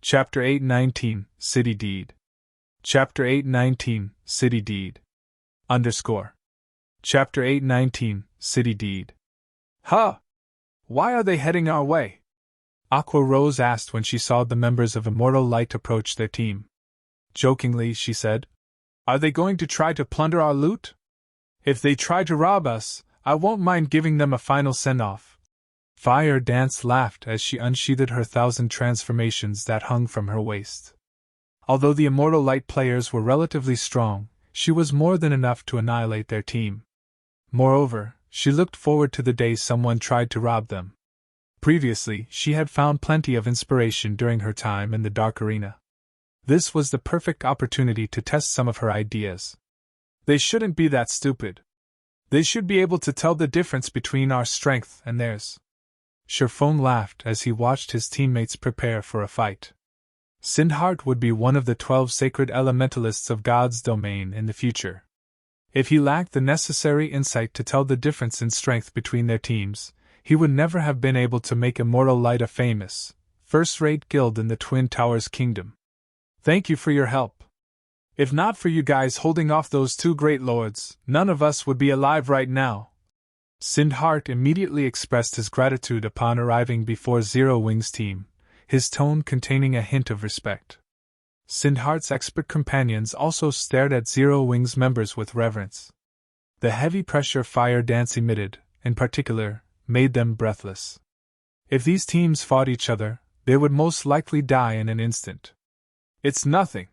Chapter 819, City Deed. Chapter 819, City Deed. Underscore. Chapter 819, City Deed. Huh! Why are they heading our way? Aqua Rose asked when she saw the members of Immortal Light approach their team. Jokingly, she said, "Are they going to try to plunder our loot? If they try to rob us, I won't mind giving them a final send-off." Fire Dance laughed as she unsheathed her 1,000 transformations that hung from her waist. Although the Immortal Light players were relatively strong, she was more than enough to annihilate their team. Moreover, she looked forward to the day someone tried to rob them. Previously, she had found plenty of inspiration during her time in the Dark Arena. This was the perfect opportunity to test some of her ideas. They shouldn't be that stupid. They should be able to tell the difference between our strength and theirs. Sherfone laughed as he watched his teammates prepare for a fight. Sindhart would be one of the 12 sacred elementalists of God's domain in the future. If he lacked the necessary insight to tell the difference in strength between their teams, he would never have been able to make Immortal Light a famous, first-rate guild in the Twin Towers Kingdom. Thank you for your help. If not for you guys holding off those two great lords, none of us would be alive right now. Sindhart immediately expressed his gratitude upon arriving before Zero Wing's team, his tone containing a hint of respect. Sindhart's expert companions also stared at Zero Wing's members with reverence. The heavy pressure Fire Dance emitted, in particular, made them breathless. If these teams fought each other, they would most likely die in an instant. It's nothing.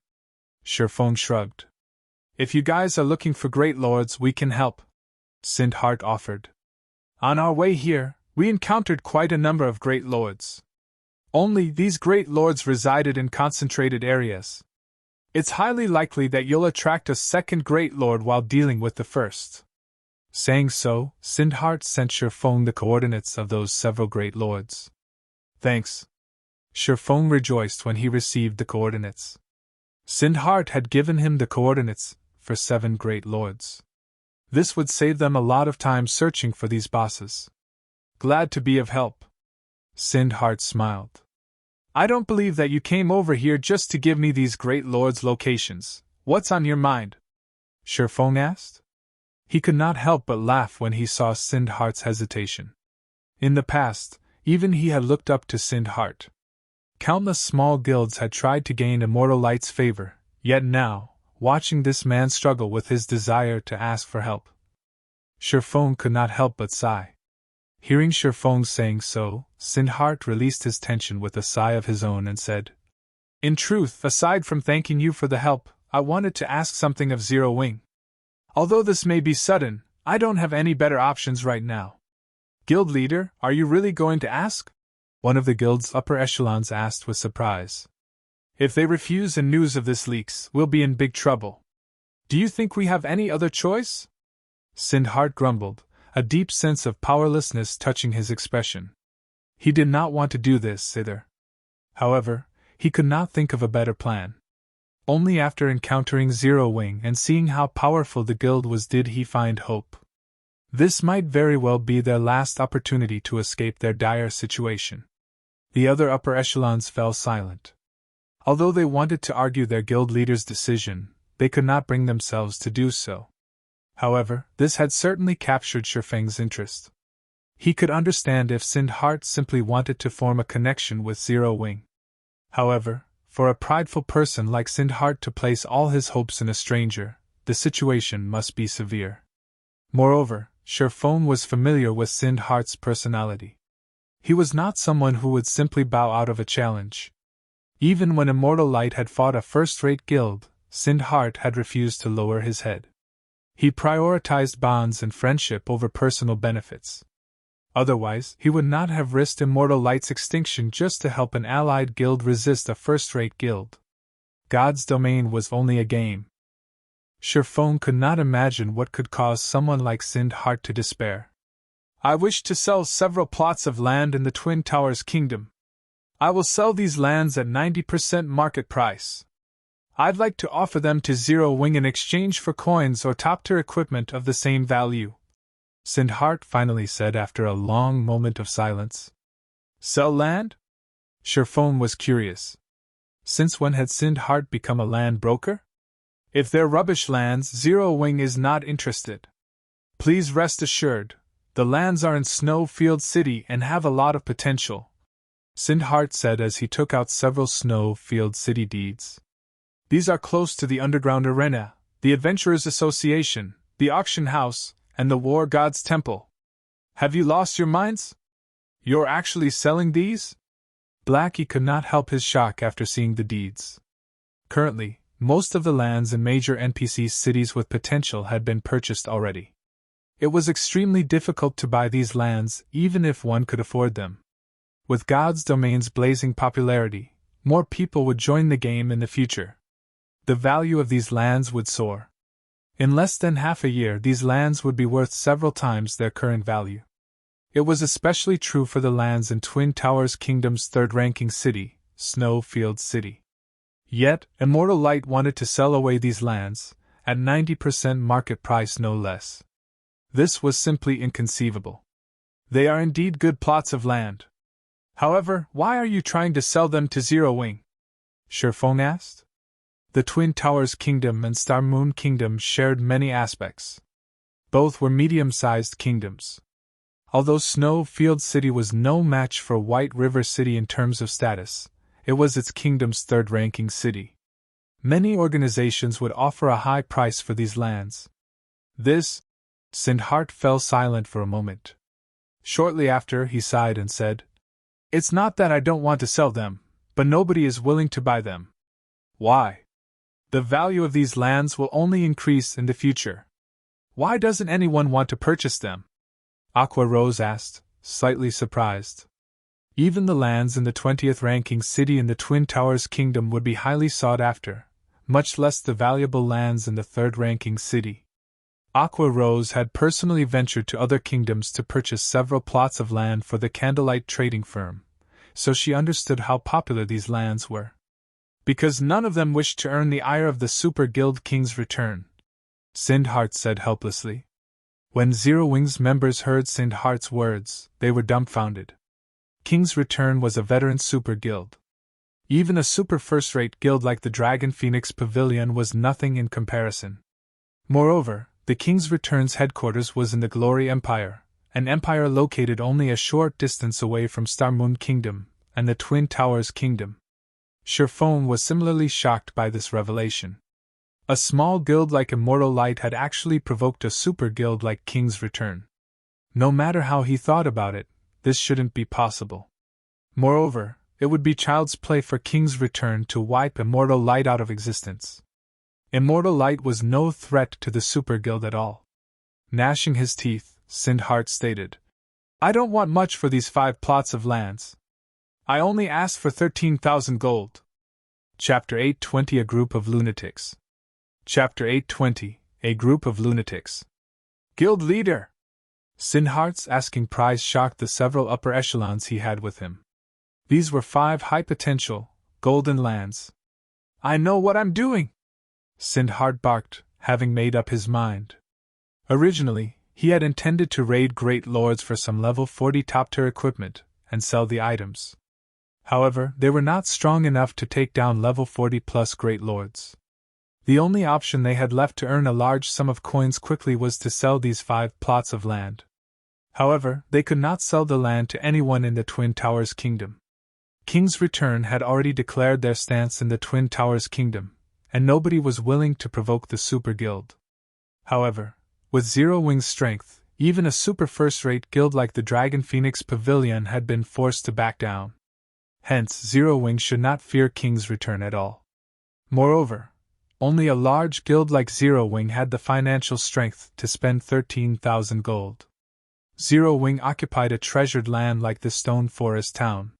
Sherfone shrugged. If you guys are looking for great lords, we can help, Sindhart offered. On our way here, we encountered quite a number of great lords. Only these great lords resided in concentrated areas. It's highly likely that you'll attract a second great lord while dealing with the first. Saying so, Sindhart sent Sherfone the coordinates of those several great lords. Thanks. Sherfone rejoiced when he received the coordinates. Sindhart had given him the coordinates for 7 great lords. This would save them a lot of time searching for these bosses. Glad to be of help. Sindhart smiled. I don't believe that you came over here just to give me these great lords' locations. What's on your mind? Sherfone asked. He could not help but laugh when he saw Sindhart's hesitation. In the past, even he had looked up to Sindhart. Countless small guilds had tried to gain Immortal Light's favor, yet now, watching this man struggle with his desire to ask for help, Sherfone could not help but sigh. Hearing Sherfone saying so, Sindhart released his tension with a sigh of his own and said, In truth, aside from thanking you for the help, I wanted to ask something of Zero Wing. Although this may be sudden, I don't have any better options right now. Guild leader, are you really going to ask? One of the guild's upper echelons asked with surprise. If they refuse and news of this leaks, we'll be in big trouble. Do you think we have any other choice? Sindhart grumbled, a deep sense of powerlessness touching his expression. He did not want to do this either. However, he could not think of a better plan. Only after encountering Zero Wing and seeing how powerful the guild was did he find hope. This might very well be their last opportunity to escape their dire situation. The other upper echelons fell silent. Although they wanted to argue their guild leader's decision, they could not bring themselves to do so. However, this had certainly captured Sherfeng's interest. He could understand if Sindhart simply wanted to form a connection with Zero Wing. However, for a prideful person like Sindhart to place all his hopes in a stranger, the situation must be severe. Moreover, Sherfone was familiar with Sindhart's personality. He was not someone who would simply bow out of a challenge. Even when Immortal Light had fought a first-rate guild, Sindhart had refused to lower his head. He prioritized bonds and friendship over personal benefits. Otherwise, he would not have risked Immortal Light's extinction just to help an allied guild resist a first-rate guild. God's domain was only a game. Sherfone could not imagine what could cause someone like Sindhart to despair. I wish to sell several plots of land in the Twin Towers Kingdom. I will sell these lands at 90% market price. I'd like to offer them to Zero Wing in exchange for coins or top-tier equipment of the same value, Sindhart finally said after a long moment of silence. Sell land? Sherfone was curious. Since when had Sindhart become a land broker? If they're rubbish lands, Zero Wing is not interested. Please rest assured, the lands are in Snowfield City and have a lot of potential, Sindhart said as he took out several Snowfield City deeds. These are close to the underground arena, the Adventurers Association, the auction house, and the War God's Temple. Have you lost your minds? You're actually selling these? Blackie could not help his shock after seeing the deeds. Currently, most of the lands in major NPC cities with potential had been purchased already. It was extremely difficult to buy these lands even if one could afford them. With God's Domain's blazing popularity, more people would join the game in the future. The value of these lands would soar. In less than half a year, these lands would be worth several times their current value. It was especially true for the lands in Twin Towers Kingdom's third-ranking city, Snowfield City. Yet, Immortal Light wanted to sell away these lands, at 90% market price no less. This was simply inconceivable. They are indeed good plots of land. However, why are you trying to sell them to Zero Wing? Sherfong asked. The Twin Towers Kingdom and Star Moon Kingdom shared many aspects. Both were medium-sized kingdoms. Although Snowfield City was no match for White River City in terms of status, it was its kingdom's third-ranking city. Many organizations would offer a high price for these lands. Sindhart fell silent for a moment. Shortly after, he sighed and said, "It's not that I don't want to sell them, but nobody is willing to buy them." Why? The value of these lands will only increase in the future. Why doesn't anyone want to purchase them? Aqua Rose asked, slightly surprised. Even the lands in the 20th ranking city in the Twin Towers Kingdom would be highly sought after, much less the valuable lands in the third ranking city. Aqua Rose had personally ventured to other kingdoms to purchase several plots of land for the Candlelight trading firm, so she understood how popular these lands were. Because none of them wished to earn the ire of the Super Guild King's return, Sindhart said helplessly. When Zero Wing's members heard Sindhart's words, they were dumbfounded. King's Return was a veteran super guild. Even a super first-rate guild like the Dragon Phoenix Pavilion was nothing in comparison. Moreover, the King's Return's headquarters was in the Glory Empire, an empire located only a short distance away from Star Moon Kingdom and the Twin Towers Kingdom. Sherfone was similarly shocked by this revelation. A small guild like Immortal Light had actually provoked a super guild like King's Return. No matter how he thought about it, this shouldn't be possible. Moreover, it would be child's play for King's Return to wipe Immortal Light out of existence. Immortal Light was no threat to the super guild at all. Gnashing his teeth, Sindhart stated, "I don't want much for these 5 plots of lands. I only ask for 13,000 gold. Chapter 820 A Group of Lunatics. Chapter 820 A Group of Lunatics. Guild Leader! Sindhart's asking price shocked the several upper echelons he had with him. These were 5 high-potential, golden lands. I know what I'm doing! Sindhart barked, having made up his mind. Originally, he had intended to raid Great Lords for some level 40 top-tier equipment and sell the items. However, they were not strong enough to take down level 40-plus Great Lords. The only option they had left to earn a large sum of coins quickly was to sell these 5 plots of land. However, they could not sell the land to anyone in the Twin Towers Kingdom. King's Return had already declared their stance in the Twin Towers Kingdom, and nobody was willing to provoke the Super Guild. However, with Zero Wing's strength, even a super first-rate guild like the Dragon Phoenix Pavilion had been forced to back down. Hence, Zero Wing should not fear King's Return at all. Moreover, only a large guild like Zero Wing had the financial strength to spend 13,000 gold. Zero Wing occupied a treasured land like the Stone Forest town.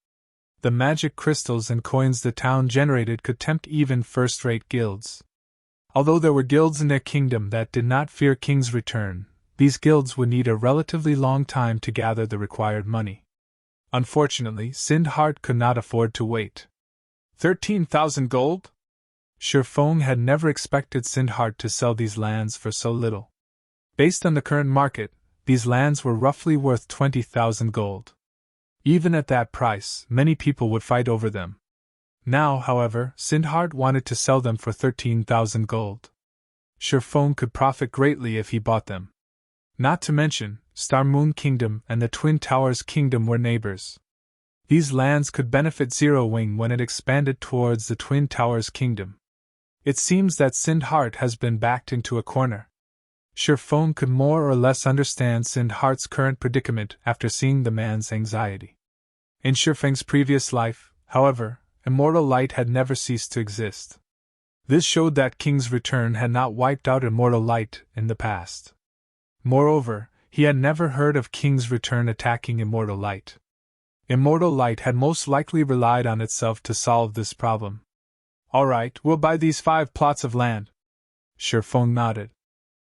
The magic crystals and coins the town generated could tempt even first-rate guilds. Although there were guilds in their kingdom that did not fear King's Return, these guilds would need a relatively long time to gather the required money. Unfortunately, Sindhart could not afford to wait. 13,000 gold? Sherfong had never expected Sindhart to sell these lands for so little. Based on the current market, these lands were roughly worth 20,000 gold. Even at that price, many people would fight over them. Now, however, Sindhart wanted to sell them for 13,000 gold. Shurfong could profit greatly if he bought them. Not to mention, Star Moon Kingdom and the Twin Towers Kingdom were neighbors. These lands could benefit Zero Wing when it expanded towards the Twin Towers Kingdom. It seems that Sindhart has been backed into a corner. Shurfong could more or less understand Sindhart's current predicament after seeing the man's anxiety. In Shurfeng's previous life, however, immortal light had never ceased to exist. This showed that King's Return had not wiped out immortal light in the past. Moreover, he had never heard of King's Return attacking immortal light. Immortal light had most likely relied on itself to solve this problem. All right, we'll buy these 5 plots of land. Shurfong nodded.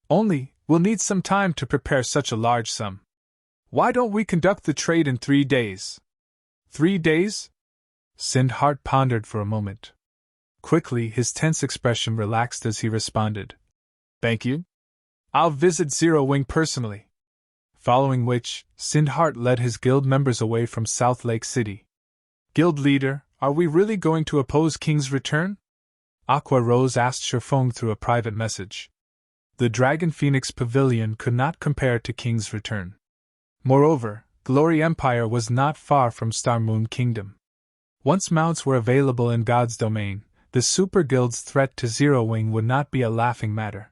Only, we'll need some time to prepare such a large sum. Why don't we conduct the trade in 3 days? 3 days? Sindhart pondered for a moment. Quickly, his tense expression relaxed as he responded. Thank you. I'll visit Zero Wing personally. Following which, Sindhart led his guild members away from South Lake City. Guild leader, are we really going to oppose King's Return? Aqua Rose asked Shurfong through a private message. The Dragon Phoenix Pavilion could not compare to King's Return. Moreover, Glory Empire was not far from Star Moon Kingdom. Once mounts were available in God's domain, the Super Guild's threat to Zero Wing would not be a laughing matter.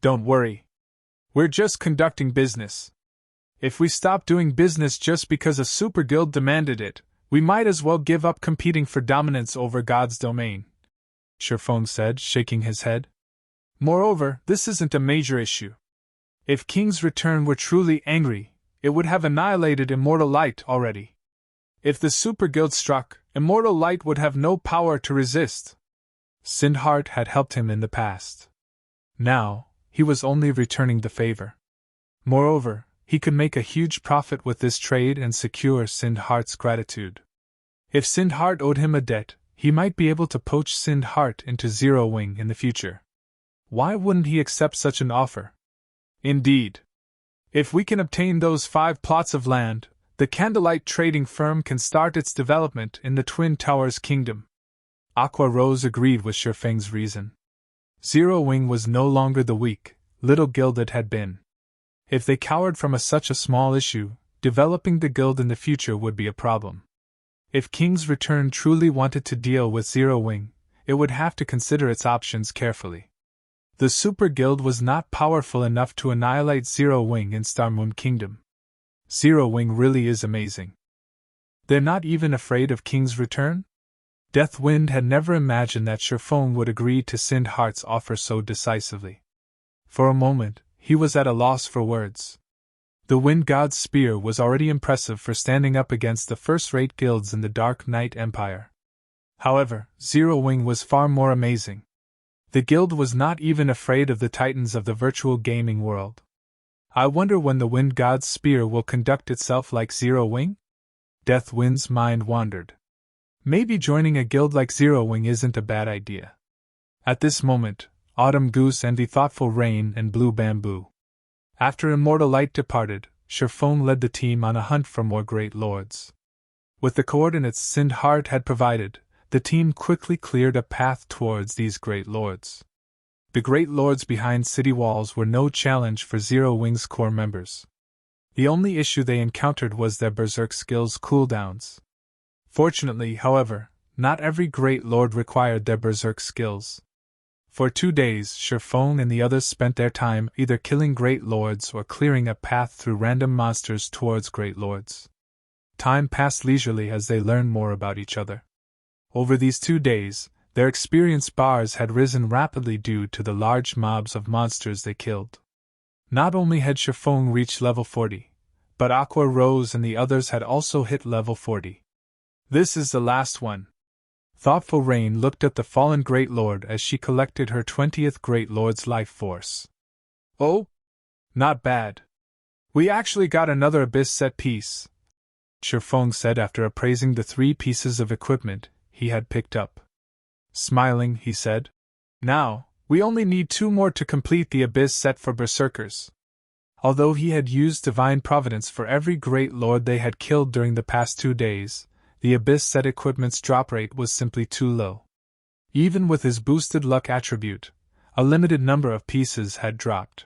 Don't worry. We're just conducting business. If we stop doing business just because a Super Guild demanded it, we might as well give up competing for dominance over God's domain, Shurfong said, shaking his head. Moreover, this isn't a major issue. If King's Return were truly angry, it would have annihilated Immortal Light already. If the Super Guild struck, Immortal Light would have no power to resist. Sindhart had helped him in the past. Now, he was only returning the favor. Moreover, he could make a huge profit with this trade and secure Sindhart's gratitude. If Sindhart owed him a debt, he might be able to poach Sindhart into Zero Wing in the future. Why wouldn't he accept such an offer? Indeed. If we can obtain those 5 plots of land, the Candlelight trading firm can start its development in the Twin Towers Kingdom. Aqua Rose agreed with Shurfeng's reason. Zero Wing was no longer the weak, little guild it had been. If they cowered from such a small issue, developing the guild in the future would be a problem. If King's Return truly wanted to deal with Zero Wing, it would have to consider its options carefully. The Super Guild was not powerful enough to annihilate Zero Wing in Star Moon Kingdom. Zero Wing really is amazing. They're not even afraid of King's Return? Deathwind had never imagined that Shurfong would agree to Sindhart's offer so decisively. For a moment, he was at a loss for words. The Wind God's spear was already impressive for standing up against the first-rate guilds in the Dark Knight Empire. However, Zero Wing was far more amazing. The guild was not even afraid of the titans of the virtual gaming world. I wonder when the Wind God's spear will conduct itself like Zero Wing? Deathwind's mind wandered. Maybe joining a guild like Zero Wing isn't a bad idea. At this moment, Autumn Goose envied Thoughtful Rain and Blue Bamboo. After Immortal Light departed, Shurfong led the team on a hunt for more Great Lords. With the coordinates Sindhart had provided, the team quickly cleared a path towards these Great Lords. The Great Lords behind city walls were no challenge for Zero Wing's core members. The only issue they encountered was their Berserk skills cooldowns. Fortunately, however, not every Great Lord required their Berserk skills. For 2 days, Shurfong and the others spent their time either killing Great Lords or clearing a path through random monsters towards Great Lords. Time passed leisurely as they learned more about each other. Over these 2 days, their experience bars had risen rapidly due to the large mobs of monsters they killed. Not only had Shurfong reached level 40, but Aqua Rose and the others had also hit level 40. This is the last one. Thoughtful Rain looked at the fallen Great Lord as she collected her 20th Great Lord's life force. Oh? Not bad. We actually got another Abyss set piece, Shurfong said after appraising the 3 pieces of equipment he had picked up. Smiling, he said, "Now, we only need 2 more to complete the Abyss set for Berserkers." Although he had used Divine Providence for every Great Lord they had killed during the past 2 days, the Abyss set equipment's drop rate was simply too low. Even with his boosted luck attribute, a limited number of pieces had dropped.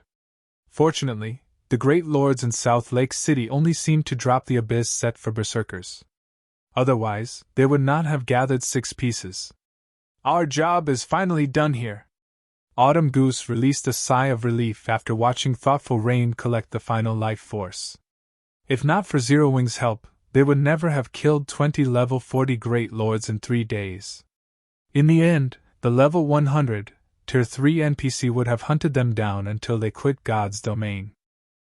Fortunately, the great lords in South Lake City only seemed to drop the Abyss set for berserkers. Otherwise, they would not have gathered 6 pieces. Our job is finally done here. Autumn Goose released a sigh of relief after watching thoughtful Rain collect the final life force. If not for Zero Wing's help, they would never have killed 20 level 40 Great Lords in 3 days. In the end, the level 100, Tier 3 NPC would have hunted them down until they quit God's domain.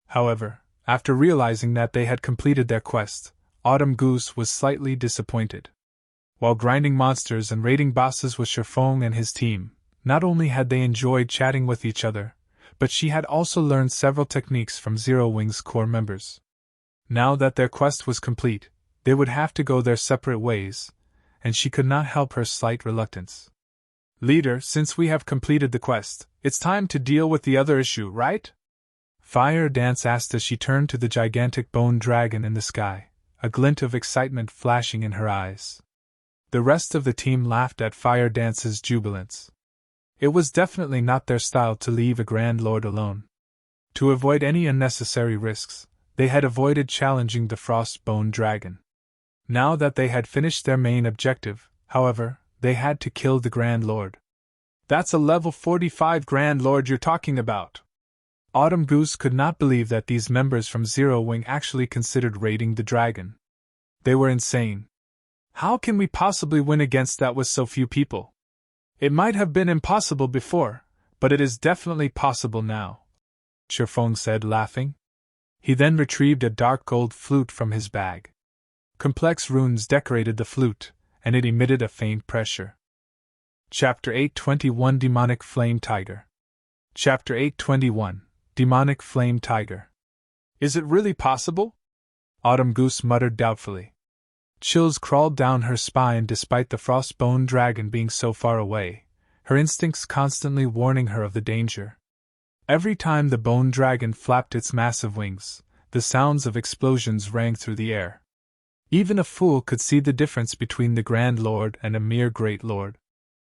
However, after realizing that they had completed their quest, Autumn Goose was slightly disappointed. While grinding monsters and raiding bosses with Shifeng and his team, not only had they enjoyed chatting with each other, but she had also learned several techniques from Zero Wing's core members. Now that their quest was complete, they would have to go their separate ways, and she could not help her slight reluctance. Leader, since we have completed the quest, it's time to deal with the other issue, right? Fire Dance asked as she turned to the gigantic bone dragon in the sky, a glint of excitement flashing in her eyes. The rest of the team laughed at Fire Dance's jubilance. It was definitely not their style to leave a Grand Lord alone. To avoid any unnecessary risks, they had avoided challenging the Frostbone Dragon. Now that they had finished their main objective, however, they had to kill the Grand Lord. That's a level 45 Grand Lord you're talking about. Autumn Goose could not believe that these members from Zero Wing actually considered raiding the dragon. They were insane. How can we possibly win against that with so few people? It might have been impossible before, but it is definitely possible now, Shifeng said, laughing. He then retrieved a dark gold flute from his bag. Complex runes decorated the flute, and it emitted a faint pressure. Chapter 821 Demonic Flame Tiger. Chapter 821 Demonic Flame Tiger. Is it really possible? Autumn Goose muttered doubtfully. Chills crawled down her spine despite the Frostbone Dragon being so far away, her instincts constantly warning her of the danger. Every time the Bone Dragon flapped its massive wings, the sounds of explosions rang through the air. Even a fool could see the difference between the Grand Lord and a mere Great Lord.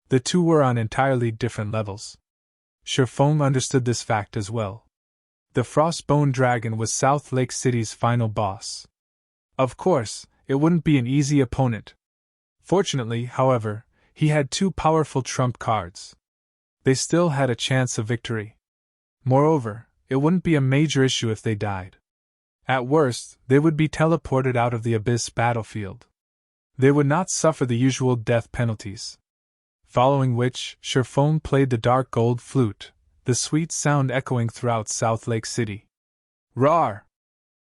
The two were on entirely different levels. Shifeng understood this fact as well. The Frostbone Dragon was South Lake City's final boss. Of course, it wouldn't be an easy opponent. Fortunately, however, he had 2 powerful trump cards. They still had a chance of victory. Moreover, it wouldn't be a major issue if they died. At worst, they would be teleported out of the Abyss battlefield. They would not suffer the usual death penalties. Following which, Shifeng played the dark gold flute, the sweet sound echoing throughout South Lake City. Roar!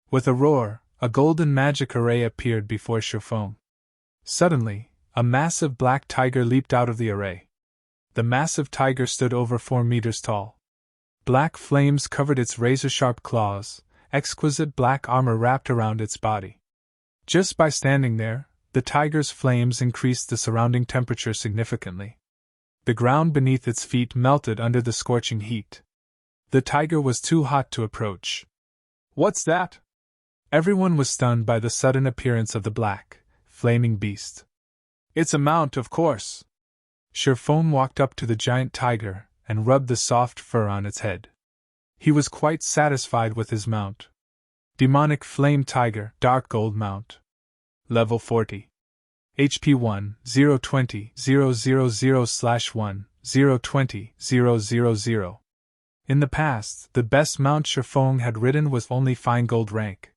With a roar, a golden magic array appeared before Shifeng. Suddenly, a massive black tiger leaped out of the array. The massive tiger stood over 4 meters tall. Black flames covered its razor-sharp claws, exquisite black armor wrapped around its body. Just by standing there, the tiger's flames increased the surrounding temperature significantly. The ground beneath its feet melted under the scorching heat. The tiger was too hot to approach. What's that? Everyone was stunned by the sudden appearance of the black, flaming beast. It's a mount, of course. Shifeng walked up to the giant tiger and rubbed the soft fur on its head. He was quite satisfied with his mount. Demonic Flame Tiger, Dark Gold Mount. Level 40. HP 1, 020, 000/1, 020, 000. In the past, the best mount Shifeng had ridden was only fine gold rank.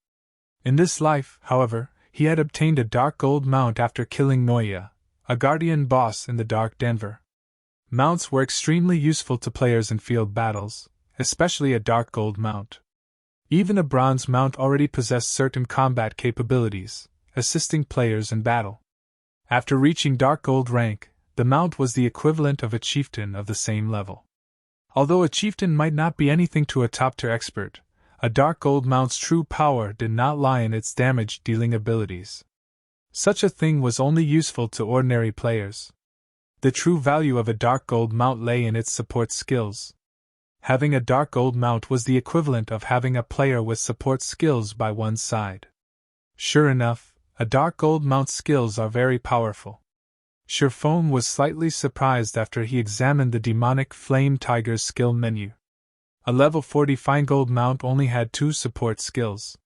In this life, however, he had obtained a dark gold mount after killing Noya, a guardian boss in the Dark Denver. Mounts were extremely useful to players in field battles, especially a dark gold mount. Even a bronze mount already possessed certain combat capabilities, assisting players in battle. After reaching dark gold rank, the mount was the equivalent of a chieftain of the same level. Although a chieftain might not be anything to a top-tier expert, a dark gold mount's true power did not lie in its damage-dealing abilities. Such a thing was only useful to ordinary players. The true value of a dark gold mount lay in its support skills. Having a dark gold mount was the equivalent of having a player with support skills by one's side. Sure enough, A dark gold mount's skills are very powerful. Shifeng was slightly surprised after he examined the demonic flame tiger's skill menu. A level 40 fine gold mount only had 2 support skills.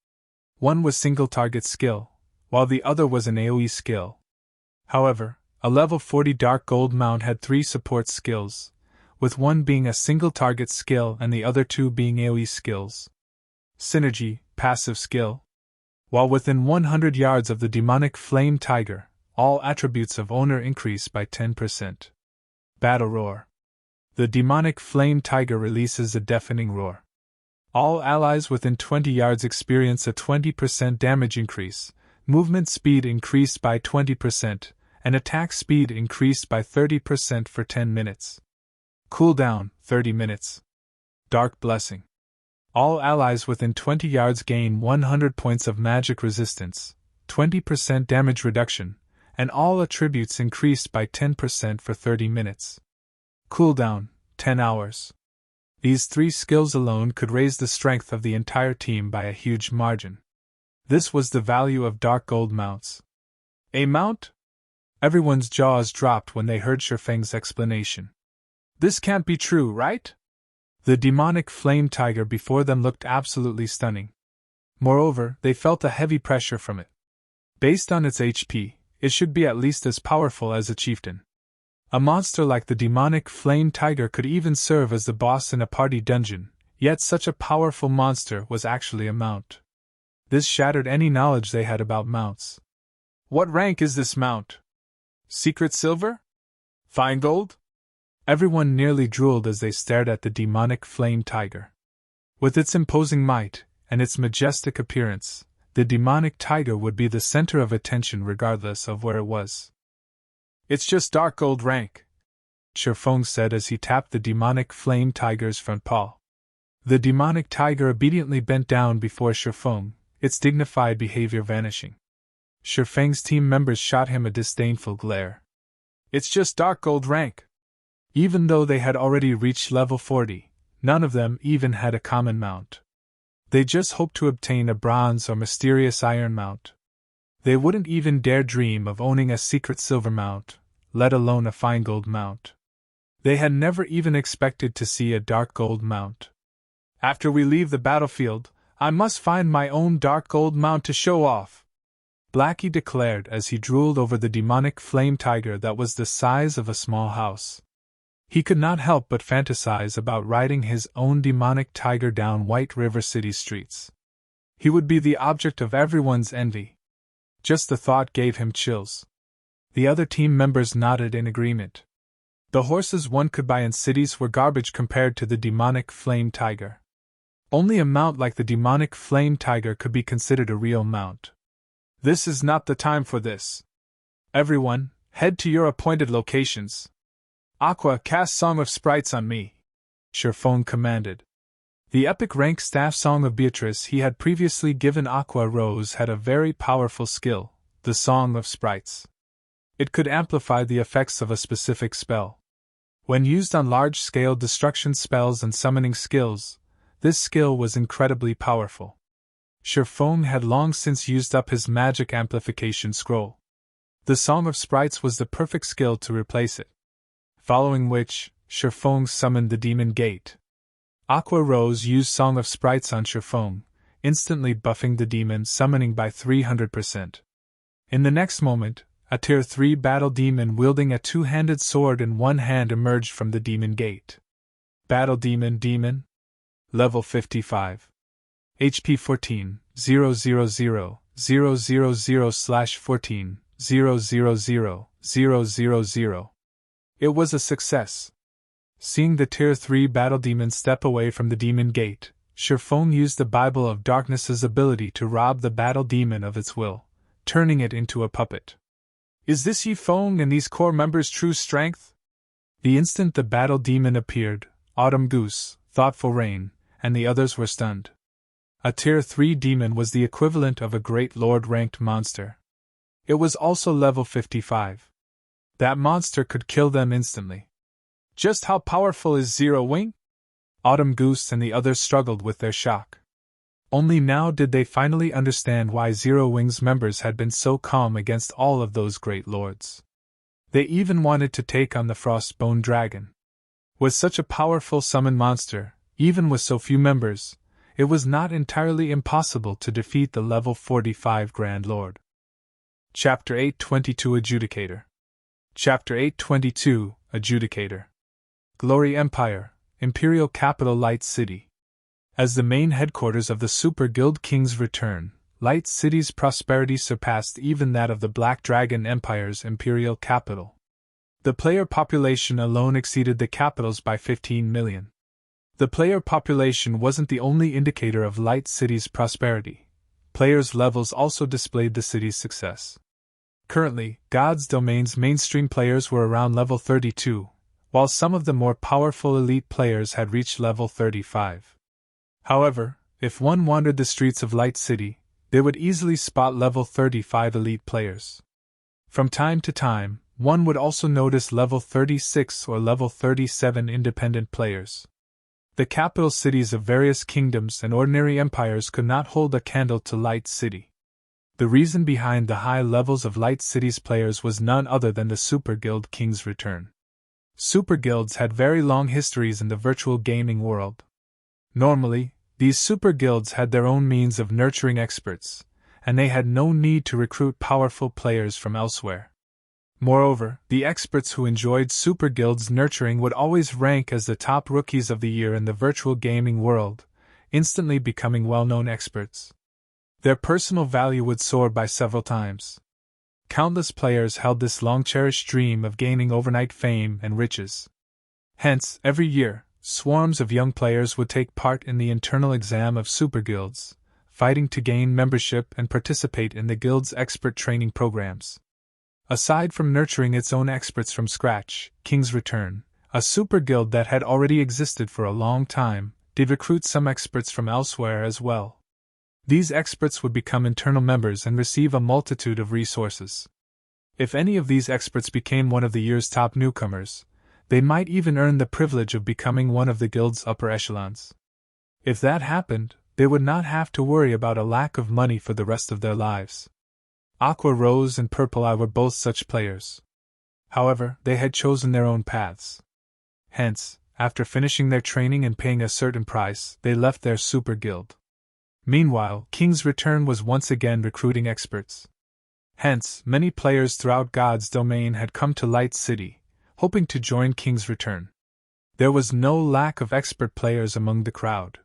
One was single target skill, while the other was an AoE skill. However, a level 40 dark gold mount had 3 support skills, with one being a single target skill and the other 2 being AoE skills. Synergy, passive skill. While within 100 yards of the demonic flame tiger, all attributes of owner increase by 10%. Battle roar. The demonic flame tiger releases a deafening roar. All allies within 20 yards experience a 20% damage increase, movement speed increased by 20%, and attack speed increased by 30% for 10 minutes. Cooldown, 30 minutes. Dark Blessing. All allies within 20 yards gain 100 points of magic resistance, 20% damage reduction, and all attributes increased by 10% for 30 minutes. Cooldown, 10 hours. These 3 skills alone could raise the strength of the entire team by a huge margin. This was the value of dark gold mounts. A mount? Everyone's jaws dropped when they heard Shifeng's explanation. This can't be true, right? The demonic flame tiger before them looked absolutely stunning. Moreover, they felt a heavy pressure from it. Based on its HP, it should be at least as powerful as a chieftain. A monster like the demonic flame tiger could even serve as the boss in a party dungeon, yet such a powerful monster was actually a mount. This shattered any knowledge they had about mounts. What rank is this mount? Secret silver? Fine gold? Everyone nearly drooled as they stared at the demonic flame tiger. With its imposing might, and its majestic appearance, the demonic tiger would be the center of attention regardless of where it was. It's just dark gold rank, Shifeng said as he tapped the demonic flame tiger's front paw. The demonic tiger obediently bent down before Shifeng, its dignified behavior vanishing. Shifeng's team members shot him a disdainful glare. It's just dark gold rank. Even though they had already reached level 40, none of them even had a common mount. They just hoped to obtain a bronze or mysterious iron mount. They wouldn't even dare dream of owning a secret silver mount, let alone a fine gold mount. They had never even expected to see a dark gold mount. After we leave the battlefield, I must find my own dark gold mount to show off, Blackie declared as he drooled over the demonic flame tiger that was the size of a small house. He could not help but fantasize about riding his own demonic tiger down White River City streets. He would be the object of everyone's envy. Just the thought gave him chills. The other team members nodded in agreement. The horses one could buy in cities were garbage compared to the demonic flame tiger. Only a mount like the demonic flame tiger could be considered a real mount. This is not the time for this. Everyone, head to your appointed locations. Aqua, cast Song of Sprites on me, Shifeng commanded. The epic rank staff song of Beatrice he had previously given Aqua Rose had a very powerful skill, the Song of Sprites. It could amplify the effects of a specific spell. When used on large-scale destruction spells and summoning skills, this skill was incredibly powerful. Shifeng had long since used up his magic amplification scroll. The Song of Sprites was the perfect skill to replace it. Following which, Shifeng summoned the Demon Gate. Aqua Rose used Song of Sprites on Shifeng, instantly buffing the demon summoning by 300%. In the next moment, a Tier 3 battle demon wielding a two-handed sword in one hand emerged from the Demon Gate. Battle Demon. Level 55. HP 14, 000/14, 000/000. It was a success. Seeing the Tier 3 battle demon step away from the Demon Gate, Shifeng used the Bible of Darkness's ability to rob the battle demon of its will, turning it into a puppet. Is this Shifeng and these core members' true strength? The instant the battle demon appeared, Autumn Goose, Thoughtful Rain, and the others were stunned. A Tier 3 demon was the equivalent of a Great Lord-ranked monster. It was also level 55. That monster could kill them instantly. Just how powerful is Zero Wing? Autumn Goose and the others struggled with their shock. Only now did they finally understand why Zero Wing's members had been so calm against all of those great lords. They even wanted to take on the Frostbone Dragon. With such a powerful summoned monster, even with so few members, it was not entirely impossible to defeat the level 45 Grand Lord. Chapter 822 Adjudicator. Chapter 822 Adjudicator. Glory Empire, Imperial Capital Light City. As the main headquarters of the Super Guild King's return, Light City's prosperity surpassed even that of the Black Dragon Empire's imperial capital. The player population alone exceeded the capital's by 15 million. The player population wasn't the only indicator of Light City's prosperity. Players' levels also displayed the city's success. Currently, God's Domain's mainstream players were around level 32, while some of the more powerful elite players had reached level 35. However, if one wandered the streets of Light City, they would easily spot level 35 elite players. From time to time, one would also notice level 36 or level 37 independent players. The capital cities of various kingdoms and ordinary empires could not hold a candle to Light City. The reason behind the high levels of Light City's players was none other than the Super Guild King's return. Super Guilds had very long histories in the virtual gaming world. Normally, these super guilds had their own means of nurturing experts, and they had no need to recruit powerful players from elsewhere. Moreover, the experts who enjoyed super guilds' nurturing would always rank as the top rookies of the year in the virtual gaming world, instantly becoming well-known experts. Their personal value would soar by several times. Countless players held this long-cherished dream of gaining overnight fame and riches. Hence, every year, swarms of young players would take part in the internal exam of super guilds, fighting to gain membership and participate in the guild's expert training programs. Aside from nurturing its own experts from scratch, King's Return, a super guild that had already existed for a long time, did recruit some experts from elsewhere as well. These experts would become internal members and receive a multitude of resources. If any of these experts became one of the year's top newcomers, they might even earn the privilege of becoming one of the guild's upper echelons. If that happened, they would not have to worry about a lack of money for the rest of their lives. Aqua Rose and Purple Eye were both such players. However, they had chosen their own paths. Hence, after finishing their training and paying a certain price, they left their super guild. Meanwhile, King's Return was once again recruiting experts. Hence, many players throughout God's Domain had come to Light City, hoping to join King's Return. There was no lack of expert players among the crowd.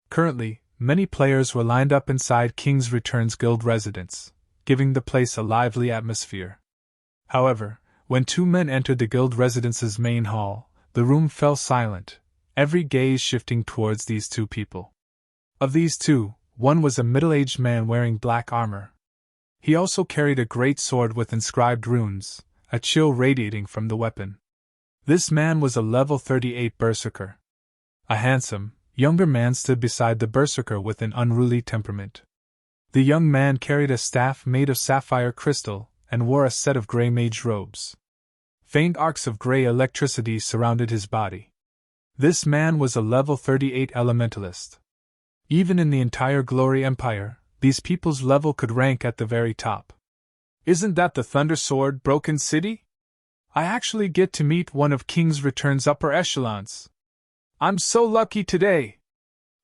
Currently, many players were lined up inside King's Return's guild residence, giving the place a lively atmosphere. However, when two men entered the guild residence's main hall, the room fell silent, every gaze shifting towards these two people. Of these two, one was a middle-aged man wearing black armor. He also carried a great sword with inscribed runes, a chill radiating from the weapon. This man was a level 38 berserker. A handsome, younger man stood beside the berserker with an unruly temperament. The young man carried a staff made of sapphire crystal and wore a set of gray mage robes. Faint arcs of gray electricity surrounded his body. This man was a level 38 elementalist. Even in the entire Glory Empire, these people's level could rank at the very top. Isn't that the Thunder Sword, Broken City? I actually get to meet one of King's Return's upper echelons. I'm so lucky today.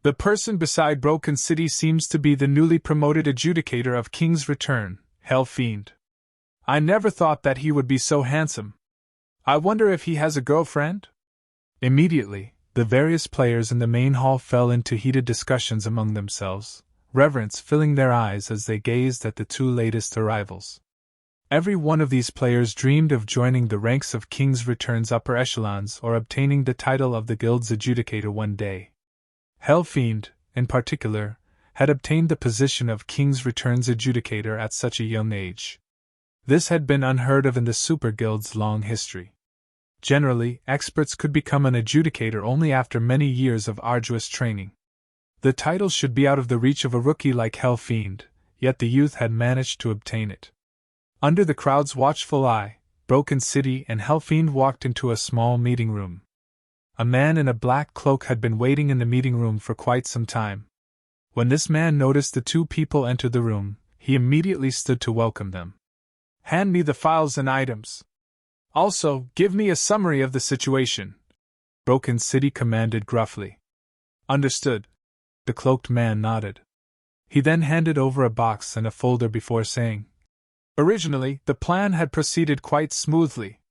The person beside Broken City seems to be the newly promoted Adjudicator of King's Return, Hell Fiend. I never thought that he would be so handsome. I wonder if he has a girlfriend? Immediately, the various players in the main hall fell into heated discussions among themselves, reverence filling their eyes as they gazed at the two latest arrivals. Every one of these players dreamed of joining the ranks of King's Return's upper echelons or obtaining the title of the guild's Adjudicator one day. Hellfiend, in particular, had obtained the position of King's Return's Adjudicator at such a young age. This had been unheard of in the Super Guild's long history. Generally, experts could become an Adjudicator only after many years of arduous training. The title should be out of the reach of a rookie like Hellfiend, yet the youth had managed to obtain it. Under the crowd's watchful eye, Broken City and Hellfiend walked into a small meeting room. A man in a black cloak had been waiting in the meeting room for quite some time. When this man noticed the two people enter the room, he immediately stood to welcome them. "Hand me the files and items. Also, give me a summary of the situation," Broken City commanded gruffly. "Understood." The cloaked man nodded. He then handed over a box and a folder before saying, "Originally, the plan had proceeded quite smoothly.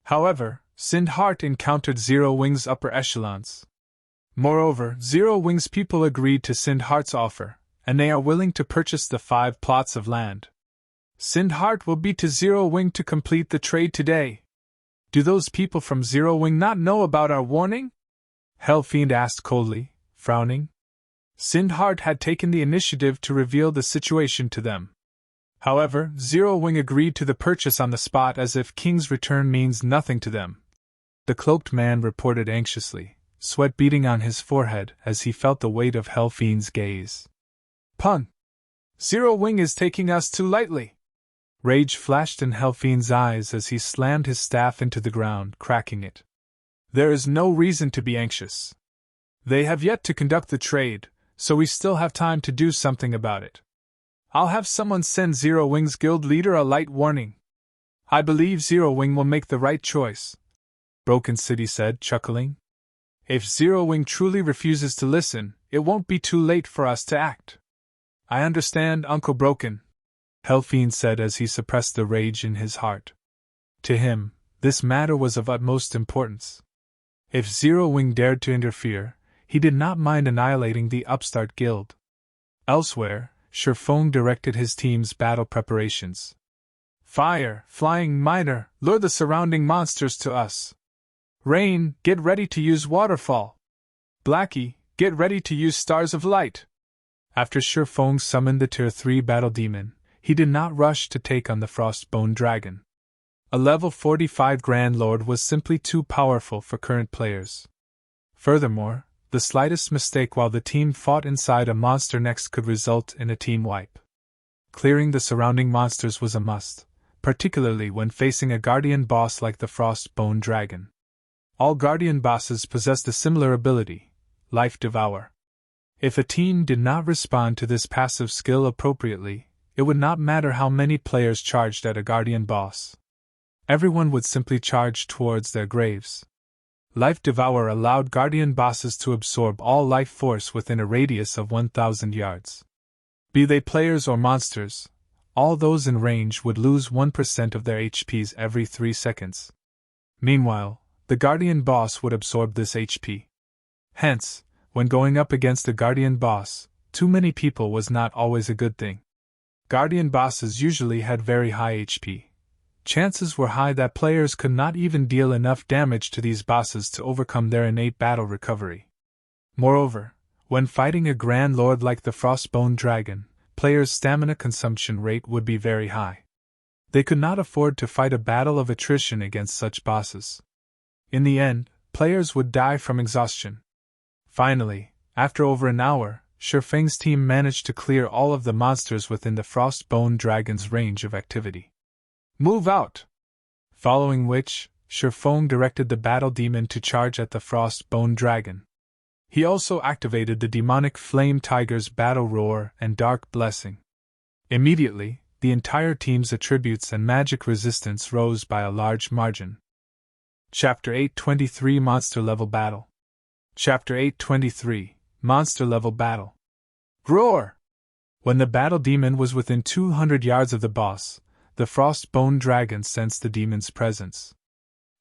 However, Sindhart encountered Zero Wing's upper echelons. Moreover, Zero Wing's people agreed to Sindhart's offer, and they are willing to purchase the 5 plots of land. Sindhart will be to Zero Wing to complete the trade today. Do those people from Zero Wing not know about our warning?" Hellfiend asked coldly, frowning. Sindhart had taken the initiative to reveal the situation to them. However, Zero Wing agreed to the purchase on the spot as if King's return means nothing to them. The cloaked man reported anxiously, sweat beading on his forehead as he felt the weight of Hellfiend's gaze. "Pun! Zero Wing is taking us too lightly." Rage flashed in Hellfiend's eyes as he slammed his staff into the ground, cracking it. "There is no reason to be anxious. They have yet to conduct the trade, so we still have time to do something about it. I'll have someone send Zero Wing's guild leader a light warning. I believe Zero Wing will make the right choice," Broken City said, chuckling. "If Zero Wing truly refuses to listen, it won't be too late for us to act." "I understand, Uncle Broken," Hellfiend said as he suppressed the rage in his heart. To him, this matter was of utmost importance. If Zero Wing dared to interfere, he did not mind annihilating the upstart guild. Elsewhere, Shurfong directed his team's battle preparations. "Fire, Flying Miner, lure the surrounding monsters to us. Rain, get ready to use Waterfall. Blackie, get ready to use Stars of Light." After Shurfong summoned the Tier 3 battle demon, he did not rush to take on the Frostbone Dragon. A level 45 Grand Lord was simply too powerful for current players. Furthermore, the slightest mistake while the team fought inside a monster next could result in a team wipe. Clearing the surrounding monsters was a must, particularly when facing a guardian boss like the Frostbone Dragon. All guardian bosses possessed a similar ability, Life Devour. If a team did not respond to this passive skill appropriately, it would not matter how many players charged at a guardian boss. Everyone would simply charge towards their graves. Life Devour allowed guardian bosses to absorb all life force within a radius of 1,000 yards. Be they players or monsters, all those in range would lose 1% of their HPs every 3 seconds. Meanwhile, the guardian boss would absorb this HP. Hence, when going up against a guardian boss, too many people was not always a good thing. Guardian bosses usually had very high HP. Chances were high that players could not even deal enough damage to these bosses to overcome their innate battle recovery. Moreover, when fighting a Grand Lord like the Frostbone Dragon, players' stamina consumption rate would be very high. They could not afford to fight a battle of attrition against such bosses. In the end, players would die from exhaustion. Finally, after over an hour, Shurfeng's team managed to clear all of the monsters within the Frostbone Dragon's range of activity. "Move out!" Following which, Shurfong directed the battle demon to charge at the Frostbone Dragon. He also activated the demonic Flame Tiger's Battle Roar and Dark Blessing. Immediately, the entire team's attributes and magic resistance rose by a large margin. Chapter 823 Monster Level Battle. Chapter 823 Monster Level Battle. Roar! When the battle demon was within 200 yards of the boss, the Frostbone Dragon sensed the demon's presence.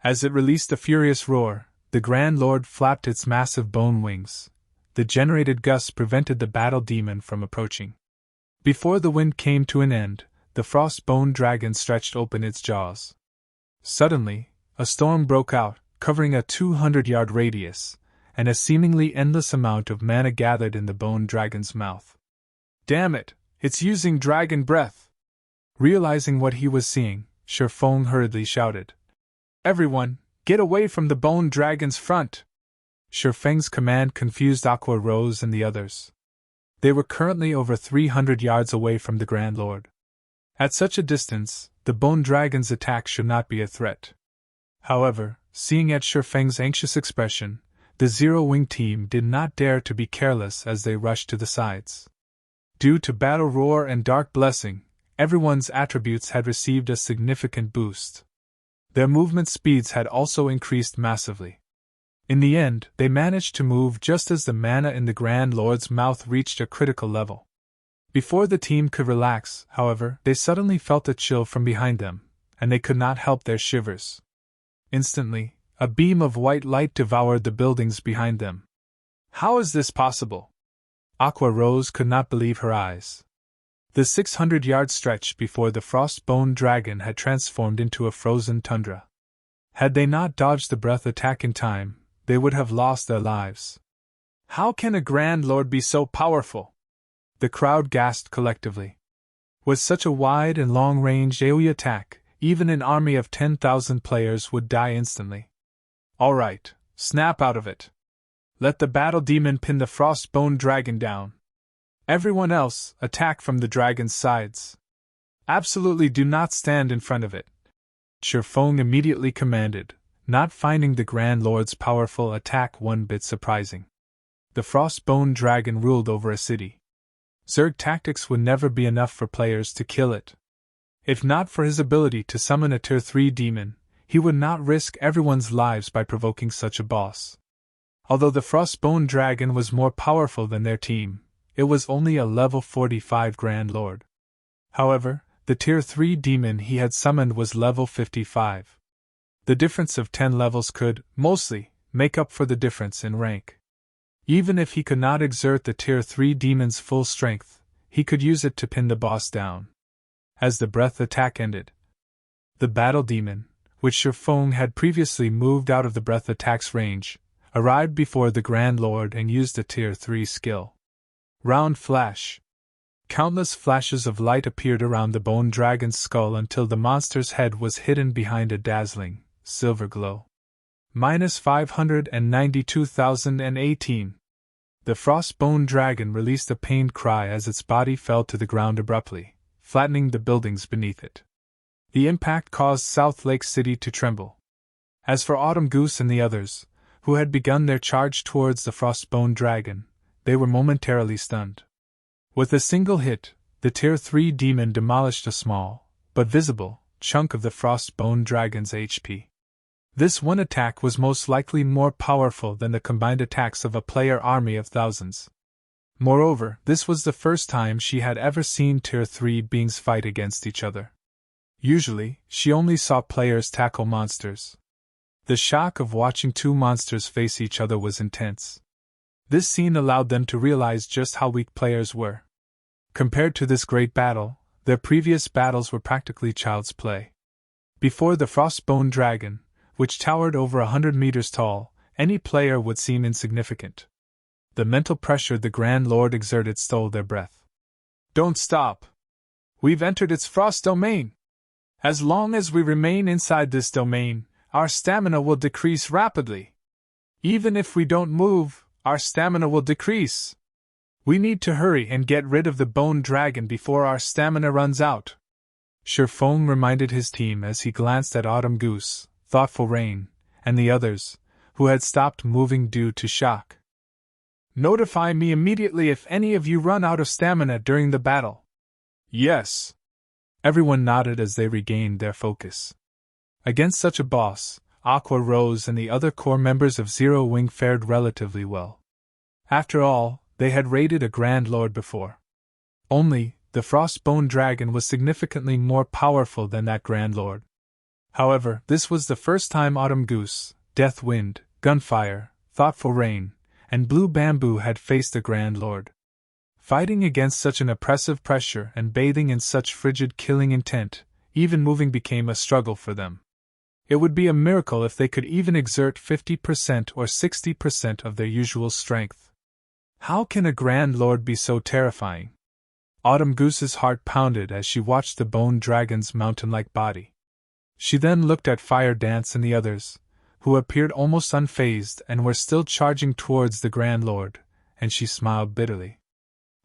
As it released a furious roar, the Grand Lord flapped its massive bone wings. The generated gusts prevented the battle demon from approaching. Before the wind came to an end, the Frostbone Dragon stretched open its jaws. Suddenly, a storm broke out, covering a 200-yard radius, and a seemingly endless amount of mana gathered in the Bone Dragon's mouth. "Damn it, it's using dragon breath!" Realizing what he was seeing, Shurfong hurriedly shouted, "Everyone, get away from the Bone Dragon's front!" Shurfeng's command confused Aqua Rose and the others. They were currently over 300 yards away from the Grand Lord. At such a distance, the Bone Dragon's attack should not be a threat. However, seeing at Shurfeng's anxious expression, the Zero-Wing team did not dare to be careless as they rushed to the sides. Due to Battle Roar and Dark Blessing, everyone's attributes had received a significant boost. Their movement speeds had also increased massively. In the end, they managed to move just as the mana in the Grand Lord's mouth reached a critical level. Before the team could relax, however, they suddenly felt a chill from behind them, and they could not help their shivers. Instantly, a beam of white light devoured the buildings behind them. How is this possible? Aqua Rose could not believe her eyes. The 600-yard stretch before the Frostbone Dragon had transformed into a frozen tundra. Had they not dodged the breath attack in time, they would have lost their lives. How can a Grand Lord be so powerful? The crowd gasped collectively. With such a wide and long-range AoE attack, even an army of 10,000 players would die instantly. All right, snap out of it. Let the Battle Demon pin the Frostbone Dragon down. Everyone else, attack from the dragon's sides. Absolutely do not stand in front of it. Shifeng immediately commanded, not finding the Grand Lord's powerful attack one bit surprising. The Frostbone Dragon ruled over a city. Zerg tactics would never be enough for players to kill it. If not for his ability to summon a Tier 3 demon, he would not risk everyone's lives by provoking such a boss. Although the Frostbone Dragon was more powerful than their team, it was only a level 45 Grand Lord. However, the Tier 3 demon he had summoned was level 55. The difference of 10 levels could, mostly, make up for the difference in rank. Even if he could not exert the Tier 3 demon's full strength, he could use it to pin the boss down. As the breath attack ended, the Battle Demon, which Shifeng had previously moved out of the breath attack's range, arrived before the Grand Lord and used a Tier 3 skill. Round Flash. Countless flashes of light appeared around the Bone Dragon's skull until the monster's head was hidden behind a dazzling, silver glow. -592,018. The Frostbone Dragon released a pained cry as its body fell to the ground abruptly, flattening the buildings beneath it. The impact caused South Lake City to tremble. As for Autumn Goose and the others, who had begun their charge towards the Frostbone Dragon, they were momentarily stunned. With a single hit, the Tier 3 demon demolished a small, but visible, chunk of the Frostbone Dragon's HP. This one attack was most likely more powerful than the combined attacks of a player army of thousands. Moreover, this was the first time she had ever seen Tier 3 beings fight against each other. Usually, she only saw players tackle monsters. The shock of watching two monsters face each other was intense. This scene allowed them to realize just how weak players were. Compared to this great battle, their previous battles were practically child's play. Before the Frostbone Dragon, which towered over 100 meters tall, any player would seem insignificant. The mental pressure the Grand Lord exerted stole their breath. Don't stop! We've entered its frost domain! As long as we remain inside this domain, our stamina will decrease rapidly. Even if we don't move, our stamina will decrease. We need to hurry and get rid of the Bone Dragon before our stamina runs out. Shifeng reminded his team as he glanced at Autumn Goose, Thoughtful Rain, and the others, who had stopped moving due to shock. Notify me immediately if any of you run out of stamina during the battle. Yes. Everyone nodded as they regained their focus. Against such a boss, Aqua Rose and the other core members of Zero Wing fared relatively well. After all, they had raided a Grand Lord before. Only, the Frostbone Dragon was significantly more powerful than that Grand Lord. However, this was the first time Autumn Goose, Death Wind, Gunfire, Thoughtful Rain, and Blue Bamboo had faced a Grand Lord. Fighting against such an oppressive pressure and bathing in such frigid killing intent, even moving became a struggle for them. It would be a miracle if they could even exert 50% or 60% of their usual strength. How can a Grand Lord be so terrifying? Autumn Goose's heart pounded as she watched the Bone Dragon's mountain-like body. She then looked at Fire Dance and the others, who appeared almost unfazed and were still charging towards the Grand Lord, and she smiled bitterly.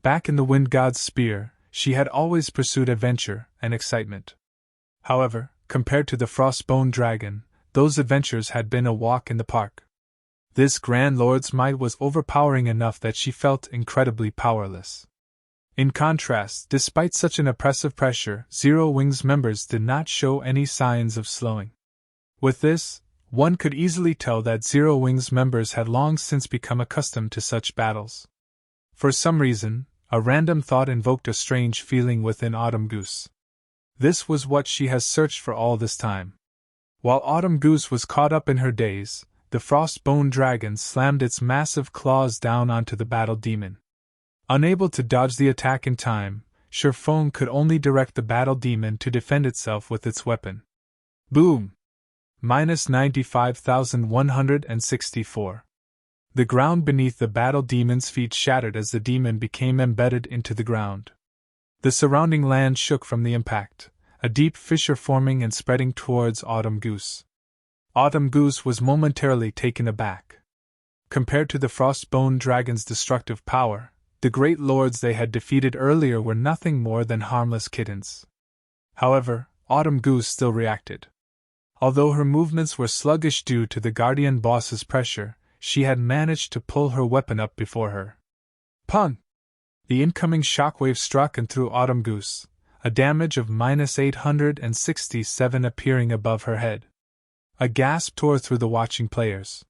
Back in the Wind God's Spear, she had always pursued adventure and excitement. However, compared to the Frostbone Dragon, those adventures had been a walk in the park. This Grand Lord's might was overpowering enough that she felt incredibly powerless. In contrast, despite such an oppressive pressure, Zero Wing's members did not show any signs of slowing. With this, one could easily tell that Zero Wing's members had long since become accustomed to such battles. For some reason, a random thought invoked a strange feeling within Autumn Goose. This was what she has searched for all this time. While Autumn Goose was caught up in her daze, the Frostbone Dragon slammed its massive claws down onto the battle demon. Unable to dodge the attack in time, Sherfone could only direct the battle demon to defend itself with its weapon. Boom! Minus 95,164. The ground beneath the battle demon's feet shattered as the demon became embedded into the ground. The surrounding land shook from the impact, a deep fissure forming and spreading towards Autumn Goose. Autumn Goose was momentarily taken aback. Compared to the Frostbone Dragon's destructive power, the great lords they had defeated earlier were nothing more than harmless kittens. However, Autumn Goose still reacted. Although her movements were sluggish due to the Guardian boss's pressure, she had managed to pull her weapon up before her. Pun! The incoming shockwave struck and threw Autumn Goose, a damage of minus 867 appearing above her head. A gasp tore through the watching players.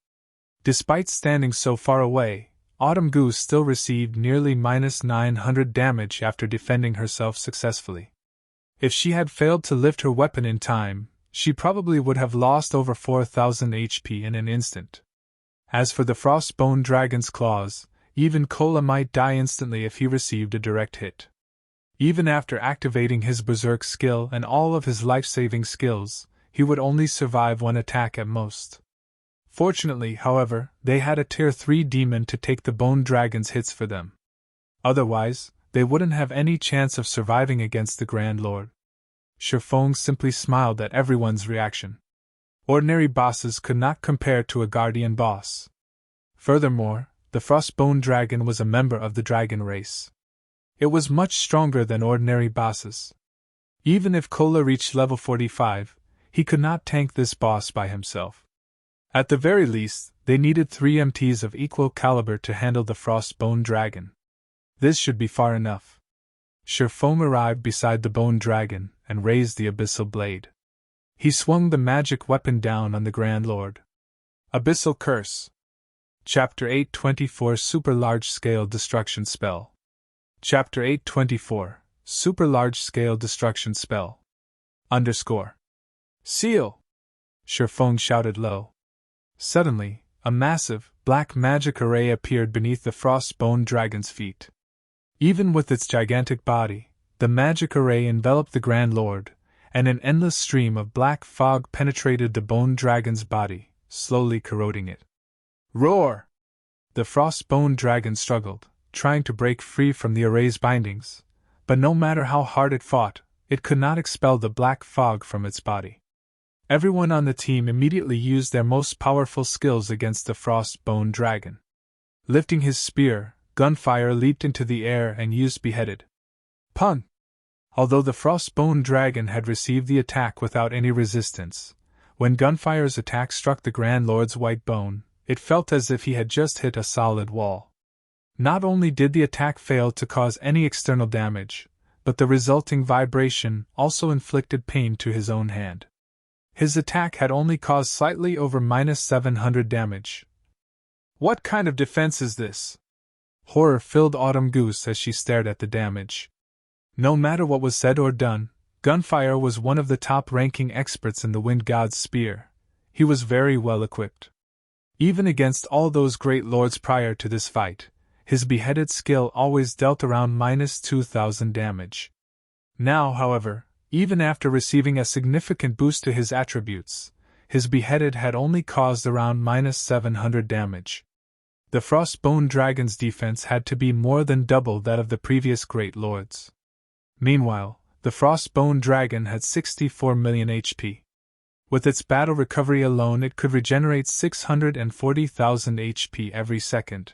Despite standing so far away, Autumn Goose still received nearly minus 900 damage after defending herself successfully. If she had failed to lift her weapon in time, she probably would have lost over 4,000 HP in an instant. As for the Frostbone Dragon's claws, even Kola might die instantly if he received a direct hit. Even after activating his Berserk skill and all of his life-saving skills, he would only survive one attack at most. Fortunately, however, they had a Tier 3 demon to take the Bone Dragon's hits for them. Otherwise, they wouldn't have any chance of surviving against the Grand Lord. Sherfone simply smiled at everyone's reaction. Ordinary bosses could not compare to a Guardian boss. Furthermore, the Frostbone Dragon was a member of the dragon race. It was much stronger than ordinary bosses. Even if Kola reached level 45, he could not tank this boss by himself. At the very least, they needed 3 MTs of equal caliber to handle the Frostbone Dragon. This should be far enough. Sherfone arrived beside the Bone Dragon and raised the Abyssal Blade. He swung the magic weapon down on the Grand Lord. Abyssal Curse. Chapter 824 Super Large Scale Destruction Spell. Chapter 824 Super Large Scale Destruction Spell. _ Seal! Sherfone shouted low. Suddenly, a massive, black magic array appeared beneath the Frostbone Dragon's feet. Even with its gigantic body, the magic array enveloped the Grand Lord, and an endless stream of black fog penetrated the Bone Dragon's body, slowly corroding it. Roar! The Frostbone Dragon struggled, trying to break free from the array's bindings, but no matter how hard it fought, it could not expel the black fog from its body. Everyone on the team immediately used their most powerful skills against the Frostbone Dragon. Lifting his spear, Gunfire leaped into the air and used Beheaded. Pun! Although the Frostbone Dragon had received the attack without any resistance, when Gunfire's attack struck the Grand Lord's white bone, it felt as if he had just hit a solid wall. Not only did the attack fail to cause any external damage, but the resulting vibration also inflicted pain to his own hand. His attack had only caused slightly over minus 700 damage. What kind of defense is this? Horror filled Autumn Goose as she stared at the damage. No matter what was said or done, Gunfire was one of the top-ranking experts in the Wind God's spear. He was very well equipped. Even against all those great lords prior to this fight, his beheaded skill always dealt around minus 2,000 damage. Now, however, even after receiving a significant boost to his attributes, his beheaded had only caused around minus 700 damage. The Frostbone Dragon's defense had to be more than double that of the previous great lords. Meanwhile, the Frostbone Dragon had 64 million HP. With its battle recovery alone, it could regenerate 640,000 HP every second.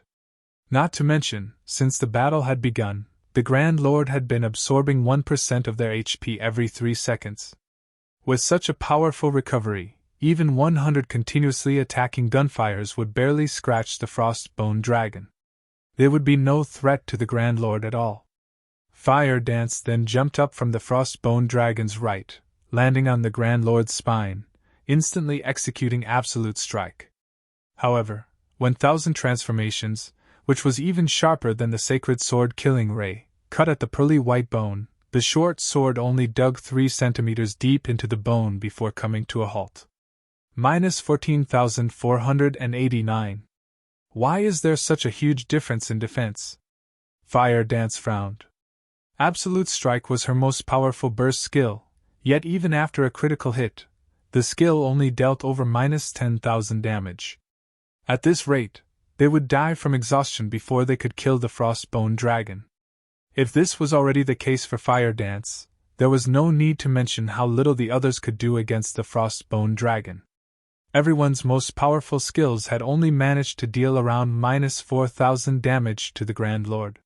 Not to mention, since the battle had begun, the Grand Lord had been absorbing 1% of their HP every 3 seconds. With such a powerful recovery, even 100 continuously attacking gunfires would barely scratch the Frostbone Dragon. There would be no threat to the Grand Lord at all. Fire Dance then jumped up from the Frostbone Dragon's right, landing on the Grand Lord's spine, instantly executing Absolute Strike. However, 1,000 transformations, which was even sharper than the Sacred Sword Killing Ray, cut at the pearly white bone. The short sword only dug 3 centimeters deep into the bone before coming to a halt. Minus 14,489. Why is there such a huge difference in defense? Fire Dance frowned. Absolute Strike was her most powerful burst skill, yet even after a critical hit, the skill only dealt over minus 10,000 damage. At this rate, they would die from exhaustion before they could kill the Frostbone Dragon. If this was already the case for Fire Dance, there was no need to mention how little the others could do against the Frostbone Dragon. Everyone's most powerful skills had only managed to deal around minus 4,000 damage to the Grand Lord.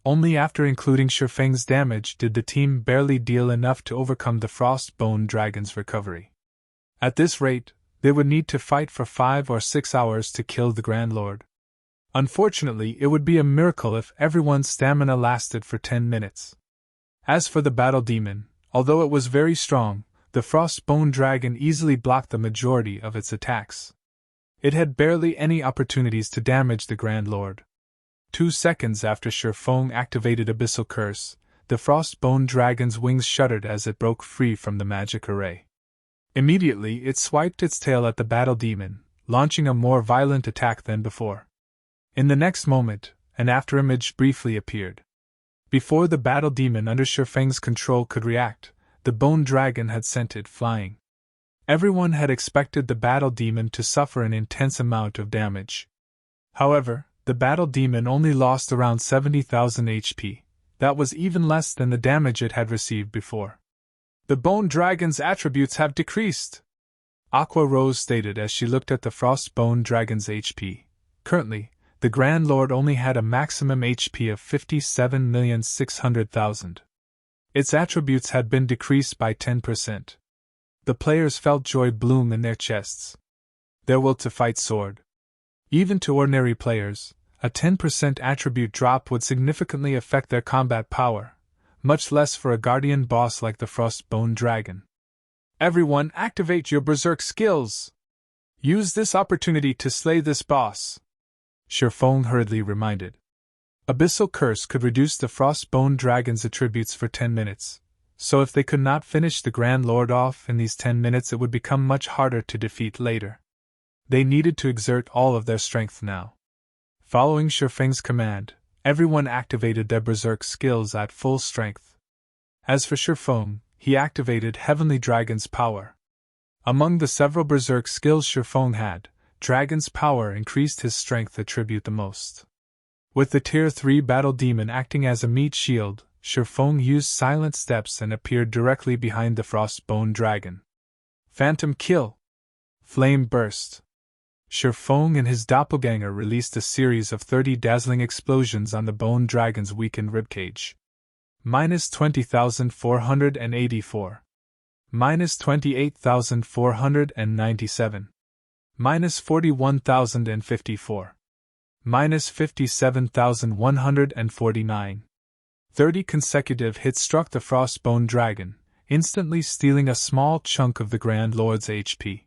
Only after including Shifeng's damage did the team barely deal enough to overcome the Frostbone Dragon's recovery. At this rate, they would need to fight for 5 or 6 hours to kill the Grand Lord. Unfortunately, it would be a miracle if everyone's stamina lasted for 10 minutes. As for the Battle Demon, although it was very strong, the Frostbone Dragon easily blocked the majority of its attacks. It had barely any opportunities to damage the Grand Lord. 2 seconds after Shifeng activated Abyssal Curse, the Frostbone Dragon's wings shuddered as it broke free from the magic array. Immediately, it swiped its tail at the Battle Demon, launching a more violent attack than before. In the next moment, an afterimage briefly appeared. Before the Battle Demon under Shifeng's control could react, the Bone Dragon had sent it flying. Everyone had expected the Battle Demon to suffer an intense amount of damage. However, the Battle Demon only lost around 70,000 HP. That was even less than the damage it had received before. The Bone Dragon's attributes have decreased, Aqua Rose stated as she looked at the Frostbone Dragon's HP. Currently, the Grand Lord only had a maximum HP of 57,600,000. Its attributes had been decreased by 10%. The players felt joy bloom in their chests. Their will to fight soared. Even to ordinary players, a 10% attribute drop would significantly affect their combat power, much less for a guardian boss like the Frostbone Dragon. Everyone, activate your Berserk skills! Use this opportunity to slay this boss, Shifeng hurriedly reminded. Abyssal Curse could reduce the Frostbone Dragon's attributes for 10 minutes, so if they could not finish the Grand Lord off in these 10 minutes, it would become much harder to defeat later. They needed to exert all of their strength now. Following Shifeng's command, everyone activated their Berserk skills at full strength. As for Shifeng, he activated Heavenly Dragon's power. Among the several Berserk skills Shifeng had, Dragon's power increased his strength attribute the most. With the Tier 3 Battle Demon acting as a meat shield, Shifeng used Silent Steps and appeared directly behind the Frostbone Dragon. Phantom Kill! Flame Burst! Shifeng and his doppelganger released a series of 30 dazzling explosions on the Bone Dragon's weakened ribcage. Minus 20,484. Minus 28,497. Minus 41,054. Minus 57,149. 30 consecutive hits struck the Frostbone Dragon, instantly stealing a small chunk of the Grand Lord's HP.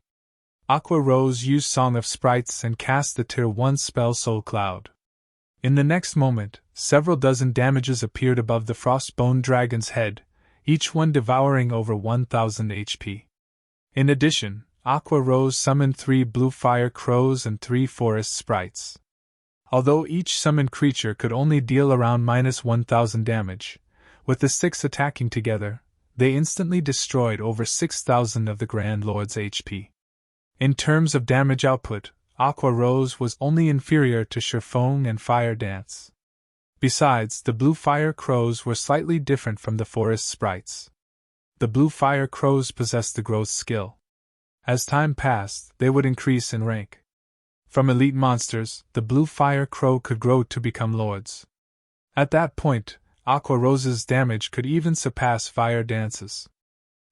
Aqua Rose used Song of Sprites and cast the Tier 1 spell Soul Cloud. In the next moment, several dozen damages appeared above the Frostbone Dragon's head, each one devouring over 1,000 HP. In addition, Aqua Rose summoned 3 blue fire crows and 3 forest sprites. Although each summoned creature could only deal around minus 1,000 damage, with the 6 attacking together, they instantly destroyed over 6,000 of the Grand Lord's HP. In terms of damage output, Aqua Rose was only inferior to Shifeng and Fire Dance. Besides, the blue fire crows were slightly different from the forest sprites. The blue fire crows possessed the growth skill. As time passed, they would increase in rank. From elite monsters, the blue fire crow could grow to become lords. At that point, Aqua Rose's damage could even surpass Fire Dance's.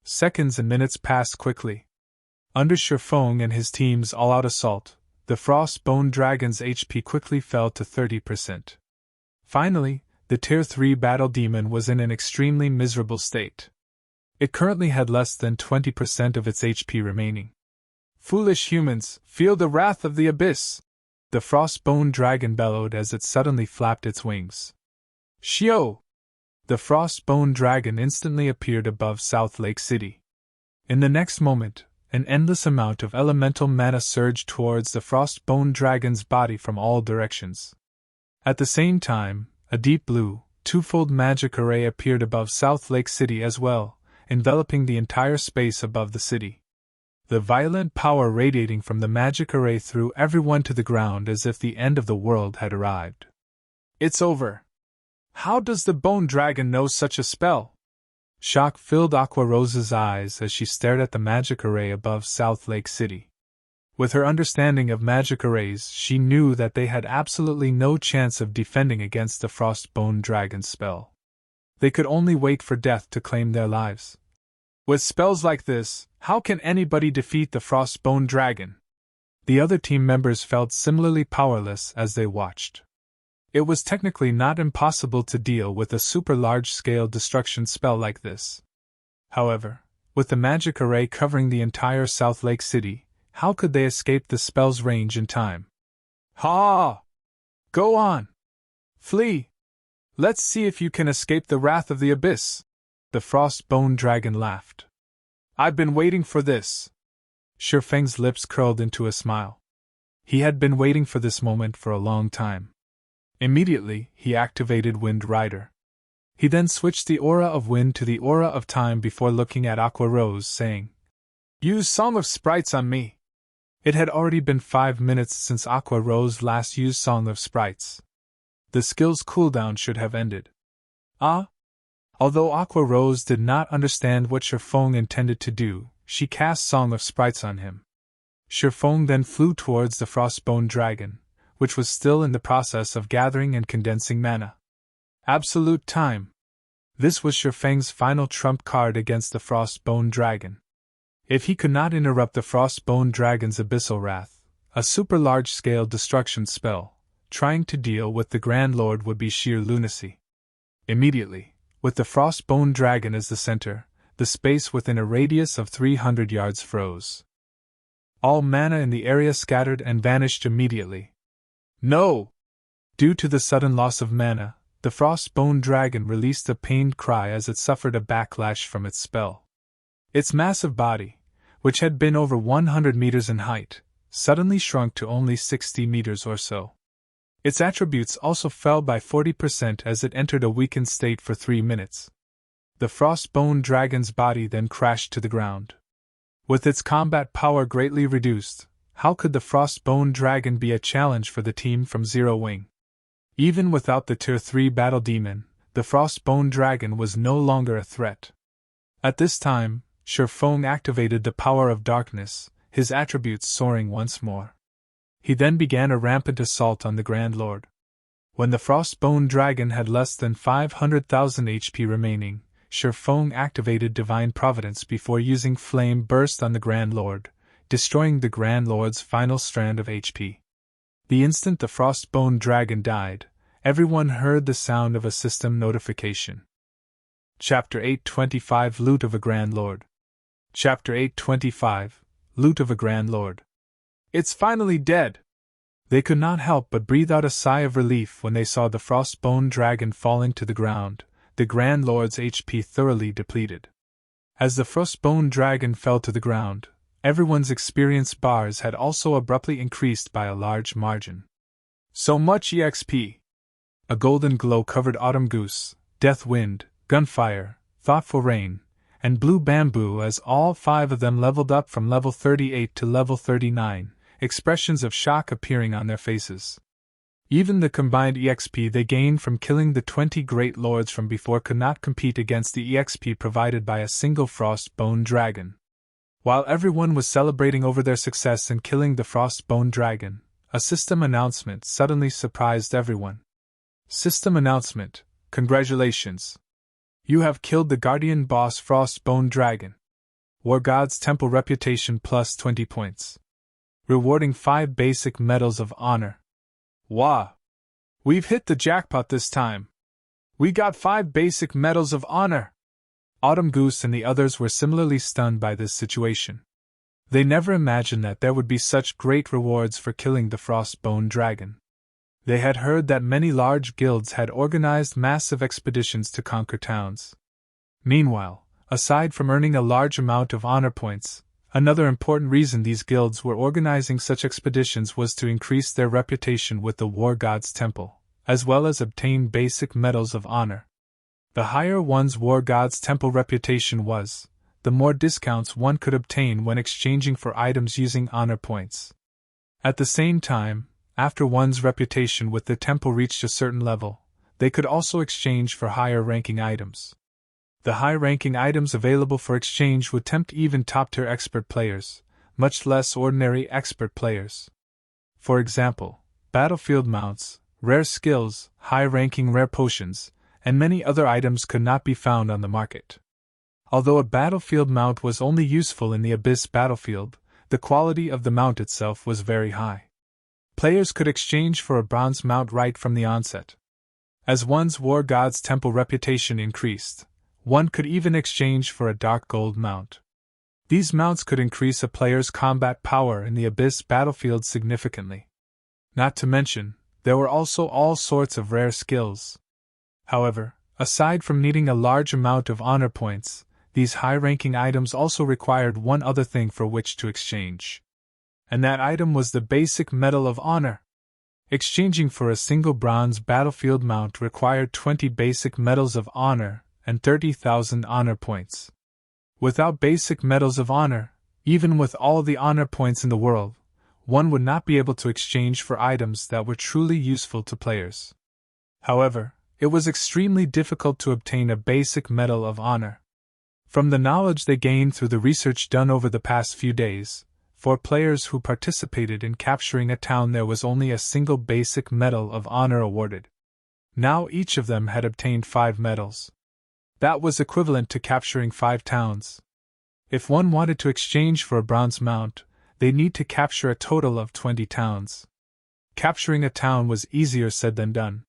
Seconds and minutes passed quickly. Under Shifeng and his team's all-out assault, the Frostbone Dragon's HP quickly fell to 30%. Finally, the Tier 3 Battle Demon was in an extremely miserable state. It currently had less than 20% of its HP remaining. Foolish humans, feel the wrath of the abyss! The Frostbone Dragon bellowed as it suddenly flapped its wings. Shio! The Frostbone Dragon instantly appeared above South Lake City. In the next moment, an endless amount of elemental mana surged towards the Frostbone Dragon's body from all directions. At the same time, a deep blue, twofold magic array appeared above South Lake City as well, enveloping the entire space above the city. The violent power radiating from the magic array threw everyone to the ground as if the end of the world had arrived. It's over. How does the Bone Dragon know such a spell? Shock filled Aqua Rose's eyes as she stared at the magic array above South Lake City. With her understanding of magic arrays, she knew that they had absolutely no chance of defending against the Frostbone Dragon's spell. They could only wait for death to claim their lives. With spells like this, how can anybody defeat the Frostbone Dragon? The other team members felt similarly powerless as they watched. It was technically not impossible to deal with a super large-scale destruction spell like this. However, with the magic array covering the entire South Lake City, how could they escape the spell's range in time? Ha! Go on! Flee! Let's see if you can escape the wrath of the abyss! The Frostbone Dragon laughed. I've been waiting for this. Shifeng's lips curled into a smile. He had been waiting for this moment for a long time. Immediately, he activated Wind Rider. He then switched the aura of wind to the aura of time before looking at Aqua Rose, saying, Use Song of Sprites on me. It had already been 5 minutes since Aqua Rose last used Song of Sprites. The skill's cooldown should have ended. Although Aqua Rose did not understand what Shifeng intended to do, she cast Song of Sprites on him. Shifeng then flew towards the Frostbone Dragon, which was still in the process of gathering and condensing mana. Absolute Time. This was Shifeng's final trump card against the Frostbone Dragon. If he could not interrupt the Frostbone Dragon's abyssal wrath, a super large-scale destruction spell, trying to deal with the Grand Lord would be sheer lunacy. Immediately, with the Frostbone Dragon as the center, the space within a radius of 300 yards froze. All mana in the area scattered and vanished immediately. No! Due to the sudden loss of mana, the Frostbone Dragon released a pained cry as it suffered a backlash from its spell. Its massive body, which had been over 100 meters in height, suddenly shrunk to only 60 meters or so. Its attributes also fell by 40% as it entered a weakened state for 3 minutes. The Frostbone Dragon's body then crashed to the ground. With its combat power greatly reduced, how could the Frostbone Dragon be a challenge for the team from Zero Wing? Even without the Tier 3 Battle Demon, the Frostbone Dragon was no longer a threat. At this time, Shifeng activated the power of darkness, his attributes soaring once more. He then began a rampant assault on the Grand Lord. When the Frostbone Dragon had less than 500,000 HP remaining, Shifeng activated Divine Providence before using Flame Burst on the Grand Lord, destroying the Grand Lord's final strand of HP. The instant the Frostbone Dragon died, everyone heard the sound of a system notification. Chapter 825 Loot of a Grand Lord. Chapter 825 Loot of a Grand Lord. It's finally dead! They could not help but breathe out a sigh of relief when they saw the Frostbone Dragon falling to the ground, the Grand Lord's HP thoroughly depleted. As the Frostbone Dragon fell to the ground, everyone's experience bars had also abruptly increased by a large margin. So much EXP! A golden glow covered Autumn Goose, Death Wind, Gunfire, Thoughtful Rain, and Blue Bamboo as all 5 of them leveled up from level 38 to level 39, expressions of shock appearing on their faces. Even the combined EXP they gained from killing the 20 Great Lords from before could not compete against the EXP provided by a single Frostbone Dragon. While everyone was celebrating over their success in killing the Frostbone Dragon, a system announcement suddenly surprised everyone. System announcement: Congratulations! You have killed the Guardian Boss Frostbone Dragon. War God's Temple Reputation plus 20 points. Rewarding 5 basic medals of honor. Wah! We've hit the jackpot this time. We got 5 basic medals of honor! Autumn Goose and the others were similarly stunned by this situation. They never imagined that there would be such great rewards for killing the Frostbone Dragon. They had heard that many large guilds had organized massive expeditions to conquer towns. Meanwhile, aside from earning a large amount of honor points, another important reason these guilds were organizing such expeditions was to increase their reputation with the War God's Temple, as well as obtain basic medals of honor. The higher one's War God's Temple reputation was, the more discounts one could obtain when exchanging for items using honor points. At the same time, after one's reputation with the temple reached a certain level, they could also exchange for higher-ranking items. The high-ranking items available for exchange would tempt even top-tier expert players, much less ordinary expert players. For example, battlefield mounts, rare skills, high-ranking rare potions, and many other items could not be found on the market. Although a battlefield mount was only useful in the Abyss battlefield, the quality of the mount itself was very high. Players could exchange for a bronze mount right from the onset. As one's War God's Temple reputation increased, one could even exchange for a dark gold mount. These mounts could increase a player's combat power in the Abyss battlefield significantly. Not to mention, there were also all sorts of rare skills. However, aside from needing a large amount of honor points, these high-ranking items also required one other thing for which to exchange. And that item was the basic medal of honor. Exchanging for a single bronze battlefield mount required 20 basic medals of honor and 30,000 honor points. Without basic medals of honor, even with all the honor points in the world, one would not be able to exchange for items that were truly useful to players. However, it was extremely difficult to obtain a basic medal of honor. From the knowledge they gained through the research done over the past few days, for players who participated in capturing a town there was only a single basic medal of honor awarded. Now each of them had obtained 5 medals. That was equivalent to capturing 5 towns. If one wanted to exchange for a bronze mount, they'd need to capture a total of 20 towns. Capturing a town was easier said than done.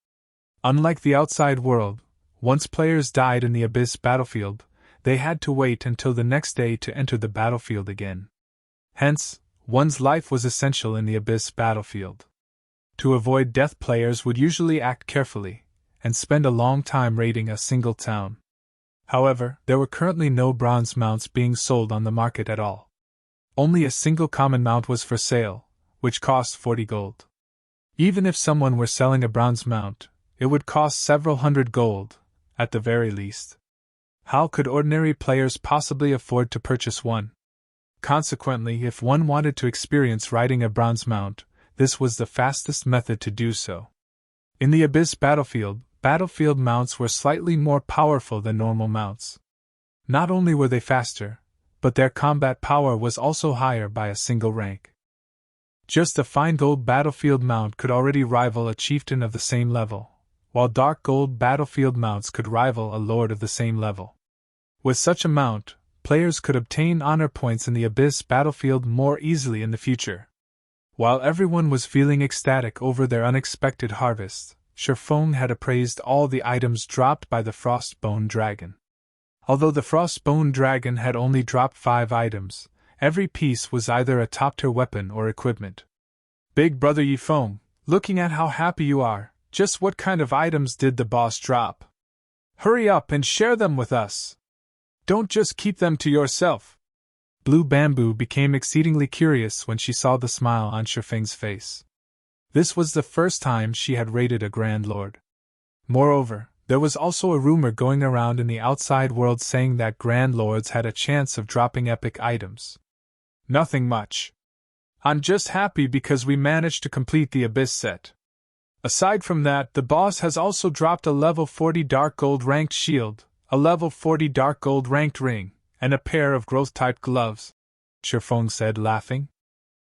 Unlike the outside world, once players died in the Abyss battlefield, they had to wait until the next day to enter the battlefield again. Hence, one's life was essential in the Abyss battlefield. To avoid death, players would usually act carefully, and spend a long time raiding a single town. However, there were currently no bronze mounts being sold on the market at all. Only a single common mount was for sale, which cost 40 gold. Even if someone were selling a bronze mount, it would cost several hundred gold, at the very least. How could ordinary players possibly afford to purchase one? Consequently, if one wanted to experience riding a bronze mount, this was the fastest method to do so. In the Abyss battlefield mounts were slightly more powerful than normal mounts. Not only were they faster, but their combat power was also higher by a single rank. Just a fine gold battlefield mount could already rival a chieftain of the same level, while dark gold battlefield mounts could rival a lord of the same level. With such a mount, players could obtain honor points in the Abyss battlefield more easily in the future. While everyone was feeling ecstatic over their unexpected harvest, Sherfong had appraised all the items dropped by the Frostbone Dragon. Although the Frostbone Dragon had only dropped 5 items, every piece was either a top-tier weapon or equipment. Big Brother Yifeng, looking at how happy you are, just what kind of items did the boss drop? Hurry up and share them with us! Don't just keep them to yourself! Blue Bamboo became exceedingly curious when she saw the smile on Sherfeng's face. This was the first time she had raided a Grand Lord. Moreover, there was also a rumor going around in the outside world saying that Grand Lords had a chance of dropping epic items. Nothing much. I'm just happy because we managed to complete the Abyss set. Aside from that, the boss has also dropped a level 40 Dark Gold ranked shield, a level 40 Dark Gold ranked ring, and a pair of growth-type gloves, Sherfong said, laughing.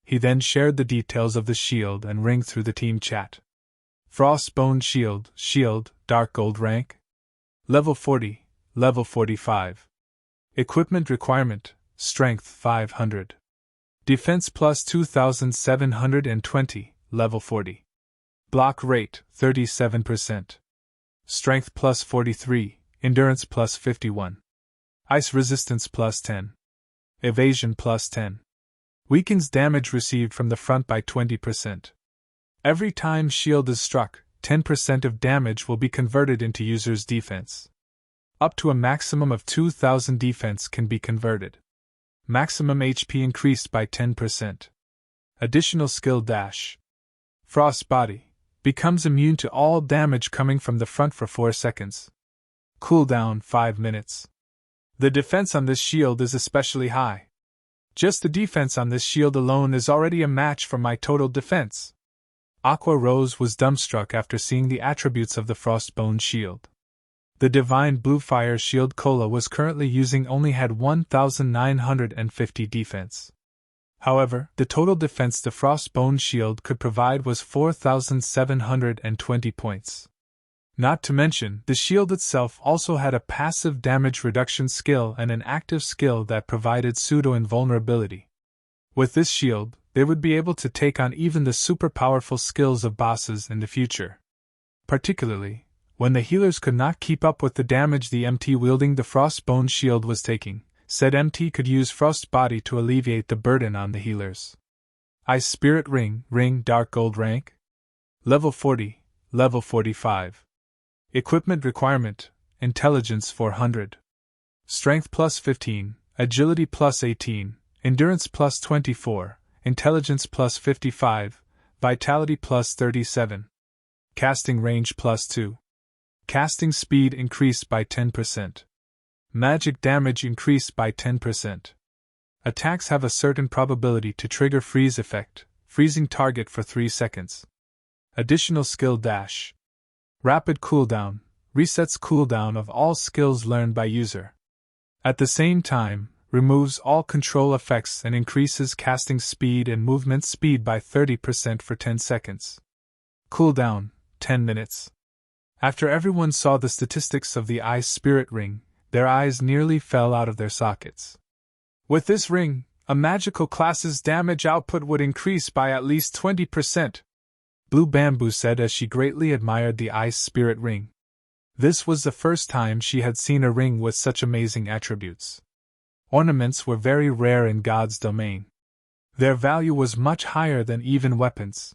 He then shared the details of the shield and ring through the team chat. Frostbone shield, Dark Gold rank. Level 40, level 45. Equipment requirement, Strength 500. Defense plus 2720, level 40. Block rate 37%. Strength plus 43, Endurance plus 51. Ice resistance plus 10. Evasion plus 10. Weakens damage received from the front by 20%. Every time shield is struck, 10% of damage will be converted into user's defense. Up to a maximum of 2000 defense can be converted. Maximum HP increased by 10%. Additional skill dash. Frost Body. Becomes immune to all damage coming from the front for 4 seconds. Cooldown 5 minutes. The defense on this shield is especially high. Just the defense on this shield alone is already a match for my total defense. Aqua Rose was dumbstruck after seeing the attributes of the Frostbone shield. The Divine Blue Fire Shield Cola was currently using only had 1950 defense. However, the total defense the Frostbone shield could provide was 4720 points. Not to mention, the shield itself also had a passive damage reduction skill and an active skill that provided pseudo-invulnerability. With this shield, they would be able to take on even the super powerful skills of bosses in the future. Particularly, when the healers could not keep up with the damage the MT wielding the Frostbone shield was taking, said MT could use Frost Body to alleviate the burden on the healers. Ice Spirit Ring, Dark Gold rank. Level 40, Level 45. Equipment requirement, Intelligence 400. Strength plus 15, Agility plus 18, Endurance plus 24, Intelligence plus 55, Vitality plus 37. Casting range plus 2. Casting speed increased by 10%. Magic damage increased by 10%. Attacks have a certain probability to trigger freeze effect, freezing target for 3 seconds. Additional skill dash. Rapid cooldown, resets cooldown of all skills learned by user. At the same time, removes all control effects and increases casting speed and movement speed by 30% for 10 seconds. Cooldown, 10 minutes. After everyone saw the statistics of the Ice Spirit Ring, their eyes nearly fell out of their sockets. With this ring, a magical class's damage output would increase by at least 20%, Blue Bamboo said as she greatly admired the Ice Spirit Ring. This was the first time she had seen a ring with such amazing attributes. Ornaments were very rare in God's domain. Their value was much higher than even weapons.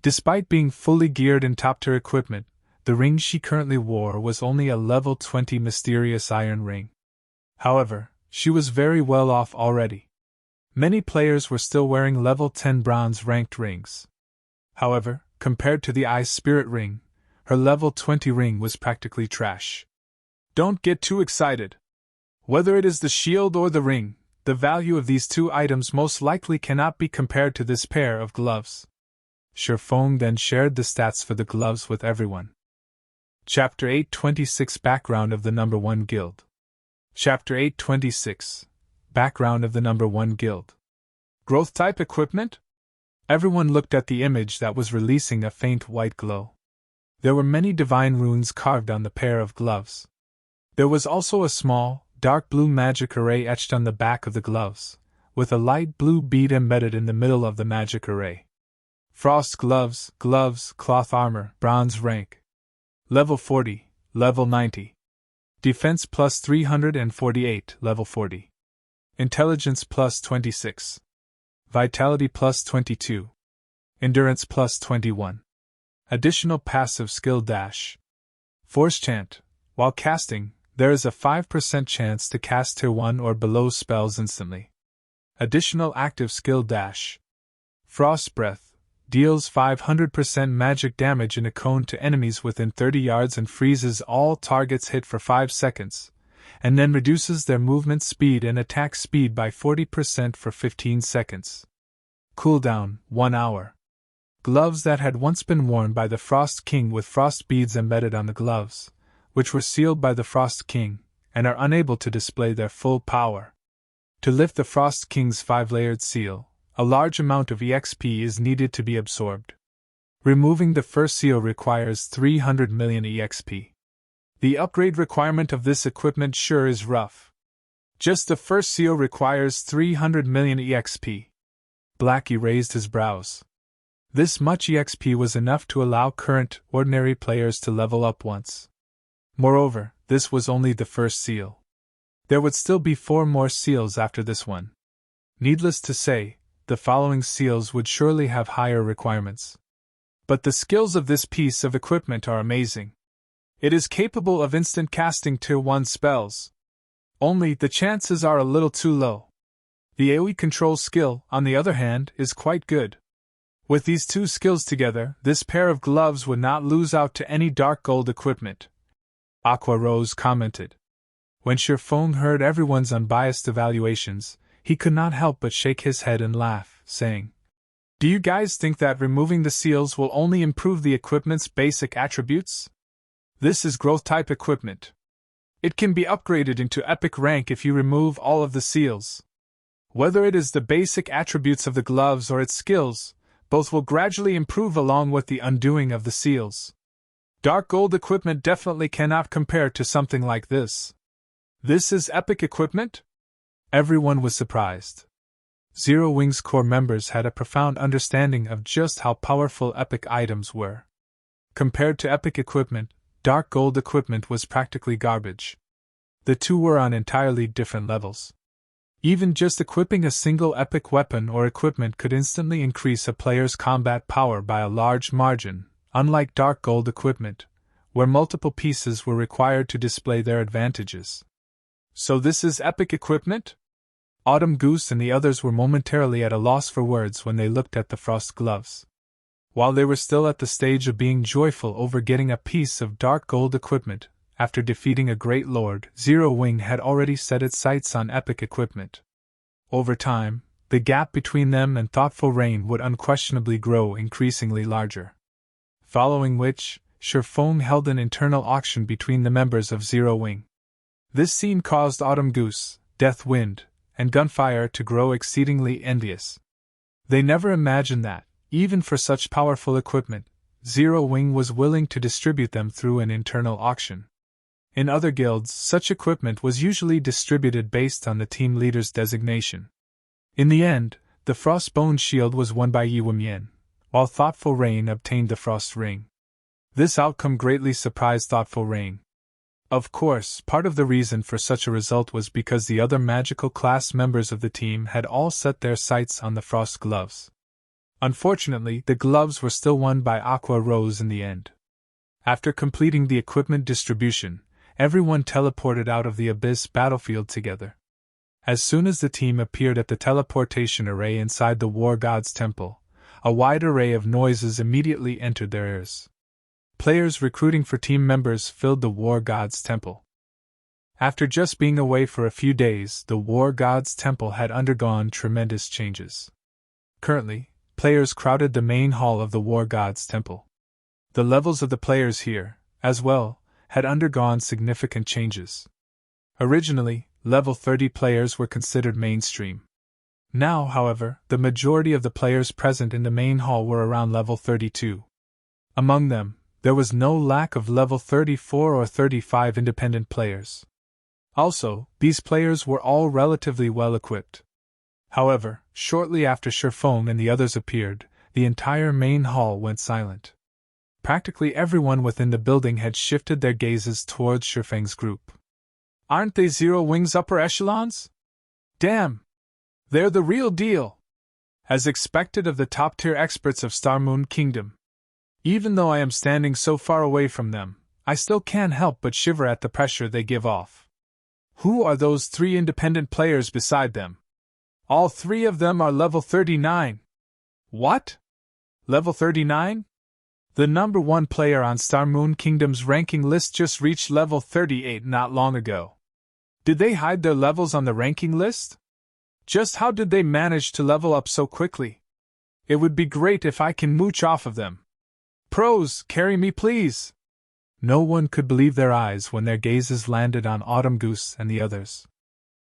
Despite being fully geared in top-tier equipment, the ring she currently wore was only a level 20 mysterious iron ring. However, she was very well off already. Many players were still wearing level 10 bronze ranked rings. However, compared to the Ice Spirit Ring, her level 20 ring was practically trash. Don't get too excited. Whether it is the shield or the ring, the value of these two items most likely cannot be compared to this pair of gloves. Sherfong then shared the stats for the gloves with everyone. Chapter 826 Background of the Number 1 Guild. Chapter 826 Background of the Number 1 Guild. Growth type equipment? Everyone looked at the image that was releasing a faint white glow. There were many divine runes carved on the pair of gloves. There was also a small, dark blue magic array etched on the back of the gloves, with a light blue bead embedded in the middle of the magic array. Frost gloves, cloth armor, bronze rank. Level 40, level 90. Defense plus 348, level 40. Intelligence plus 26. Vitality plus 22. Endurance plus 21. Additional passive skill dash. Force chant. While casting, there is a 5% chance to cast tier 1 or below spells instantly. Additional active skill dash. Frost breath. Deals 500% magic damage in a cone to enemies within 30 yards and freezes all targets hit for 5 seconds, and then reduces their movement speed and attack speed by 40% for 15 seconds. Cooldown, 1 hour. Gloves that had once been worn by the Frost King with frost beads embedded on the gloves, which were sealed by the Frost King, and are unable to display their full power. To lift the Frost King's 5-layered seal, a large amount of EXP is needed to be absorbed. Removing the first seal requires 300 million EXP. The upgrade requirement of this equipment sure is rough. Just the first seal requires 300 million EXP. Blackie raised his brows. This much EXP was enough to allow current, ordinary players to level up once. Moreover, this was only the first seal. There would still be 4 more seals after this one. Needless to say, the following seals would surely have higher requirements. But the skills of this piece of equipment are amazing. It is capable of instant casting Tier 1 spells. Only, the chances are a little too low. The AoE control skill, on the other hand, is quite good. With these 2 skills together, this pair of gloves would not lose out to any dark gold equipment. Aqua Rose commented. When Shifeng heard everyone's unbiased evaluations, he could not help but shake his head and laugh, saying, "Do you guys think that removing the seals will only improve the equipment's basic attributes? This is growth-type equipment. It can be upgraded into epic rank if you remove all of the seals. Whether it is the basic attributes of the gloves or its skills, both will gradually improve along with the undoing of the seals. Dark gold equipment definitely cannot compare to something like this. This is epic equipment?" Everyone was surprised. Zero Wing's core members had a profound understanding of just how powerful epic items were. Compared to epic equipment, dark gold equipment was practically garbage. The two were on entirely different levels. Even just equipping a single epic weapon or equipment could instantly increase a player's combat power by a large margin, unlike dark gold equipment, where multiple pieces were required to display their advantages. So this is epic equipment? Autumn Goose and the others were momentarily at a loss for words when they looked at the frost gloves. While they were still at the stage of being joyful over getting a piece of dark gold equipment, after defeating a great lord, Zero Wing had already set its sights on epic equipment. Over time, the gap between them and Thoughtful Rain would unquestionably grow increasingly larger. Following which, Shifeng held an internal auction between the members of Zero Wing. This scene caused Autumn Goose, Death Wind, and Gunfire to grow exceedingly envious. They never imagined that, even for such powerful equipment, Zero Wing was willing to distribute them through an internal auction. In other guilds, such equipment was usually distributed based on the team leader's designation. In the end, the Frostbone Shield was won by Yi Wimian, while Thoughtful Rain obtained the Frost Ring. This outcome greatly surprised Thoughtful Rain. Of course, part of the reason for such a result was because the other magical class members of the team had all set their sights on the Frost Gloves. Unfortunately, the gloves were still won by Aqua Rose in the end. After completing the equipment distribution, everyone teleported out of the Abyss battlefield together. As soon as the team appeared at the teleportation array inside the War God's Temple, a wide array of noises immediately entered their ears. Players recruiting for team members filled the War God's Temple. After just being away for a few days, the War God's Temple had undergone tremendous changes. Currently, players crowded the main hall of the War God's Temple. The levels of the players here, as well, had undergone significant changes. Originally, level 30 players were considered mainstream. Now, however, the majority of the players present in the main hall were around level 32. Among them, there was no lack of level 34 or 35 independent players. Also, these players were all relatively well equipped. However, shortly after Shifeng and the others appeared, the entire main hall went silent. Practically everyone within the building had shifted their gazes towards Shifeng's group. Aren't they Zero Wing's upper echelons? Damn! They're the real deal! As expected of the top-tier experts of Star Moon Kingdom. Even though I am standing so far away from them, I still can't help but shiver at the pressure they give off. Who are those 3 independent players beside them? All 3 of them are level 39. What? Level 39? The number 1 player on Star Moon Kingdom's ranking list just reached level 38 not long ago. Did they hide their levels on the ranking list? Just how did they manage to level up so quickly? It would be great if I can mooch off of them. Pros, carry me please! No one could believe their eyes when their gazes landed on Autumn Goose and the others.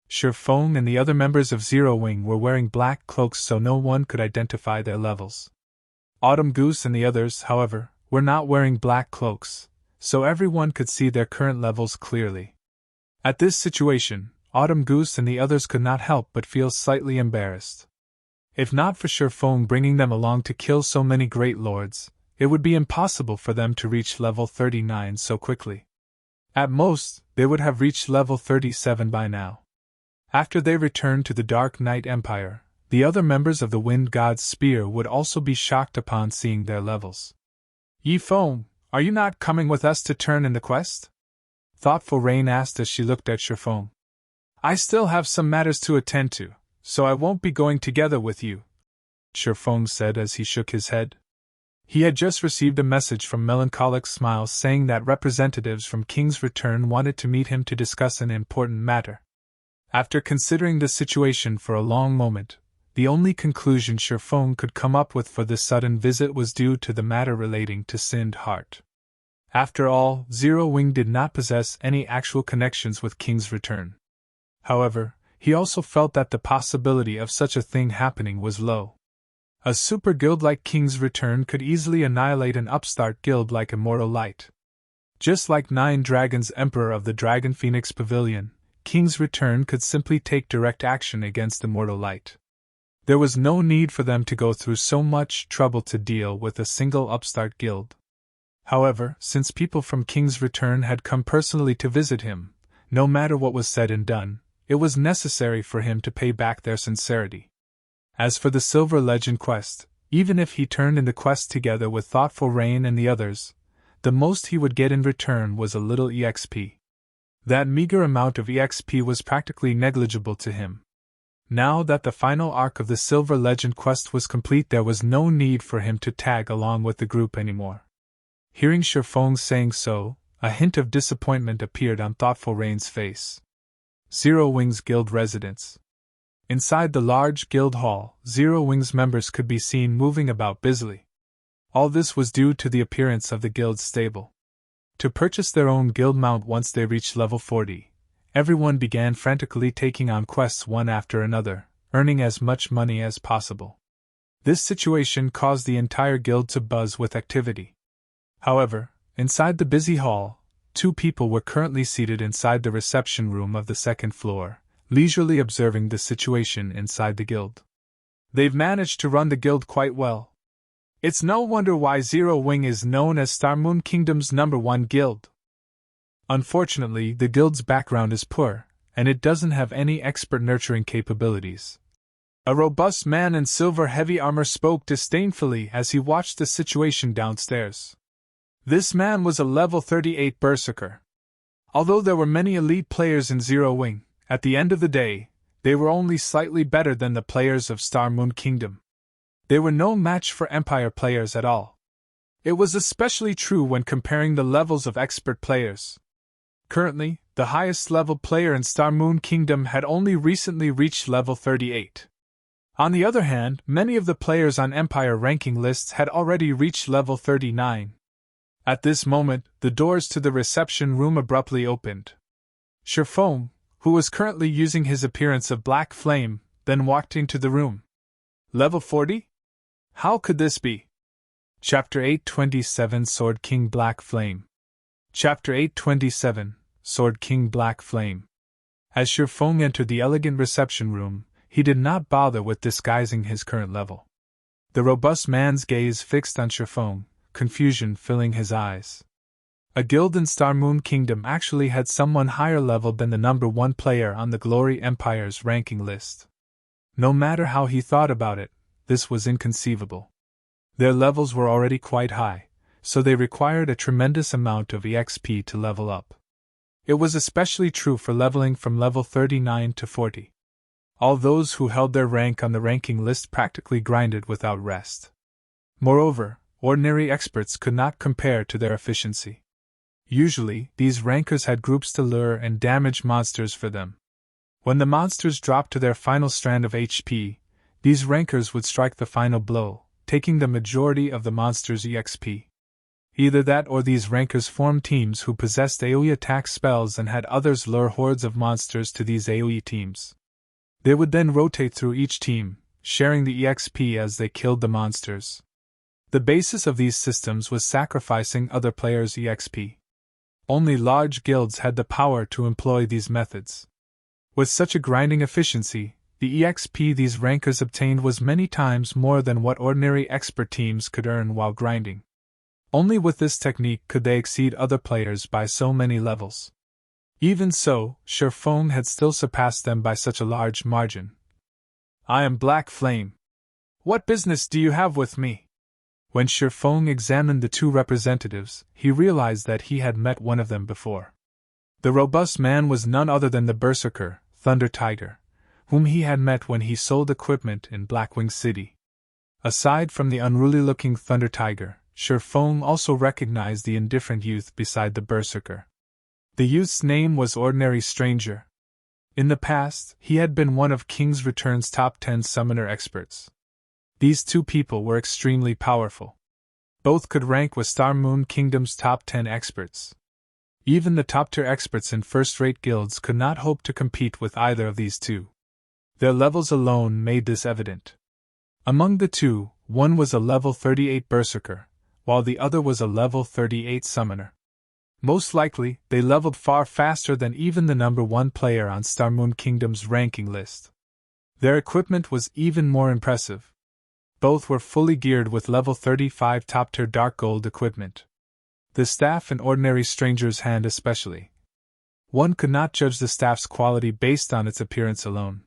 Shifeng and the other members of Zero Wing were wearing black cloaks so no one could identify their levels. Autumn Goose and the others, however, were not wearing black cloaks, so everyone could see their current levels clearly. At this situation, Autumn Goose and the others could not help but feel slightly embarrassed. If not for Sherfong bringing them along to kill so many great lords, it would be impossible for them to reach level 39 so quickly. At most, they would have reached level 37 by now. After they returned to the Dark Knight Empire, the other members of the Wind God's Spear would also be shocked upon seeing their levels. Yi Feng, are you not coming with us to turn in the quest? Thoughtful Rain asked as she looked at Sherfong. I still have some matters to attend to, so I won't be going together with you, Sherfong said as he shook his head. He had just received a message from Melancholic Smiles saying that representatives from King's Return wanted to meet him to discuss an important matter. After considering the situation for a long moment, the only conclusion Sherfong could come up with for this sudden visit was due to the matter relating to Sind Heart. After all, Zero Wing did not possess any actual connections with King's Return. However, he also felt that the possibility of such a thing happening was low. A super guild like King's Return could easily annihilate an upstart guild like Immortal Light. Just like Nine Dragons Emperor of the Dragon Phoenix Pavilion, King's Return could simply take direct action against Immortal Light. There was no need for them to go through so much trouble to deal with a single upstart guild. However, since people from King's Return had come personally to visit him, no matter what was said and done, it was necessary for him to pay back their sincerity. As for the Silver Legend quest, even if he turned in the quest together with Thoughtful Rain and the others, the most he would get in return was a little EXP. That meager amount of EXP was practically negligible to him. Now that the final arc of the Silver Legend quest was complete, there was no need for him to tag along with the group anymore. Hearing Sherfong saying so, a hint of disappointment appeared on Thoughtful Rain's face. Zero Wing's guild residence. Inside the large guild hall, Zero Wing's members could be seen moving about busily. All this was due to the appearance of the guild's stable. To purchase their own guild mount once they reached level 40, everyone began frantically taking on quests one after another, earning as much money as possible. This situation caused the entire guild to buzz with activity. However, inside the busy hall, two people were currently seated inside the reception room of the second floor, leisurely observing the situation inside the guild. They've managed to run the guild quite well. It's no wonder why Zero Wing is known as Star Moon Kingdom's #1 guild. Unfortunately, the guild's background is poor, and it doesn't have any expert nurturing capabilities. A robust man in silver heavy armor spoke disdainfully as he watched the situation downstairs. This man was a level 38 berserker. Although there were many elite players in Zero Wing, at the end of the day, they were only slightly better than the players of Star Moon Kingdom. They were no match for Empire players at all. It was especially true when comparing the levels of expert players. Currently, the highest level player in Star Moon Kingdom had only recently reached level 38. On the other hand, many of the players on Empire ranking lists had already reached level 39. At this moment, the doors to the reception room abruptly opened. Sherfong, who was currently using his appearance of Black Flame, then walked into the room. Level 40? How could this be? Chapter 827 Sword King Black Flame. Chapter 827 Sword King Black Flame. As Sherfong entered the elegant reception room, he did not bother with disguising his current level. The robust man's gaze fixed on Sherfong, confusion filling his eyes. A guild in Star Moon Kingdom actually had someone higher level than the #1 player on the Glory Empire's ranking list. No matter how he thought about it, this was inconceivable. Their levels were already quite high, so they required a tremendous amount of EXP to level up. It was especially true for leveling from level 39 to 40. All those who held their rank on the ranking list practically grinded without rest. Moreover, ordinary experts could not compare to their efficiency. Usually, these rankers had groups to lure and damage monsters for them. When the monsters dropped to their final strand of HP, these rankers would strike the final blow, taking the majority of the monster's EXP. Either that or these rankers formed teams who possessed AoE attack spells and had others lure hordes of monsters to these AoE teams. They would then rotate through each team, sharing the EXP as they killed the monsters. The basis of these systems was sacrificing other players' EXP. Only large guilds had the power to employ these methods. With such a grinding efficiency, the EXP these rankers obtained was many times more than what ordinary expert teams could earn while grinding. Only with this technique could they exceed other players by so many levels. Even so, Shurfeng had still surpassed them by such a large margin. I am Black Flame. What business do you have with me? When Shurfeng examined the two representatives, he realized that he had met one of them before. The robust man was none other than the Berserker, Thunder Tiger, whom he had met when he sold equipment in Blackwing City. Aside from the unruly-looking Thunder Tiger, Shurfeng also recognized the indifferent youth beside the Berserker. The youth's name was Ordinary Stranger. In the past, he had been one of King's Return's top 10 summoner experts. These two people were extremely powerful. Both could rank with Star Moon Kingdom's top 10 experts. Even the top-tier experts in first-rate guilds could not hope to compete with either of these two. Their levels alone made this evident. Among the two, one was a level 38 Berserker, while the other was a level 38 Summoner. Most likely, they leveled far faster than even the number 1 player on Star Moon Kingdom's ranking list. Their equipment was even more impressive. Both were fully geared with level 35 top-tier Dark Gold equipment. The staff in Ordinary Stranger's hand especially. One could not judge the staff's quality based on its appearance alone.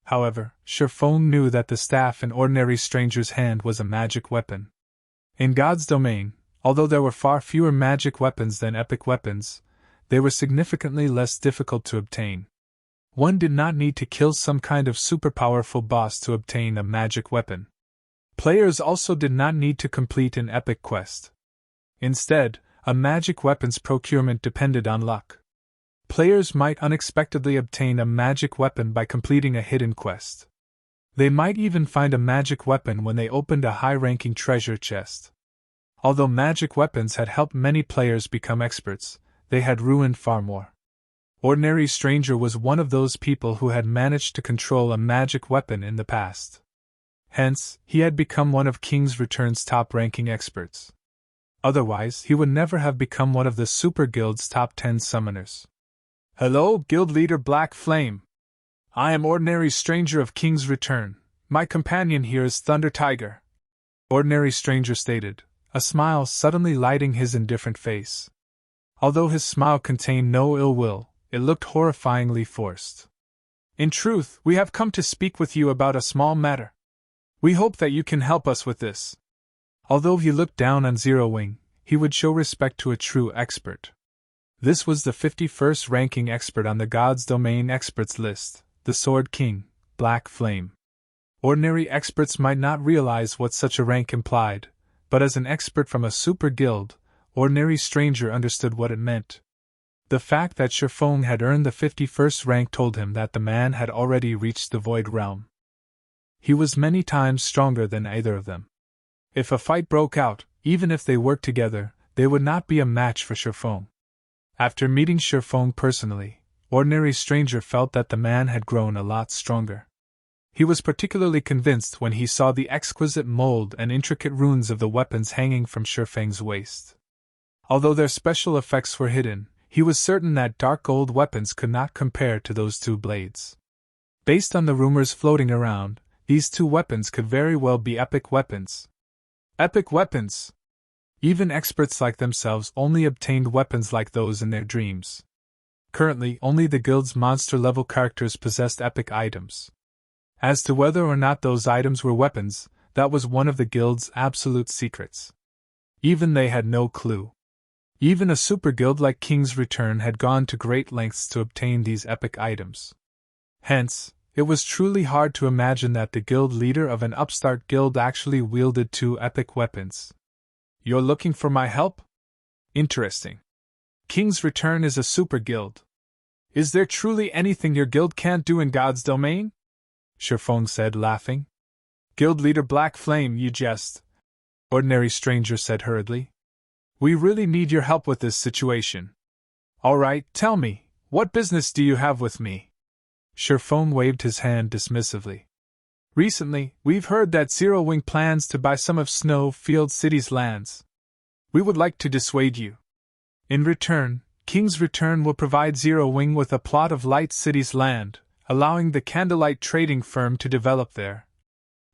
However, Shurfeng knew that the staff in Ordinary Stranger's hand was a magic weapon. In God's domain, although there were far fewer magic weapons than epic weapons, they were significantly less difficult to obtain. One did not need to kill some kind of super-powerful boss to obtain a magic weapon. Players also did not need to complete an epic quest. Instead, a magic weapon's procurement depended on luck. Players might unexpectedly obtain a magic weapon by completing a hidden quest. They might even find a magic weapon when they opened a high-ranking treasure chest. Although magic weapons had helped many players become experts, they had ruined far more. Ordinary Stranger was one of those people who had managed to control a magic weapon in the past. Hence, he had become one of King's Return's top-ranking experts. Otherwise, he would never have become one of the Super Guild's top 10 summoners. Hello, Guild Leader Black Flame. I am Ordinary Stranger of King's Return. My companion here is Thunder Tiger. Ordinary Stranger stated, a smile suddenly lighting his indifferent face. Although his smile contained no ill will, it looked horrifyingly forced. In truth, we have come to speak with you about a small matter. We hope that you can help us with this. Although he looked down on Zero Wing, he would show respect to a true expert. This was the 51st ranking expert on the God's Domain experts list, the Sword King, Black Flame. Ordinary experts might not realize what such a rank implied, but as an expert from a super guild, Ordinary Stranger understood what it meant. The fact that Shurfeng had earned the 51st rank told him that the man had already reached the Void Realm. He was many times stronger than either of them. If a fight broke out, even if they worked together, they would not be a match for Shurfeng. After meeting Shurfeng personally, Ordinary Stranger felt that the man had grown a lot stronger. He was particularly convinced when he saw the exquisite mold and intricate runes of the weapons hanging from Shurfeng's waist. Although their special effects were hidden, he was certain that dark gold weapons could not compare to those two blades. Based on the rumors floating around, these two weapons could very well be epic weapons. Epic weapons! Even experts like themselves only obtained weapons like those in their dreams. Currently, only the guild's monster-level characters possessed epic items. As to whether or not those items were weapons, that was one of the guild's absolute secrets. Even they had no clue. Even a super guild like King's Return had gone to great lengths to obtain these epic items. Hence, it was truly hard to imagine that the guild leader of an upstart guild actually wielded two epic weapons. You're looking for my help? Interesting. King's Return is a super guild. Is there truly anything your guild can't do in God's domain? Shurfeng said, laughing. Guild leader Black Flame, you jest. Ordinary Stranger said hurriedly. We really need your help with this situation. All right, tell me, what business do you have with me? Shurfeng waved his hand dismissively. Recently, we've heard that Zero Wing plans to buy some of Snowfield City's lands. We would like to dissuade you. In return, King's Return will provide Zero Wing with a plot of Light City's land, allowing the Candlelight trading firm to develop there.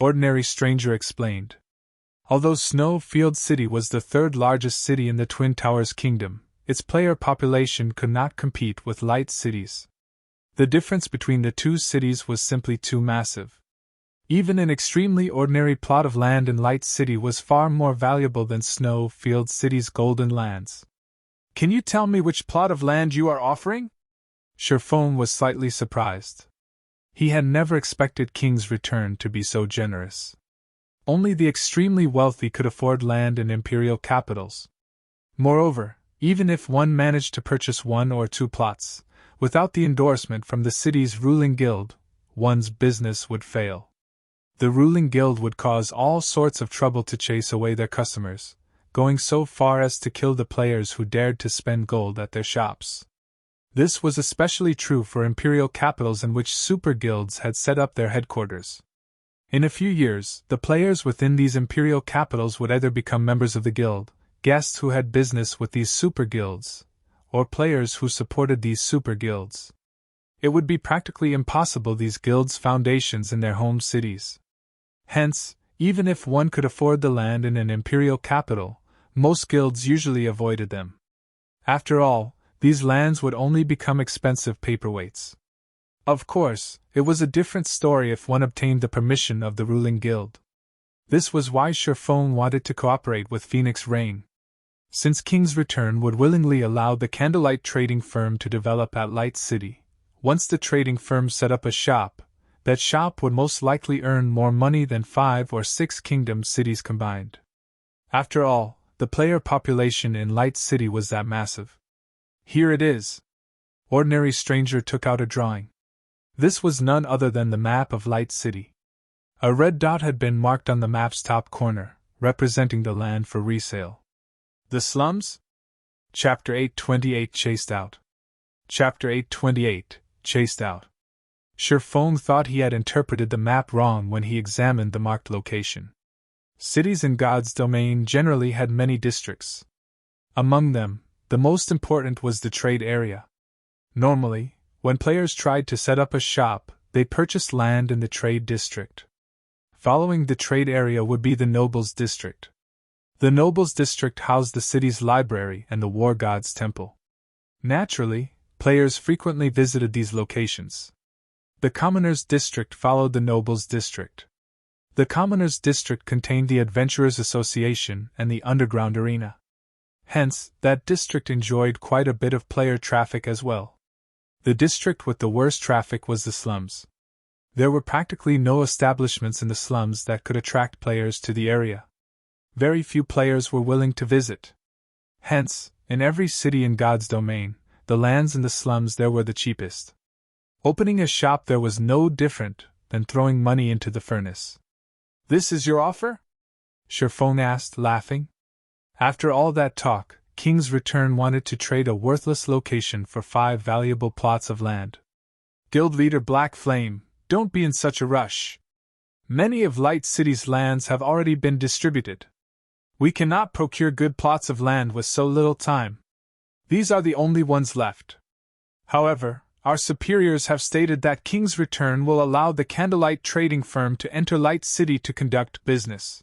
Ordinary Stranger explained. Although Snowfield City was the third largest city in the Twin Towers Kingdom, its player population could not compete with Light Cities. The difference between the two cities was simply too massive. Even an extremely ordinary plot of land in Light City was far more valuable than Snowfield City's golden lands. Can you tell me which plot of land you are offering? Sherphone was slightly surprised. He had never expected King's Return to be so generous. Only the extremely wealthy could afford land in imperial capitals. Moreover, even if one managed to purchase 1 or 2 plots, without the endorsement from the city's ruling guild, one's business would fail. The ruling guild would cause all sorts of trouble to chase away their customers, going so far as to kill the players who dared to spend gold at their shops. This was especially true for imperial capitals in which super guilds had set up their headquarters. In a few years, the players within these imperial capitals would either become members of the guild, guests who had business with these super guilds, or players who supported these super guilds. It would be practically impossible these guilds' foundations in their home cities. Hence, even if one could afford the land in an imperial capital, most guilds usually avoided them. After all, these lands would only become expensive paperweights. Of course, it was a different story if one obtained the permission of the ruling guild. This was why Sherphone wanted to cooperate with Phoenix Rain. Since King's Return would willingly allow the Candlelight trading firm to develop at Light City, once the trading firm set up a shop, that shop would most likely earn more money than 5 or 6 kingdom cities combined. After all, the player population in Light City was that massive. Here it is. Ordinary Stranger took out a drawing. This was none other than the map of Light City. A red dot had been marked on the map's top corner, representing the land for resale. The slums? Chapter 828 Chased Out. Chapter 828 Chased Out. Sherphone thought he had interpreted the map wrong when he examined the marked location. Cities in God's domain generally had many districts. Among them, the most important was the trade area. Normally, when players tried to set up a shop, they purchased land in the trade district. Following the trade area would be the Nobles District. The Nobles District housed the city's library and the War God's temple. Naturally, players frequently visited these locations. The Commoners District followed the Nobles District. The Commoners District contained the Adventurers Association and the Underground Arena. Hence, that district enjoyed quite a bit of player traffic as well. The district with the worst traffic was the slums. There were practically no establishments in the slums that could attract players to the area. Very few players were willing to visit. Hence, in every city in God's domain, the lands in the slums there were the cheapest. Opening a shop there was no different than throwing money into the furnace. "This is your offer?" Sherphone asked, laughing. After all that talk, King's Return wanted to trade a worthless location for 5 valuable plots of land. Guild leader Black Flame, don't be in such a rush. Many of Light City's lands have already been distributed. We cannot procure good plots of land with so little time. These are the only ones left. However, our superiors have stated that King's Return will allow the Candlelight trading firm to enter Light City to conduct business.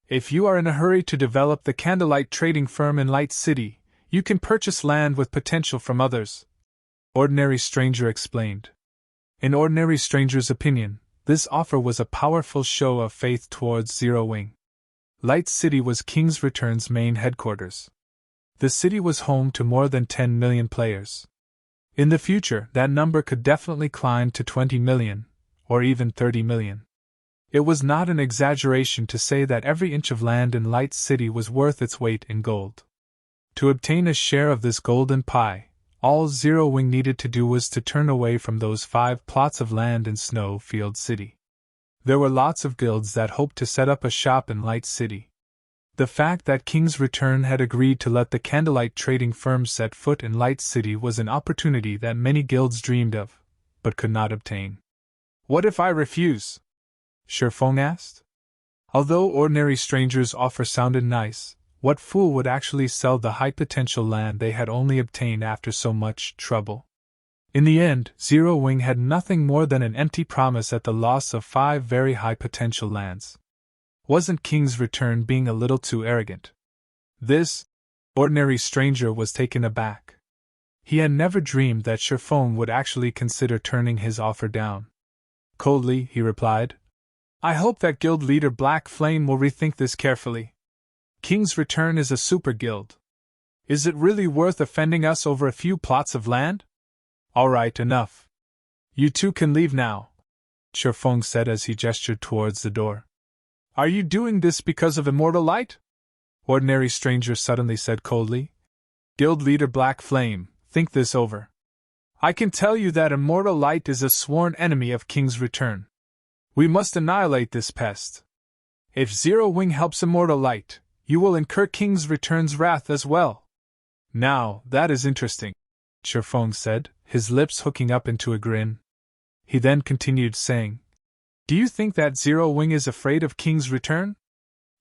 If you are in a hurry to develop the Candlelight trading firm in Light City, you can purchase land with potential from others. Ordinary Stranger explained. In Ordinary Stranger's opinion, this offer was a powerful show of faith towards Zero Wing. Light City was King's Return's main headquarters. The city was home to more than 10 million players. In the future, that number could definitely climb to 20 million, or even 30 million. It was not an exaggeration to say that every inch of land in Light City was worth its weight in gold. To obtain a share of this golden pie, all Zero Wing needed to do was to turn away from those 5 plots of land in Snowfield City. There were lots of guilds that hoped to set up a shop in Light City. The fact that King's Return had agreed to let the Candlelight trading firm set foot in Light City was an opportunity that many guilds dreamed of, but could not obtain. "What if I refuse?" Sherphone asked. Although Ordinary Stranger's offer sounded nice, What fool would actually sell the high-potential land they had only obtained after so much trouble? In the end, Zero Wing had nothing more than an empty promise at the loss of 5 very high-potential lands. Wasn't King's Return being a little too arrogant? This ordinary stranger was taken aback. He had never dreamed that Shifeng would actually consider turning his offer down. Coldly, he replied, "I hope that guild leader Black Flame will rethink this carefully. King's Return is a super guild. Is it really worth offending us over a few plots of land? All right, enough. You two can leave now," Shifeng said as he gestured towards the door. "Are you doing this because of Immortal Light?" Ordinary Stranger suddenly said coldly. "Guild leader Black Flame, think this over. I can tell you that Immortal Light is a sworn enemy of King's Return. We must annihilate this pest. If Zero Wing helps Immortal Light, you will incur King's Return's wrath as well." "Now, that is interesting," Shifeng said, his lips hooking up into a grin. He then continued saying, "Do you think that Zero Wing is afraid of King's Return?"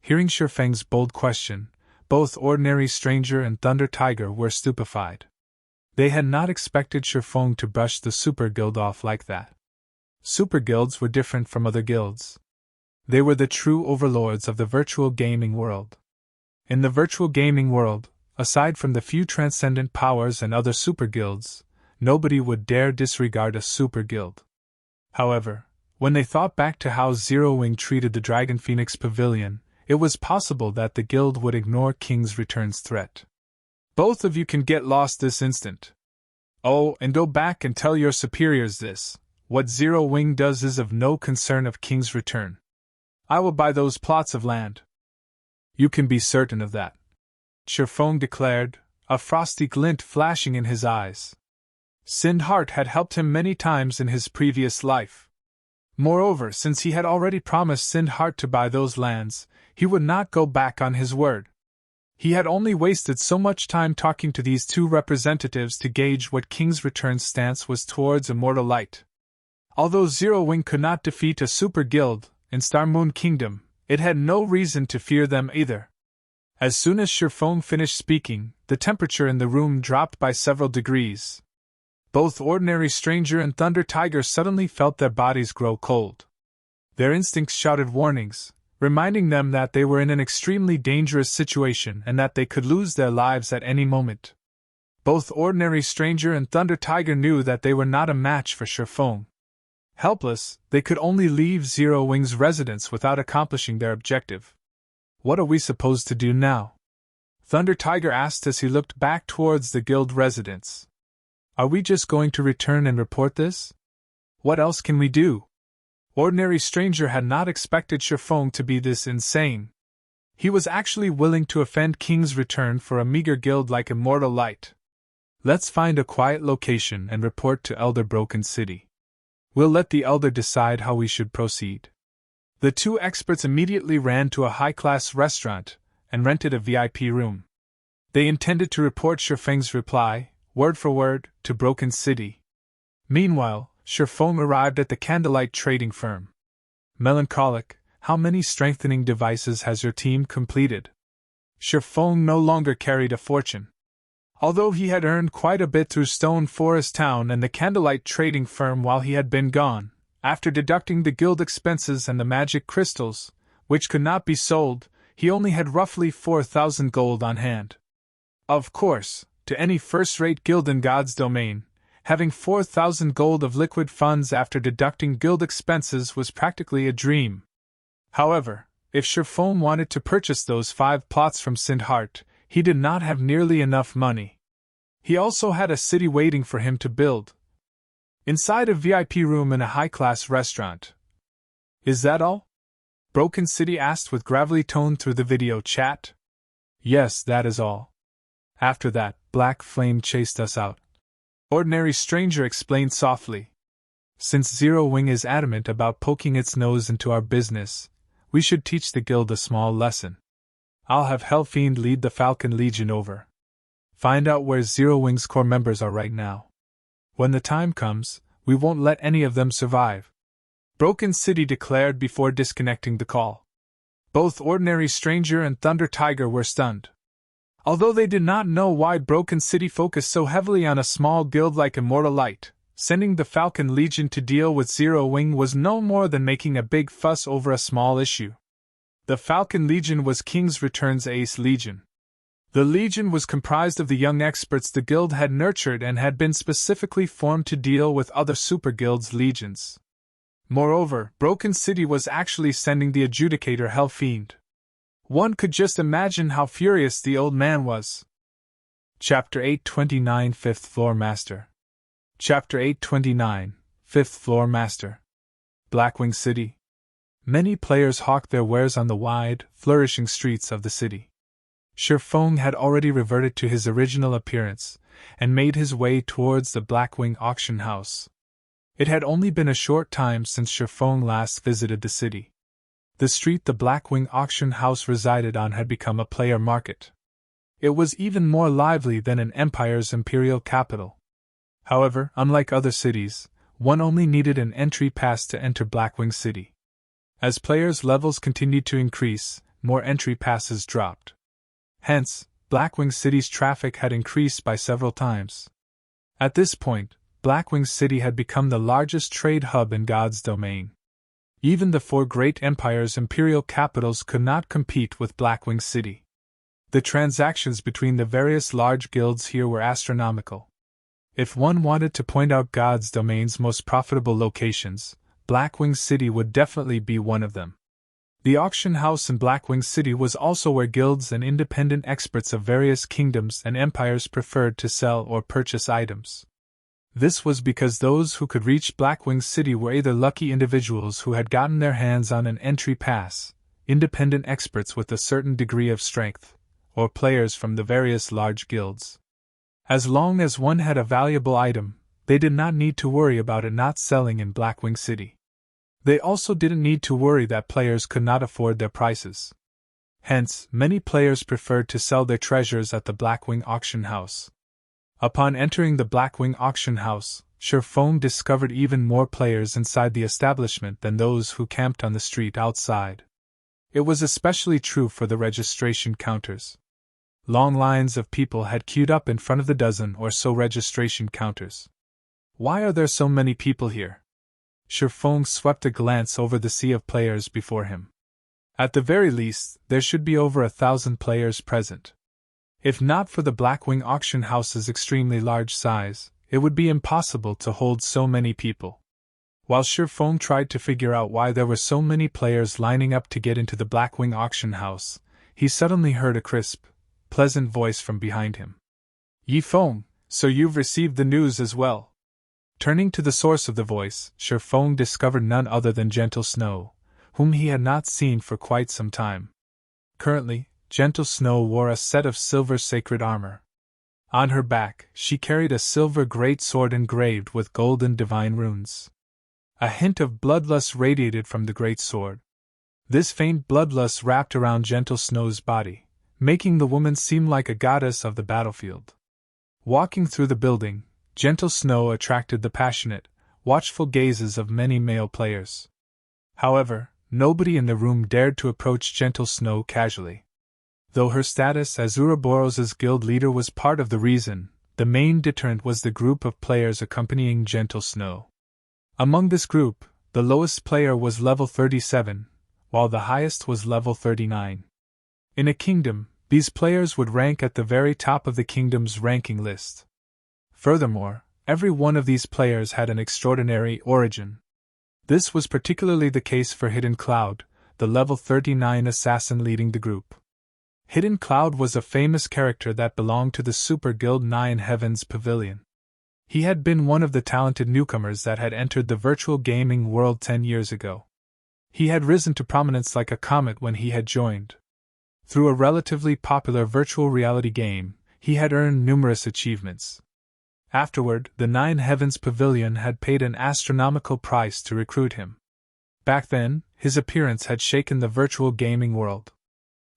Hearing Shifeng's bold question, both Ordinary Stranger and Thunder Tiger were stupefied. They had not expected Shifeng to brush the Super Guild off like that. Super Guilds were different from other guilds. They were the true overlords of the virtual gaming world. In the virtual gaming world, aside from the few transcendent powers and other super guilds, nobody would dare disregard a super guild. However, when they thought back to how Zero Wing treated the Dragon Phoenix Pavilion, it was possible that the guild would ignore King's Return's threat. "Both of you can get lost this instant. Oh, and go back and tell your superiors this. What Zero Wing does is of no concern of King's Return. I will buy those plots of land. You can be certain of that," Shifeng declared, a frosty glint flashing in his eyes. Sindheart had helped him many times in his previous life. Moreover, since he had already promised Sindheart to buy those lands, he would not go back on his word. He had only wasted so much time talking to these two representatives to gauge what King's Return's stance was towards Immortal Light. Although Zero Wing could not defeat a super guild in Star Moon Kingdom, it had no reason to fear them either. As soon as Shifeng finished speaking, the temperature in the room dropped by several degrees. Both Ordinary Stranger and Thunder Tiger suddenly felt their bodies grow cold. Their instincts shouted warnings, reminding them that they were in an extremely dangerous situation and that they could lose their lives at any moment. Both Ordinary Stranger and Thunder Tiger knew that they were not a match for Shifeng. Helpless, they could only leave Zero Wing's residence without accomplishing their objective. "What are we supposed to do now?" Thunder Tiger asked as he looked back towards the guild residence. "Are we just going to return and report this? What else can we do?" Ordinary Stranger had not expected Shifeng to be this insane. He was actually willing to offend King's Return for a meager guild like Immortal Light. "Let's find a quiet location and report to Elder Broken City. We'll let the Elder decide how we should proceed." The two experts immediately ran to a high-class restaurant and rented a VIP room. They intended to report Shifeng's reply, word for word, to Broken City. Meanwhile, Shifeng arrived at the Candlelight Trading Firm. "Melancholic, how many strengthening devices has your team completed?" Shifeng no longer carried a fortune. Although he had earned quite a bit through Stone Forest Town and the Candlelight Trading Firm while he had been gone, after deducting the guild expenses and the magic crystals, which could not be sold, he only had roughly 4,000 gold on hand. Of course, to any first-rate guild in God's domain, having 4,000 gold of liquid funds after deducting guild expenses was practically a dream. However, if Shifeng wanted to purchase those 5 plots from Sindheart, he did not have nearly enough money. He also had a city waiting for him to build. Inside a VIP room in a high-class restaurant. "Is that all?" Broken City asked with gravelly tone through the video chat. "Yes, that is all. After that, Black Flame chased us out," Ordinary Stranger explained softly. "Since Zero Wing is adamant about poking its nose into our business, we should teach the guild a small lesson. I'll have Hellfiend lead the Falcon Legion over. Find out where Zero Wing's core members are right now. When the time comes, we won't let any of them survive," Broken City declared before disconnecting the call. Both Ordinary Stranger and Thunder Tiger were stunned. Although they did not know why Broken City focused so heavily on a small guild like Immortal Light, sending the Falcon Legion to deal with Zero Wing was no more than making a big fuss over a small issue. The Falcon Legion was King's Return's Ace Legion. The Legion was comprised of the young experts the guild had nurtured and had been specifically formed to deal with other super guilds' legions. Moreover, Broken City was actually sending the Adjudicator Hellfiend. One could just imagine how furious the old man was. Chapter 829 Fifth Floor Master. Chapter 829 Fifth Floor Master. Blackwing City. Many players hawked their wares on the wide, flourishing streets of the city. Shifeng had already reverted to his original appearance, and made his way towards the Blackwing auction house. It had only been a short time since Shifeng last visited the city. The street the Blackwing auction house resided on had become a player market. It was even more lively than an empire's imperial capital. However, unlike other cities, one only needed an entry pass to enter Blackwing City. As players' levels continued to increase, more entry passes dropped. Hence, Blackwing City's traffic had increased by several times. At this point, Blackwing City had become the largest trade hub in God's domain. Even the four great empires' imperial capitals could not compete with Blackwing City. The transactions between the various large guilds here were astronomical. If one wanted to point out God's domain's most profitable locations, Blackwing City would definitely be one of them. The auction house in Blackwing City was also where guilds and independent experts of various kingdoms and empires preferred to sell or purchase items. This was because those who could reach Blackwing City were either lucky individuals who had gotten their hands on an entry pass, independent experts with a certain degree of strength, or players from the various large guilds. As long as one had a valuable item, they did not need to worry about it not selling in Blackwing City. They also didn't need to worry that players could not afford their prices. Hence, many players preferred to sell their treasures at the Blackwing auction house. Upon entering the Blackwing auction house, Shifeng discovered even more players inside the establishment than those who camped on the street outside. It was especially true for the registration counters. Long lines of people had queued up in front of the dozen or so registration counters. Why are there so many people here? Shifeng swept a glance over the sea of players before him. At the very least, there should be over 1,000 players present. If not for the Blackwing auction house's extremely large size, it would be impossible to hold so many people. While Shifeng tried to figure out why there were so many players lining up to get into the Blackwing auction house, he suddenly heard a crisp, pleasant voice from behind him. Yifeng, so you've received the news as well. Turning to the source of the voice, Shifeng discovered none other than Gentle Snow, whom he had not seen for quite some time. Currently, Gentle Snow wore a set of silver sacred armor. On her back, she carried a silver great sword engraved with golden divine runes. A hint of bloodlust radiated from the great sword. This faint bloodlust wrapped around Gentle Snow's body, making the woman seem like a goddess of the battlefield. Walking through the building, Gentle Snow attracted the passionate, watchful gazes of many male players. However, nobody in the room dared to approach Gentle Snow casually. Though her status as Ouroboros' guild leader was part of the reason, the main deterrent was the group of players accompanying Gentle Snow. Among this group, the lowest player was level 37, while the highest was level 39. In a kingdom, these players would rank at the very top of the kingdom's ranking list. Furthermore, every one of these players had an extraordinary origin. This was particularly the case for Hidden Cloud, the level 39 assassin leading the group. Hidden Cloud was a famous character that belonged to the Super Guild 9 Heavens Pavilion. He had been one of the talented newcomers that had entered the virtual gaming world 10 years ago. He had risen to prominence like a comet when he had joined. Through a relatively popular virtual reality game, he had earned numerous achievements. Afterward, the 9 Heavens Pavilion had paid an astronomical price to recruit him. Back then, his appearance had shaken the virtual gaming world.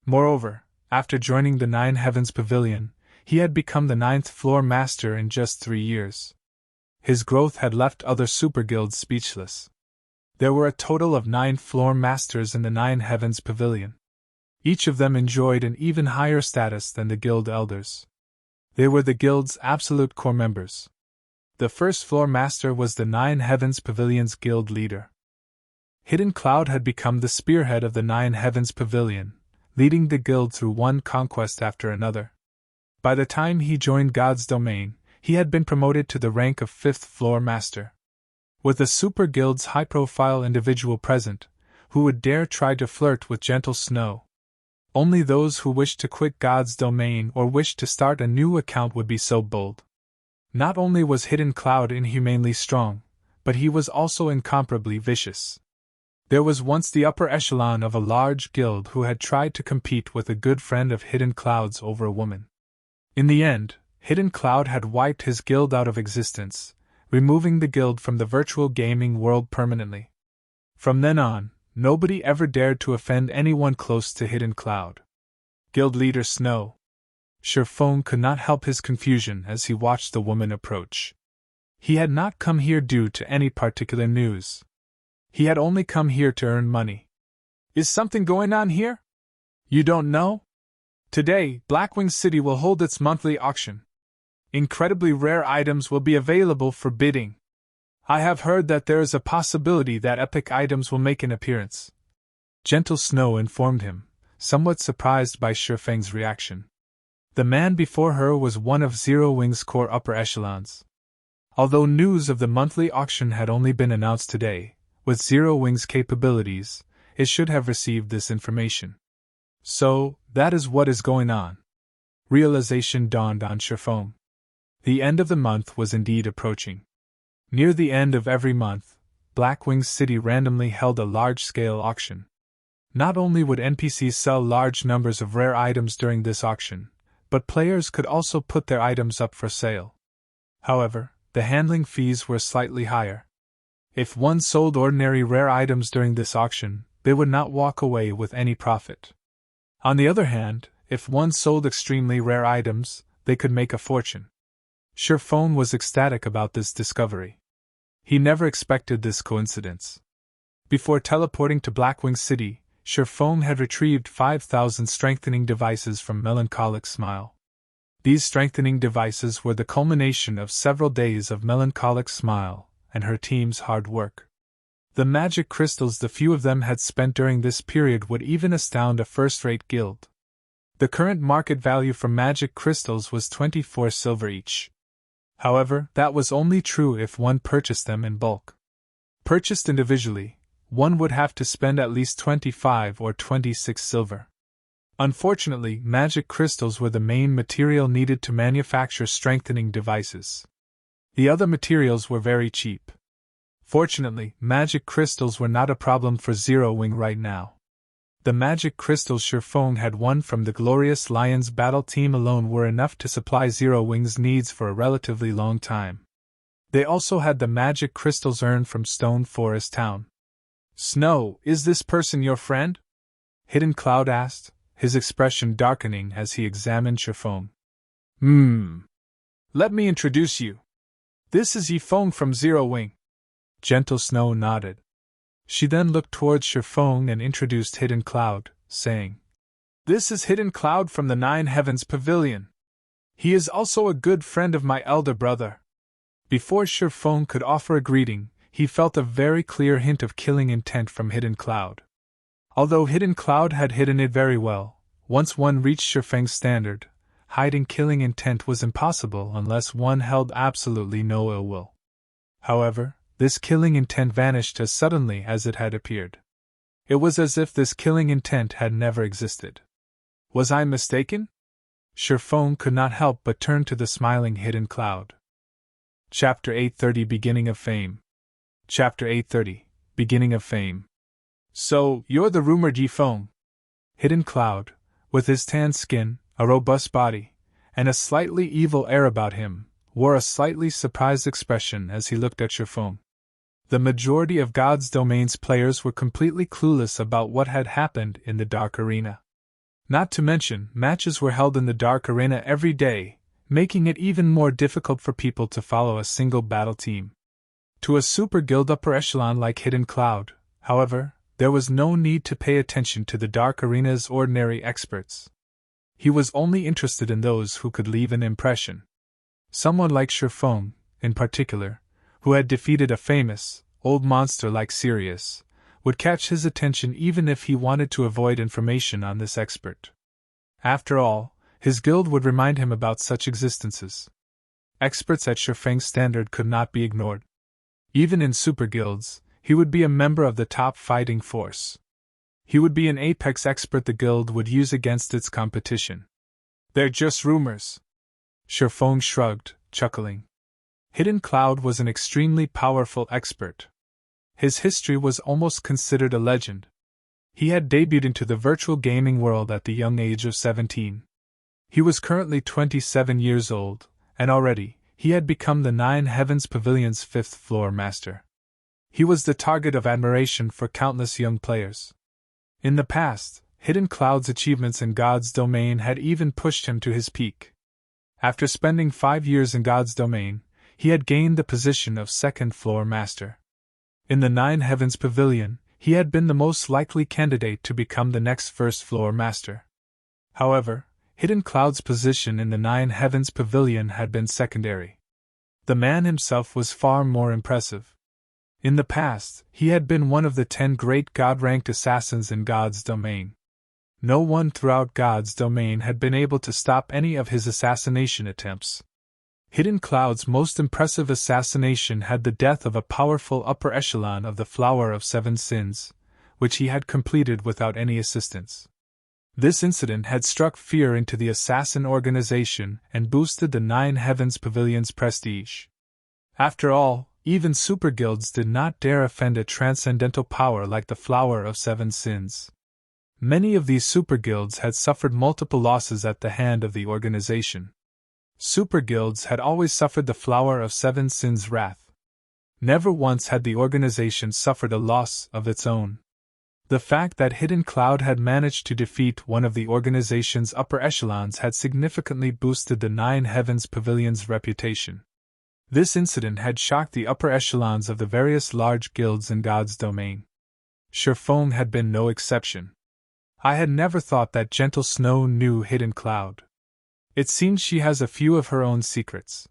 Moreover, after joining the 9 Heavens Pavilion, he had become the 9th floor master in just 3 years. His growth had left other super guilds speechless. There were a total of 9 floor masters in the 9 Heavens Pavilion. Each of them enjoyed an even higher status than the guild elders. They were the guild's absolute core members. The first floor master was the Nine Heavens Pavilion's guild leader. Hidden Cloud had become the spearhead of the Nine Heavens Pavilion, leading the guild through one conquest after another. By the time he joined God's domain, he had been promoted to the rank of fifth floor master. With the super guild's high-profile individual present, who would dare try to flirt with Gentle Snow? Only those who wished to quit God's domain or wished to start a new account would be so bold. Not only was Hidden Cloud inhumanely strong, but he was also incomparably vicious. There was once the upper echelon of a large guild who had tried to compete with a good friend of Hidden Cloud's over a woman. In the end, Hidden Cloud had wiped his guild out of existence, removing the guild from the virtual gaming world permanently. From then on, nobody ever dared to offend anyone close to Hidden Cloud. Guild leader Snow. Sherfone could not help his confusion as he watched the woman approach. He had not come here due to any particular news. He had only come here to earn money. Is something going on here? You don't know? Today, Blackwing City will hold its monthly auction. Incredibly rare items will be available for bidding. I have heard that there is a possibility that epic items will make an appearance. Gentle Snow informed him, somewhat surprised by Sherfang's reaction. The man before her was one of Zero Wing's core upper echelons. Although news of the monthly auction had only been announced today, with Zero Wing's capabilities, it should have received this information. So, that is what is going on. Realization dawned on Sherfone. The end of the month was indeed approaching. Near the end of every month, Blackwing City randomly held a large-scale auction. Not only would NPCs sell large numbers of rare items during this auction, but players could also put their items up for sale. However, the handling fees were slightly higher. If one sold ordinary rare items during this auction, they would not walk away with any profit. On the other hand, if one sold extremely rare items, they could make a fortune. Sherfone was ecstatic about this discovery. He never expected this coincidence. Before teleporting to Blackwing City, Sherfone had retrieved 5,000 strengthening devices from Melancholic Smile. These strengthening devices were the culmination of several days of Melancholic Smile and her team's hard work. The magic crystals the few of them had spent during this period would even astound a first-rate guild. The current market value for magic crystals was 24 silver each. However, that was only true if one purchased them in bulk. Purchased individually, one would have to spend at least 25 or 26 silver. Unfortunately, magic crystals were the main material needed to manufacture strengthening devices. The other materials were very cheap. Fortunately, magic crystals were not a problem for Zero Wing right now. The magic crystals Sherfone had won from the Glorious Lions battle team alone were enough to supply Zero Wing's needs for a relatively long time. They also had the magic crystals earned from Stone Forest Town. Snow, is this person your friend? Hidden Cloud asked, his expression darkening as he examined Sherfone. Let me introduce you. This is Yifeng from Zero Wing. Gentle Snow nodded. She then looked towards Sherfone and introduced Hidden Cloud, saying, This is Hidden Cloud from the Nine Heavens Pavilion. He is also a good friend of my elder brother. Before Sherfone could offer a greeting, he felt a very clear hint of killing intent from Hidden Cloud. Although Hidden Cloud had hidden it very well, once one reached Sherfang's standard, hiding killing intent was impossible unless one held absolutely no ill will. However, this killing intent vanished as suddenly as it had appeared. It was as if this killing intent had never existed. Was I mistaken? Sherfone could not help but turn to the smiling Hidden Cloud. Chapter 830 Beginning of Fame. Chapter 830 Beginning of Fame. So, you're the rumored Yifeng. Hidden Cloud, with his tan skin, a robust body, and a slightly evil air about him, wore a slightly surprised expression as he looked at Sherfone. The majority of God's Domain's players were completely clueless about what had happened in the Dark Arena. Not to mention, matches were held in the Dark Arena every day, making it even more difficult for people to follow a single battle team. To a super guild upper echelon like Hidden Cloud, however, there was no need to pay attention to the Dark Arena's ordinary experts. He was only interested in those who could leave an impression. Someone like Shifeng, in particular, who had defeated a famous, old monster like Sirius, would catch his attention even if he wanted to avoid information on this expert. After all, his guild would remind him about such existences. Experts at Shifeng's standard could not be ignored. Even in super guilds, he would be a member of the top fighting force. He would be an apex expert the guild would use against its competition. They're just rumors. Shifeng shrugged, chuckling. Hidden Cloud was an extremely powerful expert. His history was almost considered a legend. He had debuted into the virtual gaming world at the young age of 17. He was currently 27 years old, and already, he had become the Nine Heavens Pavilion's fifth-floor master. He was the target of admiration for countless young players. In the past, Hidden Cloud's achievements in God's domain had even pushed him to his peak. After spending 5 years in God's domain, he had gained the position of second-floor master. In the Nine Heavens Pavilion, he had been the most likely candidate to become the next first-floor master. However, Hidden Cloud's position in the Nine Heavens Pavilion had been secondary. The man himself was far more impressive. In the past, he had been one of the 10 great God-ranked assassins in God's domain. No one throughout God's domain had been able to stop any of his assassination attempts. Hidden Cloud's most impressive assassination had the death of a powerful upper echelon of the Flower of Seven Sins, which he had completed without any assistance. This incident had struck fear into the assassin organization and boosted the Nine Heavens Pavilion's prestige. After all, even super guilds did not dare offend a transcendental power like the Flower of Seven Sins. Many of these super guilds had suffered multiple losses at the hand of the organization. Super guilds had always suffered the Flower of Seven Sins' wrath. Never once had the organization suffered a loss of its own. The fact that Hidden Cloud had managed to defeat one of the organization's upper echelons had significantly boosted the Nine Heavens Pavilion's reputation. This incident had shocked the upper echelons of the various large guilds in God's domain. Shifeng had been no exception. I had never thought that Gentle Snow knew Hidden Cloud. It seems she has a few of her own secrets.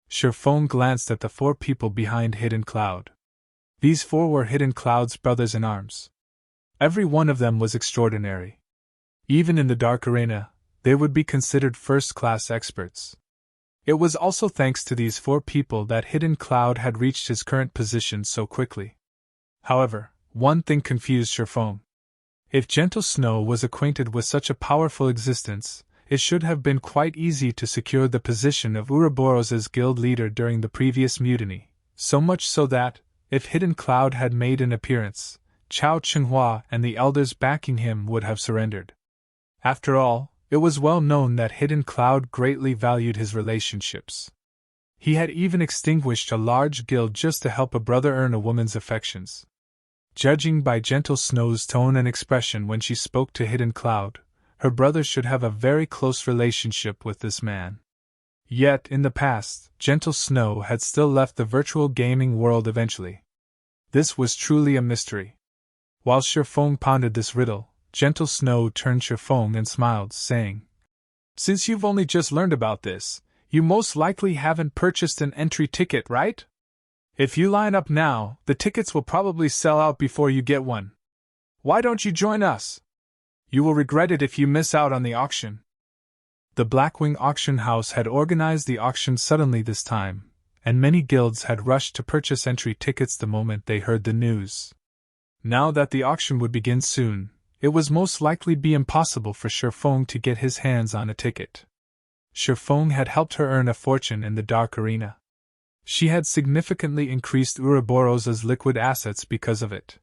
Shifeng glanced at the 4 people behind Hidden Cloud. These 4 were Hidden Cloud's brothers-in-arms. Every one of them was extraordinary. Even in the Dark Arena, they would be considered first-class experts. It was also thanks to these 4 people that Hidden Cloud had reached his current position so quickly. However, one thing confused Shifeng. If Gentle Snow was acquainted with such a powerful existence, it should have been quite easy to secure the position of Ouroboros' guild leader during the previous mutiny, so much so that, if Hidden Cloud had made an appearance, Chao Chenghua and the elders backing him would have surrendered. After all, it was well known that Hidden Cloud greatly valued his relationships. He had even extinguished a large guild just to help a brother earn a woman's affections. Judging by Gentle Snow's tone and expression when she spoke to Hidden Cloud, her brother should have a very close relationship with this man. Yet, in the past, Gentle Snow had still left the virtual gaming world eventually. This was truly a mystery. While Shifeng pondered this riddle, Gentle Snow turned Shifeng and smiled, saying, "Since you've only just learned about this, you most likely haven't purchased an entry ticket, right? If you line up now, the tickets will probably sell out before you get one. Why don't you join us? You will regret it if you miss out on the auction." The Blackwing Auction House had organized the auction suddenly this time, and many guilds had rushed to purchase entry tickets the moment they heard the news. Now that the auction would begin soon, it was most likely be impossible for Shifeng to get his hands on a ticket. Shifeng had helped her earn a fortune in the Dark Arena. She had significantly increased Ouroboros' liquid assets because of it.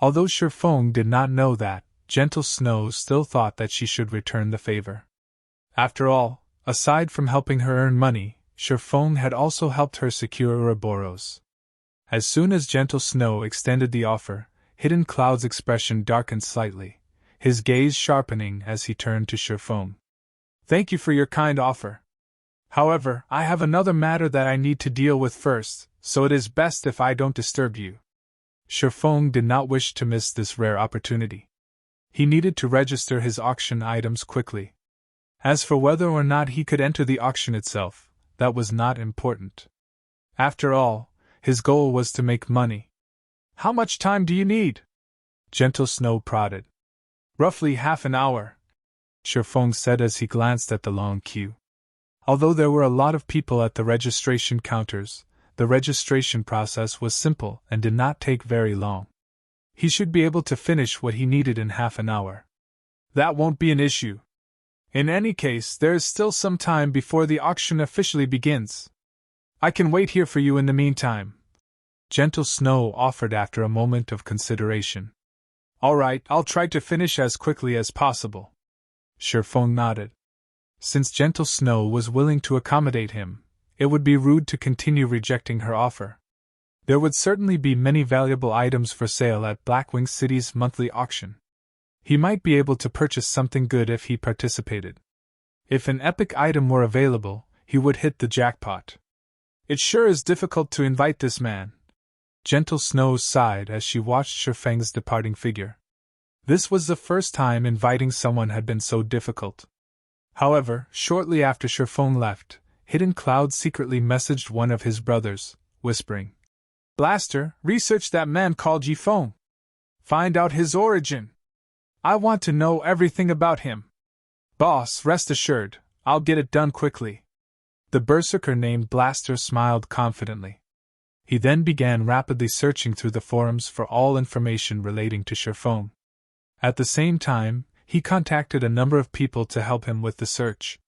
Although Shifeng did not know that, Gentle Snow still thought that she should return the favor. After all, aside from helping her earn money, Shifeng had also helped her secure Ouroboros. As soon as Gentle Snow extended the offer, Hidden Cloud's expression darkened slightly, his gaze sharpening as he turned to Shifeng. "Thank you for your kind offer. However, I have another matter that I need to deal with first, so it is best if I don't disturb you." Shifeng did not wish to miss this rare opportunity. He needed to register his auction items quickly. As for whether or not he could enter the auction itself, that was not important. After all, his goal was to make money. How much time do you need? Gentle Snow prodded. Roughly half an hour, Shifeng said as he glanced at the long queue. Although there were a lot of people at the registration counters, the registration process was simple and did not take very long. He should be able to finish what he needed in half an hour. That won't be an issue. In any case, there is still some time before the auction officially begins. I can wait here for you in the meantime, Gentle Snow offered after a moment of consideration. All right, I'll try to finish as quickly as possible. Shifeng nodded. Since Gentle Snow was willing to accommodate him, it would be rude to continue rejecting her offer. There would certainly be many valuable items for sale at Blackwing City's monthly auction. He might be able to purchase something good if he participated. If an epic item were available, he would hit the jackpot. It sure is difficult to invite this man. Gentle Snow sighed as she watched Shifeng's departing figure. This was the first time inviting someone had been so difficult. However, shortly after Shifeng left, Hidden Cloud secretly messaged one of his brothers, whispering, Blaster, research that man called Yifeng. Find out his origin. I want to know everything about him. Boss, rest assured, I'll get it done quickly. The berserker named Blaster smiled confidently. He then began rapidly searching through the forums for all information relating to Shifeng. At the same time, he contacted a number of people to help him with the search.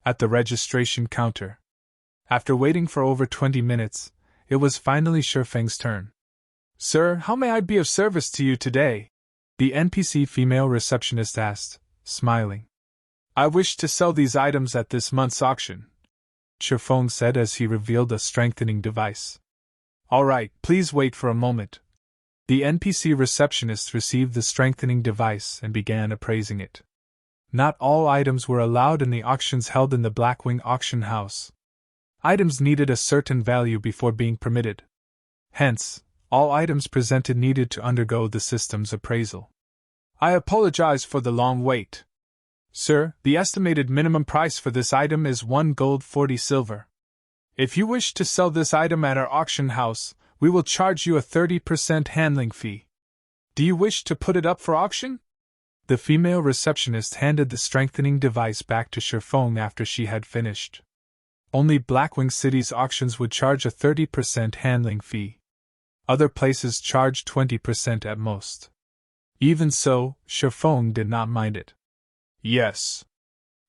At the registration counter, after waiting for over 20 minutes, it was finally Shifeng's turn. Sir, how may I be of service to you today? The NPC female receptionist asked, smiling. I wish to sell these items at this month's auction, Shifeng said as he revealed a strengthening device. All right, please wait for a moment. The NPC receptionist received the strengthening device and began appraising it. Not all items were allowed in the auctions held in the Blackwing auction house. Items needed a certain value before being permitted. Hence, all items presented needed to undergo the system's appraisal. I apologize for the long wait. Sir, the estimated minimum price for this item is 1 gold 40 silver. If you wish to sell this item at our auction house, we will charge you a 30% handling fee. Do you wish to put it up for auction? The female receptionist handed the strengthening device back to Shifeng after she had finished. Only Blackwing City's auctions would charge a 30% handling fee. Other places charged 20% at most. Even so, Shifeng did not mind it. Yes.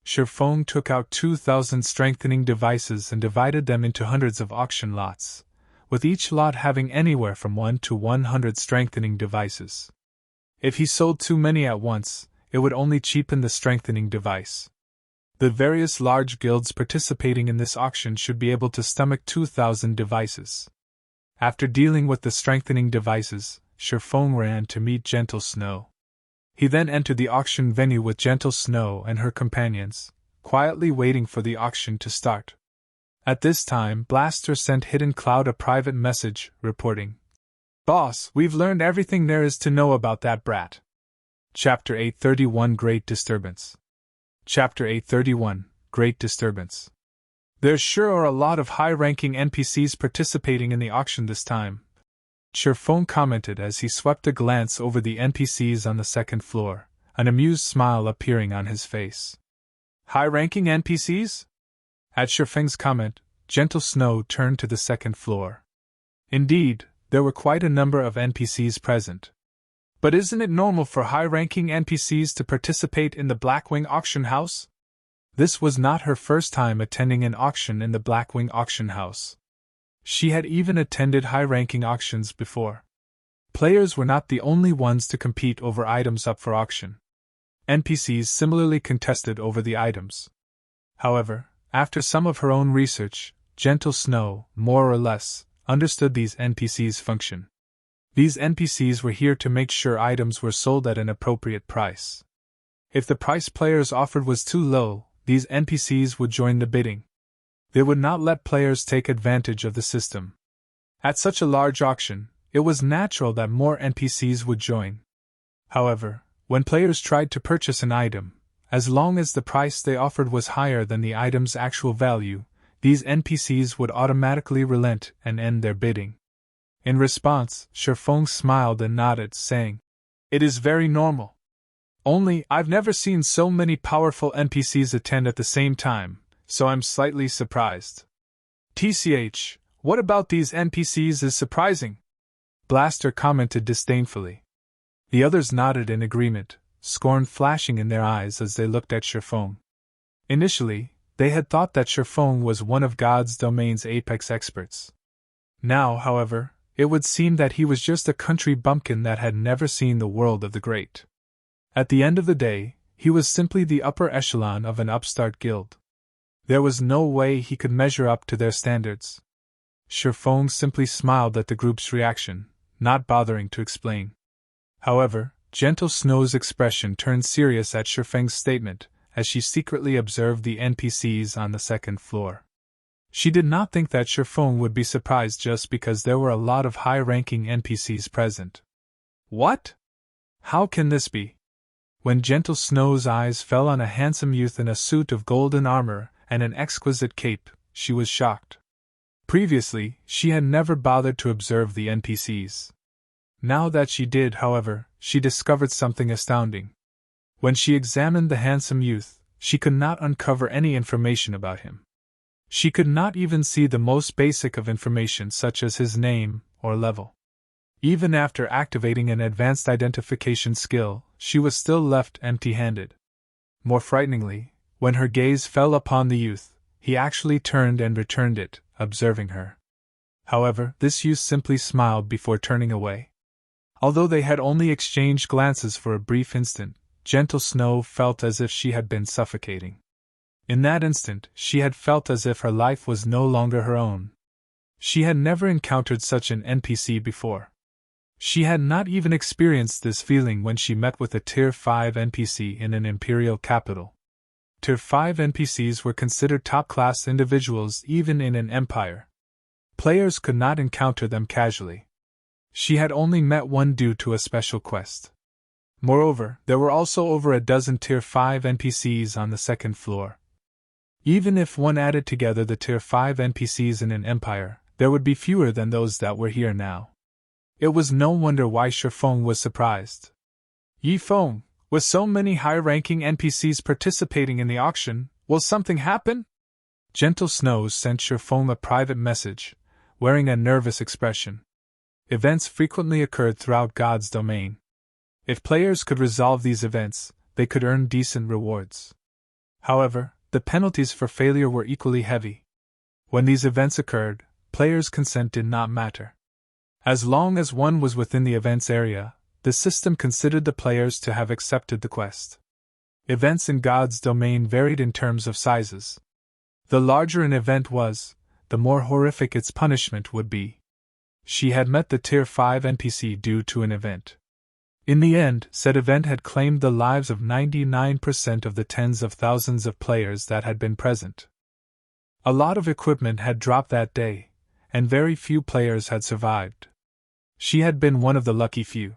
Shifeng took out 2,000 strengthening devices and divided them into hundreds of auction lots, with each lot having anywhere from 1 to 100 strengthening devices. If he sold too many at once, it would only cheapen the strengthening device. The various large guilds participating in this auction should be able to stomach 2,000 devices. After dealing with the strengthening devices, Shifeng ran to meet Gentle Snow. He then entered the auction venue with Gentle Snow and her companions, quietly waiting for the auction to start. At this time, Blaster sent Hidden Cloud a private message, reporting, Boss, we've learned everything there is to know about that brat. Chapter 831 Great Disturbance. Chapter 831 Great Disturbance. There sure are a lot of high-ranking NPCs participating in the auction this time, Shifeng commented as he swept a glance over the NPCs on the second floor, an amused smile appearing on his face. High-ranking NPCs? At Shifeng's comment, Gentle Snow turned to the second floor. Indeed, there were quite a number of NPCs present. But isn't it normal for high-ranking NPCs to participate in the Blackwing auction house? This was not her first time attending an auction in the Blackwing auction house. She had even attended high-ranking auctions before. Players were not the only ones to compete over items up for auction. NPCs similarly contested over the items. However, after some of her own research, Gentle Snow, more or less, understood these NPCs' function. These NPCs were here to make sure items were sold at an appropriate price. If the price players offered was too low, these NPCs would join the bidding. They would not let players take advantage of the system. At such a large auction, it was natural that more NPCs would join. However, when players tried to purchase an item, as long as the price they offered was higher than the item's actual value, these NPCs would automatically relent and end their bidding. In response, Shifeng smiled and nodded, saying, "It is very normal. Only, I've never seen so many powerful NPCs attend at the same time, so I'm slightly surprised." "TCH, what about these NPCs is surprising?" Blaster commented disdainfully. The others nodded in agreement, scorn flashing in their eyes as they looked at Shifeng. Initially, they had thought that Shifeng was one of God's domain's apex experts. Now, however, it would seem that he was just a country bumpkin that had never seen the world of the great. At the end of the day, he was simply the upper echelon of an upstart guild. There was no way he could measure up to their standards. Shifeng simply smiled at the group's reaction, not bothering to explain. However, Gentle Snow's expression turned serious at Shifeng's statement, as she secretly observed the NPCs on the second floor. She did not think that Shifeng would be surprised just because there were a lot of high-ranking NPCs present. "What? How can this be?" When Gentle Snow's eyes fell on a handsome youth in a suit of golden armor and an exquisite cape, she was shocked. Previously, she had never bothered to observe the NPCs. Now that she did, however, she discovered something astounding. When she examined the handsome youth, she could not uncover any information about him. She could not even see the most basic of information such as his name or level. Even after activating an advanced identification skill, she was still left empty-handed. More frighteningly, when her gaze fell upon the youth, he actually turned and returned it, observing her. However, this youth simply smiled before turning away. Although they had only exchanged glances for a brief instant, Gentle Snow felt as if she had been suffocating. In that instant, she had felt as if her life was no longer her own. She had never encountered such an NPC before. She had not even experienced this feeling when she met with a Tier 5 NPC in an imperial capital. Tier 5 NPCs were considered top-class individuals even in an empire. Players could not encounter them casually. She had only met one due to a special quest. Moreover, there were also over a dozen Tier 5 NPCs on the second floor. Even if one added together the Tier 5 NPCs in an empire, there would be fewer than those that were here now. It was no wonder why Shifeng was surprised. "Yifeng, with so many high-ranking NPCs participating in the auction, will something happen?" Gentle Snow sent Shifeng a private message, wearing a nervous expression. Events frequently occurred throughout God's domain. If players could resolve these events, they could earn decent rewards. However, the penalties for failure were equally heavy. When these events occurred, players' consent did not matter. As long as one was within the event's area, the system considered the players to have accepted the quest. Events in God's domain varied in terms of sizes. The larger an event was, the more horrific its punishment would be. She had met the Tier 5 NPC due to an event. In the end, said event had claimed the lives of 99% of the tens of thousands of players that had been present. A lot of equipment had dropped that day, and very few players had survived. She had been one of the lucky few.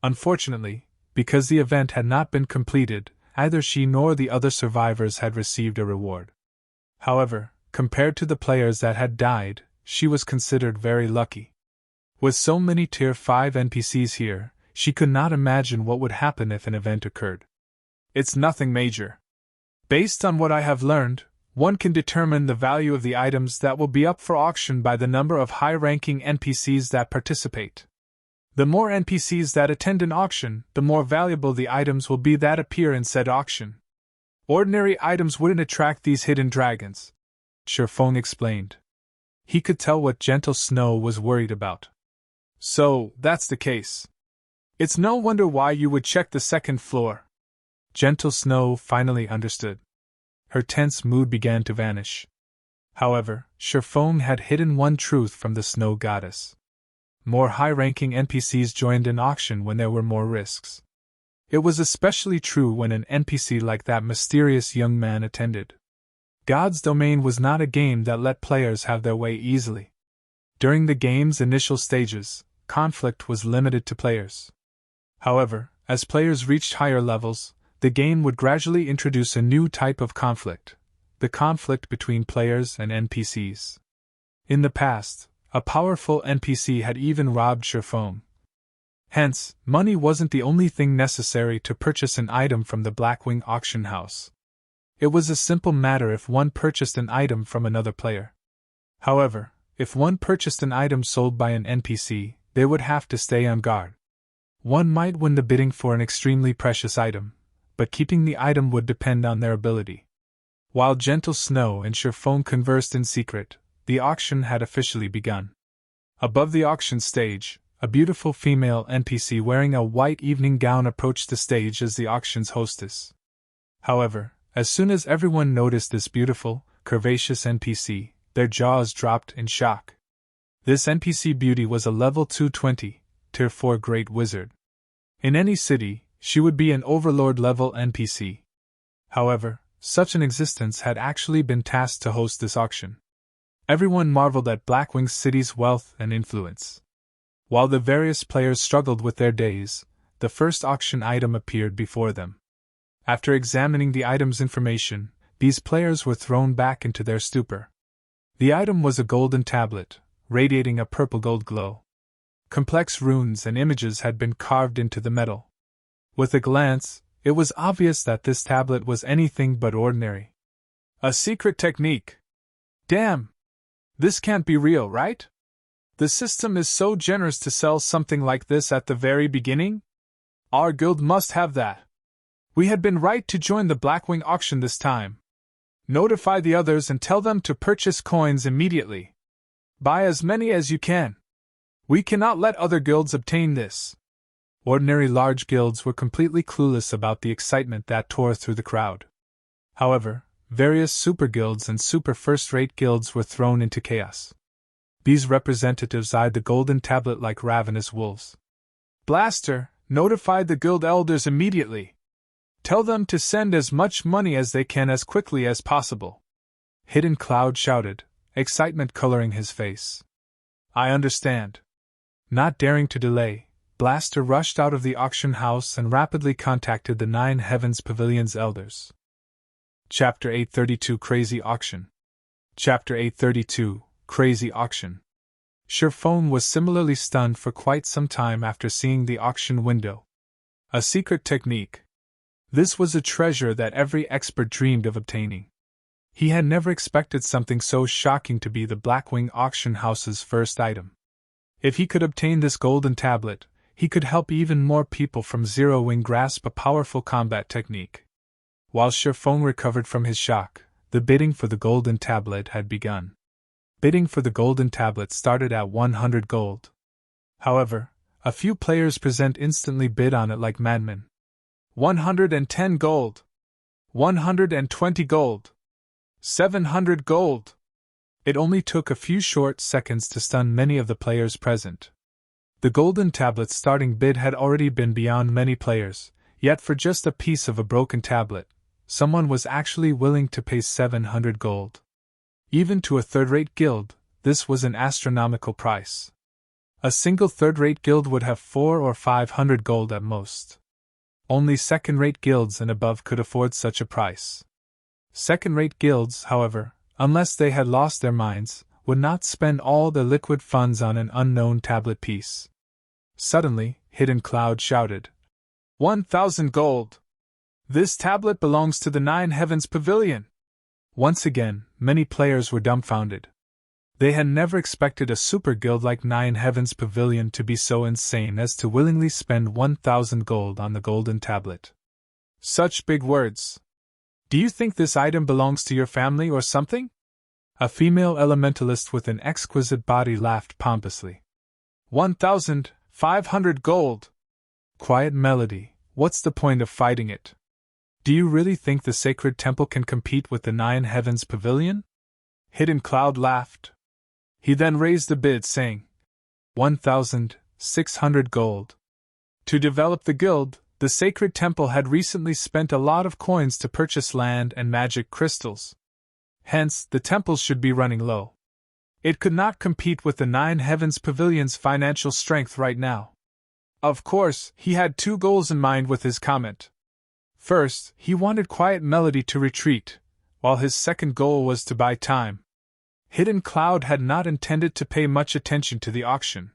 Unfortunately, because the event had not been completed, either she nor the other survivors had received a reward. However, compared to the players that had died, she was considered very lucky. With so many Tier 5 NPCs here, she could not imagine what would happen if an event occurred. "It's nothing major. Based on what I have learned, one can determine the value of the items that will be up for auction by the number of high-ranking NPCs that participate. The more NPCs that attend an auction, the more valuable the items will be that appear in said auction. Ordinary items wouldn't attract these hidden dragons," Shifeng explained. He could tell what Gentle Snow was worried about. "So, that's the case. It's no wonder why you would check the second floor." Gentle Snow finally understood. Her tense mood began to vanish. However, Shifeng had hidden one truth from the Snow Goddess. More high-ranking NPCs joined an auction when there were more risks. It was especially true when an NPC like that mysterious young man attended. God's Domain was not a game that let players have their way easily. During the game's initial stages, conflict was limited to players. However, as players reached higher levels, the game would gradually introduce a new type of conflict, the conflict between players and NPCs. In the past, a powerful NPC had even robbed Sherfone. Hence, money wasn't the only thing necessary to purchase an item from the Blackwing auction house. It was a simple matter if one purchased an item from another player. However, if one purchased an item sold by an NPC, they would have to stay on guard. One might win the bidding for an extremely precious item, but keeping the item would depend on their ability. While Gentle Snow and Sherfone conversed in secret, the auction had officially begun. Above the auction stage, a beautiful female NPC wearing a white evening gown approached the stage as the auction's hostess. However, as soon as everyone noticed this beautiful, curvaceous NPC, their jaws dropped in shock. This NPC beauty was a level 220, Tier 4 Great Wizard. In any city, she would be an Overlord-level NPC. However, such an existence had actually been tasked to host this auction. Everyone marveled at Blackwing's city's wealth and influence. While the various players struggled with their days, the first auction item appeared before them. After examining the item's information, these players were thrown back into their stupor. The item was a golden tablet, radiating a purple-gold glow. Complex runes and images had been carved into the metal. With a glance, it was obvious that this tablet was anything but ordinary. A secret technique! Damn! This can't be real, right? The system is so generous to sell something like this at the very beginning? Our guild must have that. We had been right to join the Blackwing auction this time. Notify the others and tell them to purchase coins immediately. Buy as many as you can. We cannot let other guilds obtain this. Ordinary large guilds were completely clueless about the excitement that tore through the crowd. However, various super guilds and super first-rate guilds were thrown into chaos. These representatives eyed the golden tablet like ravenous wolves. Blaster, notify the guild elders immediately. Tell them to send as much money as they can as quickly as possible. Hidden Cloud shouted, excitement coloring his face. I understand. Not daring to delay, Blaster rushed out of the auction house and rapidly contacted the Nine Heavens Pavilion's elders. Chapter 832 Crazy Auction. Chapter 832 Crazy Auction. Sherfone was similarly stunned for quite some time after seeing the auction window. A secret technique. This was a treasure that every expert dreamed of obtaining. He had never expected something so shocking to be the Blackwing auction house's first item. If he could obtain this golden tablet, he could help even more people from Zero Wing grasp a powerful combat technique. While Sherfone recovered from his shock, the bidding for the golden tablet had begun. Bidding for the golden tablet started at 100 gold. However, a few players present instantly bid on it like madmen. 110 gold. 120 gold. 700 gold. It only took a few short seconds to stun many of the players present. The golden tablet's starting bid had already been beyond many players, yet for just a piece of a broken tablet, someone was actually willing to pay 700 gold. Even to a third-rate guild, this was an astronomical price. A single third-rate guild would have 400 or 500 gold at most. Only second-rate guilds and above could afford such a price. Second-rate guilds, however, unless they had lost their minds, would not spend all their liquid funds on an unknown tablet piece. Suddenly, Hidden Cloud shouted, 1,000 gold! This tablet belongs to the Nine Heavens Pavilion! Once again, many players were dumbfounded. They had never expected a super guild like Nine Heavens Pavilion to be so insane as to willingly spend 1,000 gold on the golden tablet. Such big words! Do you think this item belongs to your family or something? A female elementalist with an exquisite body laughed pompously. 1,500 gold! Quiet Melody, what's the point of fighting it? Do you really think the sacred temple can compete with the Nine Heavens Pavilion? Hidden Cloud laughed. He then raised the bid, saying, 1,600 gold. To develop the guild, the sacred temple had recently spent a lot of coins to purchase land and magic crystals. Hence, the temples should be running low. It could not compete with the Nine Heavens Pavilion's financial strength right now. Of course, he had two goals in mind with his comment. First, he wanted Quiet Melody to retreat, while his second goal was to buy time. Hidden Cloud had not intended to pay much attention to the auction.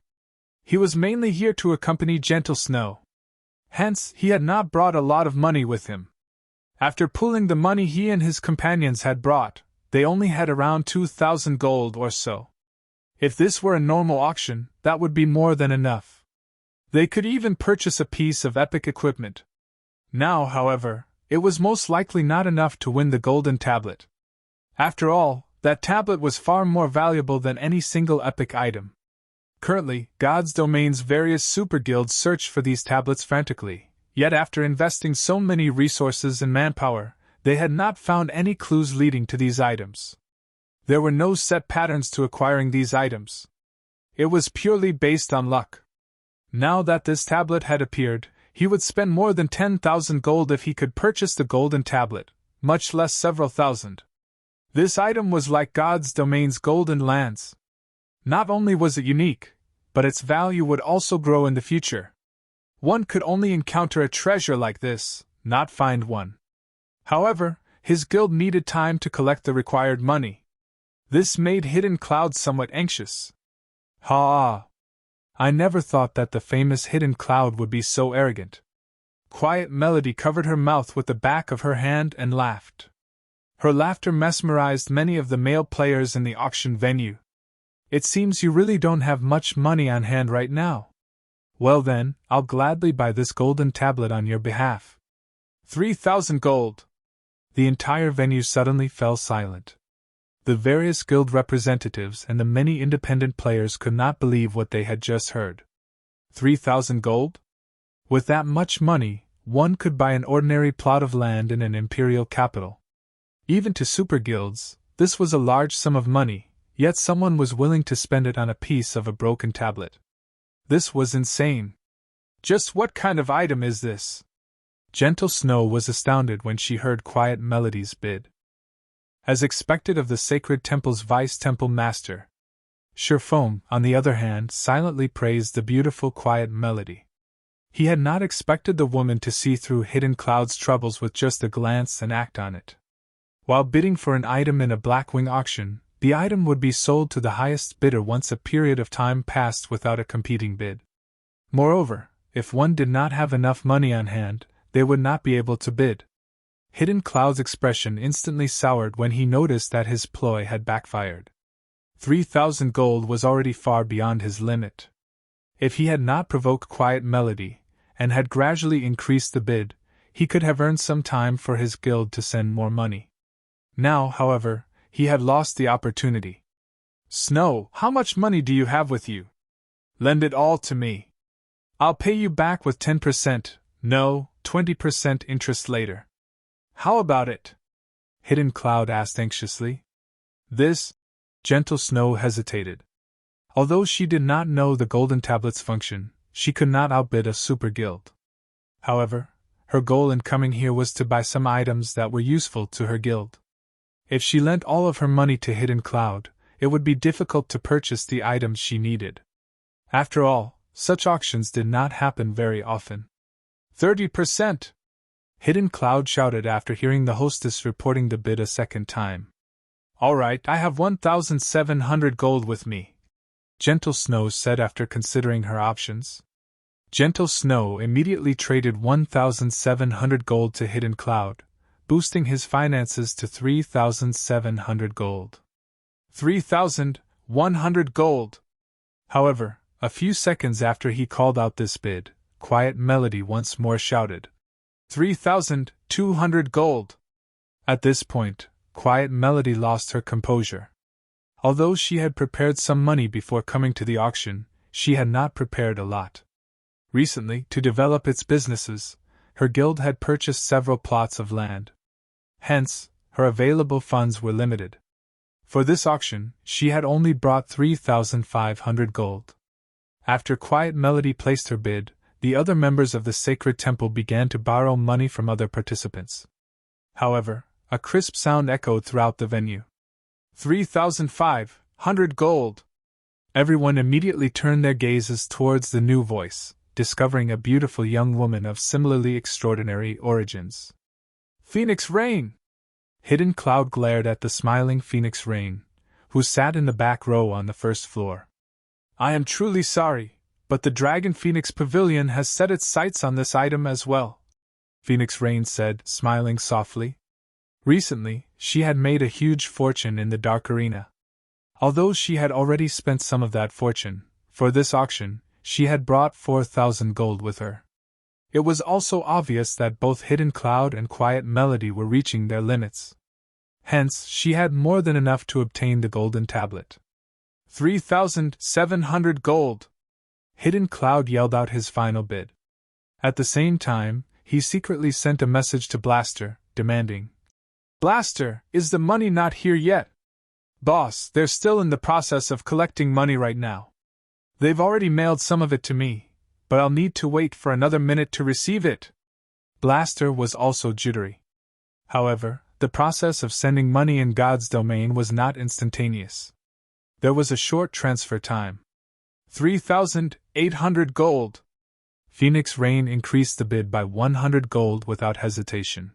He was mainly here to accompany Gentle Snow. Hence, he had not brought a lot of money with him. After pooling the money he and his companions had brought, they only had around 2,000 gold or so. If this were a normal auction, that would be more than enough. They could even purchase a piece of epic equipment. Now, however, it was most likely not enough to win the golden tablet. After all, that tablet was far more valuable than any single epic item. Currently, God's Domain's various super guilds searched for these tablets frantically, yet after investing so many resources and manpower, they had not found any clues leading to these items. There were no set patterns to acquiring these items. It was purely based on luck. Now that this tablet had appeared, he would spend more than 10,000 gold if he could purchase the golden tablet, much less several thousand. This item was like God's Domain's golden lands. Not only was it unique, but its value would also grow in the future. One could only encounter a treasure like this, not find one. However, his guild needed time to collect the required money. This made Hidden Cloud somewhat anxious. Ha! I never thought that the famous Hidden Cloud would be so arrogant. Quiet Melody covered her mouth with the back of her hand and laughed. Her laughter mesmerized many of the male players in the auction venue. It seems you really don't have much money on hand right now. Well then, I'll gladly buy this golden tablet on your behalf. 3,000 gold! The entire venue suddenly fell silent. The various guild representatives and the many independent players could not believe what they had just heard. 3,000 gold? With that much money, one could buy an ordinary plot of land in an imperial capital. Even to super guilds, this was a large sum of money, yet someone was willing to spend it on a piece of a broken tablet. This was insane. Just what kind of item is this? Gentle Snow was astounded when she heard Quiet Melody's bid. As expected of the Sacred Temple's Vice-Temple Master, Surefoam, on the other hand, silently praised the beautiful Quiet Melody. He had not expected the woman to see through Hidden Cloud's troubles with just a glance and act on it. While bidding for an item in a Blackwing auction, the item would be sold to the highest bidder once a period of time passed without a competing bid. Moreover, if one did not have enough money on hand, they would not be able to bid. Hidden Cloud's expression instantly soured when he noticed that his ploy had backfired. 3,000 gold was already far beyond his limit. If he had not provoked Quiet Melody, and had gradually increased the bid, he could have earned some time for his guild to send more money. Now, however, he had lost the opportunity. Snow, how much money do you have with you? Lend it all to me. I'll pay you back with 10%, no, 20% interest later. How about it? Hidden Cloud asked anxiously. This? Gentle Snow hesitated. Although she did not know the golden tablet's function, she could not outbid a super guild. However, her goal in coming here was to buy some items that were useful to her guild. If she lent all of her money to Hidden Cloud, it would be difficult to purchase the items she needed. After all, such auctions did not happen very often. 30%! Hidden Cloud shouted after hearing the hostess reporting the bid a second time. All right, I have 1,700 gold with me, Gentle Snow said after considering her options. Gentle Snow immediately traded 1,700 gold to Hidden Cloud, boosting his finances to 3,700 gold. 3,100 gold! However, a few seconds after he called out this bid, Quiet Melody once more shouted, 3,200 gold! At this point, Quiet Melody lost her composure. Although she had prepared some money before coming to the auction, she had not prepared a lot. Recently, to develop its businesses, her guild had purchased several plots of land. Hence, her available funds were limited. For this auction, she had only brought 3,500 gold. After Quiet Melody placed her bid, the other members of the Sacred Temple began to borrow money from other participants. However, a crisp sound echoed throughout the venue. 3,500, 100 gold. Everyone immediately turned their gazes towards the new voice, discovering a beautiful young woman of similarly extraordinary origins. Phoenix Rain! Hidden Cloud glared at the smiling Phoenix Rain, who sat in the back row on the first floor. I am truly sorry, but the Dragon Phoenix Pavilion has set its sights on this item as well, Phoenix Rain said, smiling softly. Recently, she had made a huge fortune in the Dark Arena. Although she had already spent some of that fortune, for this auction, she had brought 4,000 gold with her. It was also obvious that both Hidden Cloud and Quiet Melody were reaching their limits. Hence, she had more than enough to obtain the golden tablet. 3,700 gold! Hidden Cloud yelled out his final bid. At the same time, he secretly sent a message to Blaster, demanding, Blaster, is the money not here yet? Boss, they're still in the process of collecting money right now. They've already mailed some of it to me, but I'll need to wait for another minute to receive it. Blaster was also jittery. However, the process of sending money in God's domain was not instantaneous. There was a short transfer time. 3,800 gold! Phoenix Rain increased the bid by 100 gold without hesitation.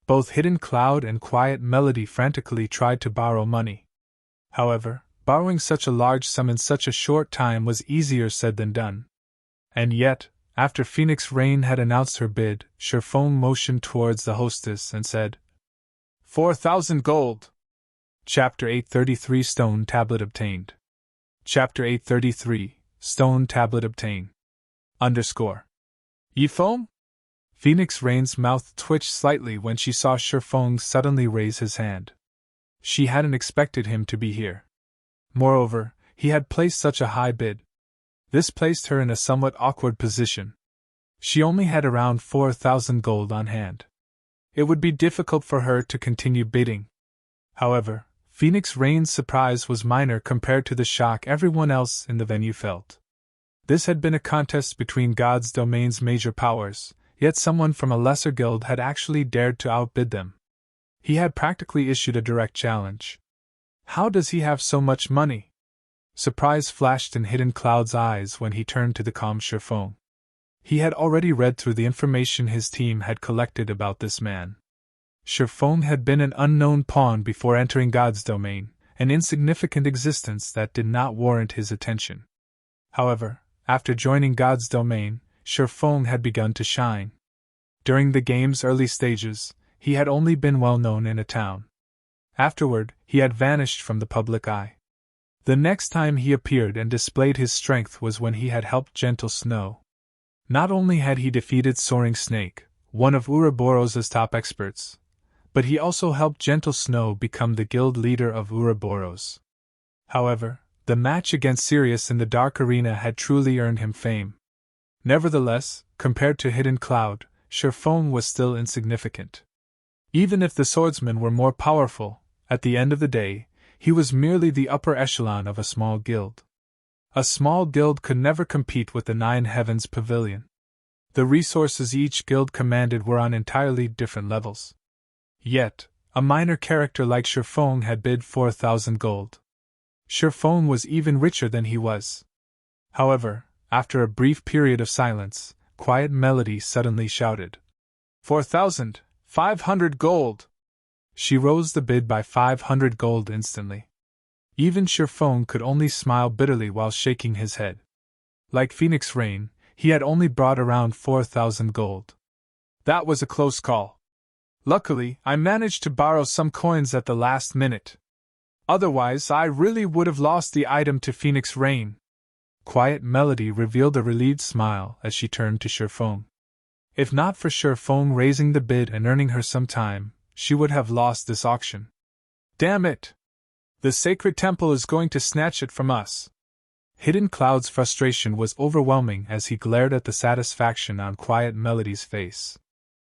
Both Hidden Cloud and Quiet Melody frantically tried to borrow money. However, borrowing such a large sum in such a short time was easier said than done. And yet, after Phoenix Rain had announced her bid, Sherfone motioned towards the hostess and said, 4,000 gold! Chapter 833 Stone Tablet Obtained. Chapter 833 Stone Tablet Obtained. Yifoam? Phoenix Rain's mouth twitched slightly when she saw Sherfone suddenly raise his hand. She hadn't expected him to be here. Moreover, he had placed such a high bid. This placed her in a somewhat awkward position. She only had around 4,000 gold on hand. It would be difficult for her to continue bidding. However, Phoenix Rain's surprise was minor compared to the shock everyone else in the venue felt. This had been a contest between God's domain's major powers, yet someone from a lesser guild had actually dared to outbid them. He had practically issued a direct challenge. How does he have so much money? Surprise flashed in Hidden Cloud's eyes when he turned to the calm Sherfone. He had already read through the information his team had collected about this man. Sherfone had been an unknown pawn before entering God's domain, an insignificant existence that did not warrant his attention. However, after joining God's domain, Sherfone had begun to shine. During the game's early stages, he had only been well known in a town. Afterward, he had vanished from the public eye. The next time he appeared and displayed his strength was when he had helped Gentle Snow. Not only had he defeated Soaring Snake, one of Ouroboros' top experts, but he also helped Gentle Snow become the guild leader of Ouroboros. However, the match against Sirius in the Dark Arena had truly earned him fame. Nevertheless, compared to Hidden Cloud, Sherfone was still insignificant. Even if the swordsmen were more powerful, at the end of the day, he was merely the upper echelon of a small guild. A small guild could never compete with the Nine Heavens Pavilion. The resources each guild commanded were on entirely different levels. Yet, a minor character like Sherfone had bid 4,000 gold. Sherfone was even richer than he was. However, after a brief period of silence, Quiet Melody suddenly shouted, 4,500 gold! She rose the bid by 500 gold instantly. Even Sherfone could only smile bitterly while shaking his head. Like Phoenix Rain, he had only brought around 4,000 gold. That was a close call. Luckily, I managed to borrow some coins at the last minute. Otherwise, I really would have lost the item to Phoenix Rain. Quiet Melody revealed a relieved smile as she turned to Sherfone. If not for Sherfone raising the bid and earning her some time, she would have lost this auction. Damn it! The Sacred Temple is going to snatch it from us. Hidden Cloud's frustration was overwhelming as he glared at the satisfaction on Quiet Melody's face.